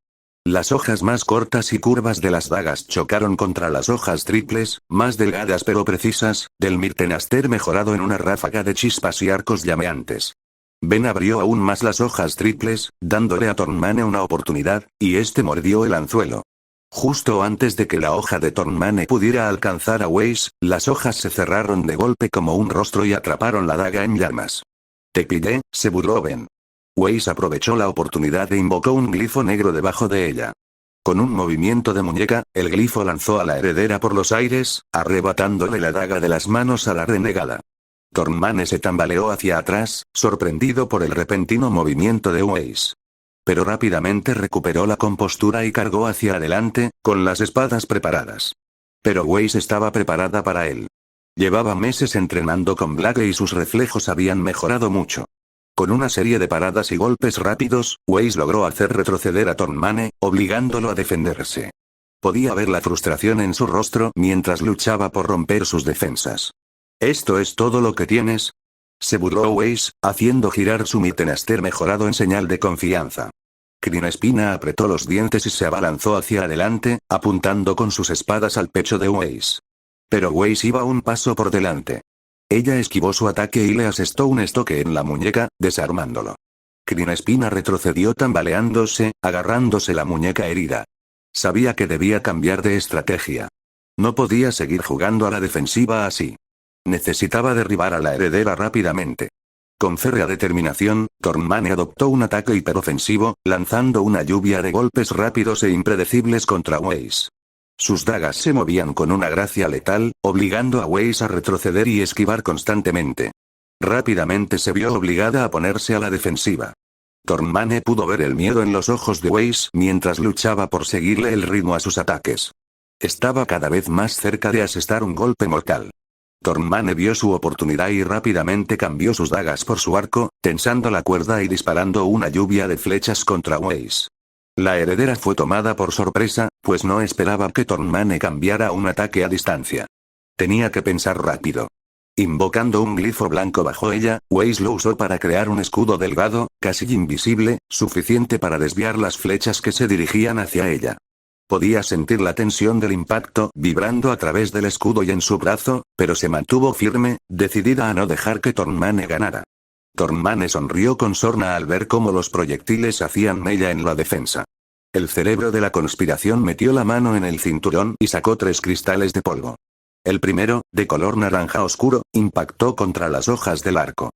Las hojas más cortas y curvas de las dagas chocaron contra las hojas triples, más delgadas pero precisas, del Mirtenaster mejorado en una ráfaga de chispas y arcos llameantes. Ben abrió aún más las hojas triples, dándole a Thornmane una oportunidad, y este mordió el anzuelo. Justo antes de que la hoja de Thornmane pudiera alcanzar a Weiss, las hojas se cerraron de golpe como un rostro y atraparon la daga en llamas. «Te pillé», se burló Ben. Weiss aprovechó la oportunidad e invocó un glifo negro debajo de ella. Con un movimiento de muñeca, el glifo lanzó a la heredera por los aires, arrebatándole la daga de las manos a la renegada. Thornmane se tambaleó hacia atrás, sorprendido por el repentino movimiento de Weiss. Pero rápidamente recuperó la compostura y cargó hacia adelante, con las espadas preparadas. Pero Weiss estaba preparada para él. Llevaba meses entrenando con Blake y sus reflejos habían mejorado mucho. Con una serie de paradas y golpes rápidos, Weiss logró hacer retroceder a Thornmane, obligándolo a defenderse. Podía ver la frustración en su rostro mientras luchaba por romper sus defensas. «¿Esto es todo lo que tienes?», Se burló Weiss, haciendo girar su Mittenaster mejorado en señal de confianza. Crinespina apretó los dientes y se abalanzó hacia adelante, apuntando con sus espadas al pecho de Weiss. Pero Weiss iba un paso por delante. Ella esquivó su ataque y le asestó un estoque en la muñeca, desarmándolo. Crinespina retrocedió tambaleándose, agarrándose la muñeca herida. Sabía que debía cambiar de estrategia. No podía seguir jugando a la defensiva así. Necesitaba derribar a la heredera rápidamente. Con férrea determinación, Tornmane adoptó un ataque hiperofensivo, lanzando una lluvia de golpes rápidos e impredecibles contra Weiss. Sus dagas se movían con una gracia letal, obligando a Weiss a retroceder y esquivar constantemente. Rápidamente se vio obligada a ponerse a la defensiva. Tornmane pudo ver el miedo en los ojos de Weiss mientras luchaba por seguirle el ritmo a sus ataques. Estaba cada vez más cerca de asestar un golpe mortal. Tornmane vio su oportunidad y rápidamente cambió sus dagas por su arco, tensando la cuerda y disparando una lluvia de flechas contra Weiss. La heredera fue tomada por sorpresa, pues no esperaba que Tornmane cambiara un ataque a distancia. Tenía que pensar rápido. Invocando un glifo blanco bajo ella, Weiss lo usó para crear un escudo delgado, casi invisible, suficiente para desviar las flechas que se dirigían hacia ella. Podía sentir la tensión del impacto vibrando a través del escudo y en su brazo, pero se mantuvo firme, decidida a no dejar que Tornmane ganara. Tornmane sonrió con sorna al ver cómo los proyectiles hacían mella en la defensa. El cerebro de la conspiración metió la mano en el cinturón y sacó 3 cristales de polvo. El primero, de color naranja oscuro, impactó contra las hojas del arco.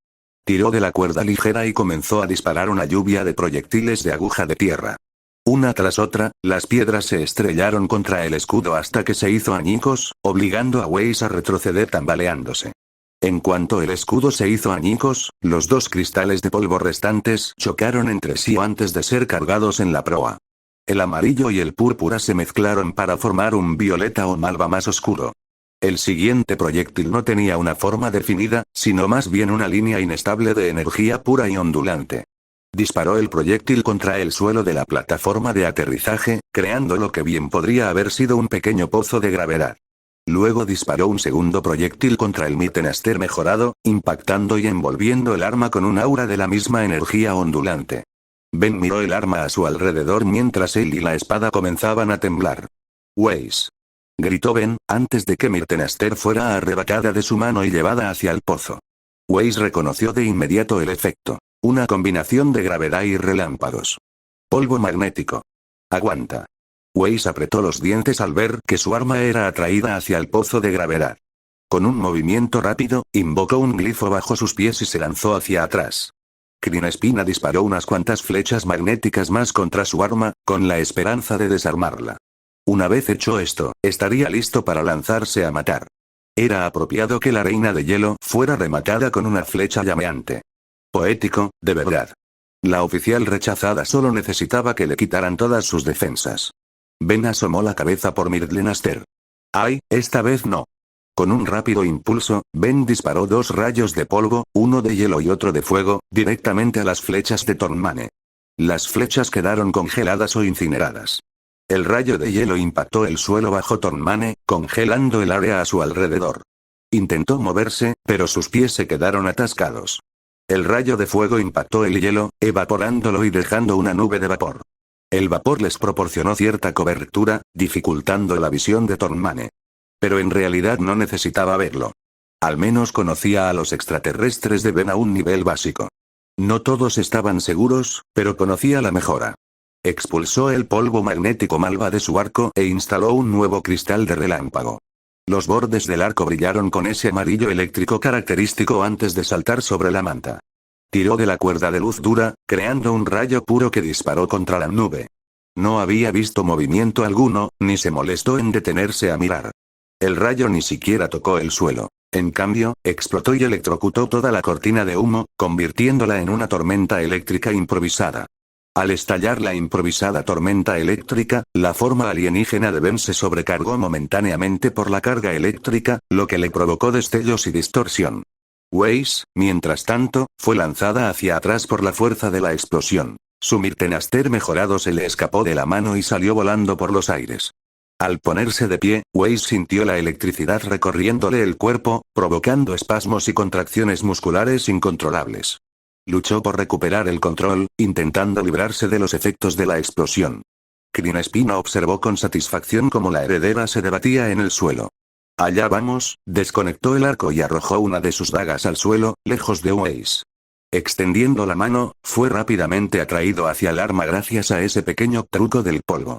Tiró de la cuerda ligera y comenzó a disparar una lluvia de proyectiles de aguja de tierra. Una tras otra, las piedras se estrellaron contra el escudo hasta que se hizo añicos, obligando a Weiss a retroceder tambaleándose. En cuanto el escudo se hizo añicos, los 2 cristales de polvo restantes chocaron entre sí antes de ser cargados en la proa. El amarillo y el púrpura se mezclaron para formar un violeta o malva más oscuro. El siguiente proyectil no tenía una forma definida, sino más bien una línea inestable de energía pura y ondulante. Disparó el proyectil contra el suelo de la plataforma de aterrizaje, creando lo que bien podría haber sido un pequeño pozo de gravedad. Luego disparó un segundo proyectil contra el Mittenaster mejorado, impactando y envolviendo el arma con un aura de la misma energía ondulante. Ben miró el arma a su alrededor mientras él y la espada comenzaban a temblar. «Weiss», gritó Ben, antes de que Mittenaster fuera arrebatada de su mano y llevada hacia el pozo. Weiss reconoció de inmediato el efecto. Una combinación de gravedad y relámpagos. Polvo magnético. Aguanta. Weiss apretó los dientes al ver que su arma era atraída hacia el pozo de gravedad. Con un movimiento rápido, invocó un glifo bajo sus pies y se lanzó hacia atrás. Crinespina disparó unas cuantas flechas magnéticas más contra su arma, con la esperanza de desarmarla. Una vez hecho esto, estaría listo para lanzarse a matar. Era apropiado que la reina de hielo fuera rematada con una flecha llameante. Poético, de verdad. La oficial rechazada solo necesitaba que le quitaran todas sus defensas. Ben asomó la cabeza por Mittenaster. ¡Ay, esta vez no! Con un rápido impulso, Ben disparó 2 rayos de polvo, uno de hielo y otro de fuego, directamente a las flechas de Tornmane. Las flechas quedaron congeladas o incineradas. El rayo de hielo impactó el suelo bajo Tornmane, congelando el área a su alrededor. Intentó moverse, pero sus pies se quedaron atascados. El rayo de fuego impactó el hielo, evaporándolo y dejando una nube de vapor. El vapor les proporcionó cierta cobertura, dificultando la visión de Tornmane. Pero en realidad no necesitaba verlo. Al menos conocía a los extraterrestres de Ben a un nivel básico. No todos estaban seguros, pero conocía la mejora. Expulsó el polvo magnético malva de su arco e instaló un nuevo cristal de relámpago. Los bordes del arco brillaron con ese amarillo eléctrico característico antes de saltar sobre la manta. Tiró de la cuerda de luz dura, creando un rayo puro que disparó contra la nube. No había visto movimiento alguno, ni se molestó en detenerse a mirar. El rayo ni siquiera tocó el suelo. En cambio, explotó y electrocutó toda la cortina de humo, convirtiéndola en una tormenta eléctrica improvisada. Al estallar la improvisada tormenta eléctrica, la forma alienígena de Ben se sobrecargó momentáneamente por la carga eléctrica, lo que le provocó destellos y distorsión. Weiss, mientras tanto, fue lanzada hacia atrás por la fuerza de la explosión. Su Mittenaster mejorado se le escapó de la mano y salió volando por los aires. Al ponerse de pie, Weiss sintió la electricidad recorriéndole el cuerpo, provocando espasmos y contracciones musculares incontrolables. Luchó por recuperar el control, intentando librarse de los efectos de la explosión. Crinespino observó con satisfacción cómo la heredera se debatía en el suelo. Allá vamos, desconectó el arco y arrojó una de sus dagas al suelo, lejos de Weiss. Extendiendo la mano, fue rápidamente atraído hacia el arma gracias a ese pequeño truco del polvo.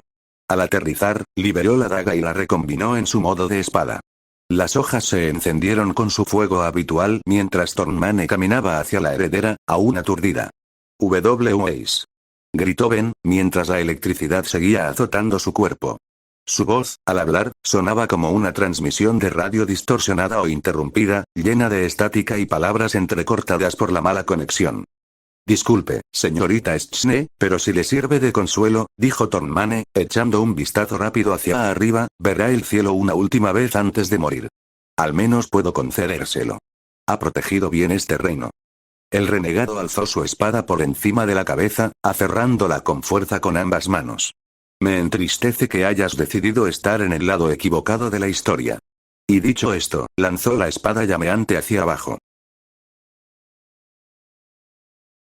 Al aterrizar, liberó la daga y la recombinó en su modo de espada. Las hojas se encendieron con su fuego habitual mientras Thornmane caminaba hacia la heredera, aún aturdida. Weiss. Gritó Ben, mientras la electricidad seguía azotando su cuerpo. Su voz, al hablar, sonaba como una transmisión de radio distorsionada o interrumpida, llena de estática y palabras entrecortadas por la mala conexión. Disculpe, señorita Schne, pero si le sirve de consuelo, dijo Thornmane, echando un vistazo rápido hacia arriba, verá el cielo una última vez antes de morir. Al menos puedo concedérselo. Ha protegido bien este reino. El renegado alzó su espada por encima de la cabeza, aferrándola con fuerza con ambas manos. Me entristece que hayas decidido estar en el lado equivocado de la historia. Y dicho esto, lanzó la espada llameante hacia abajo.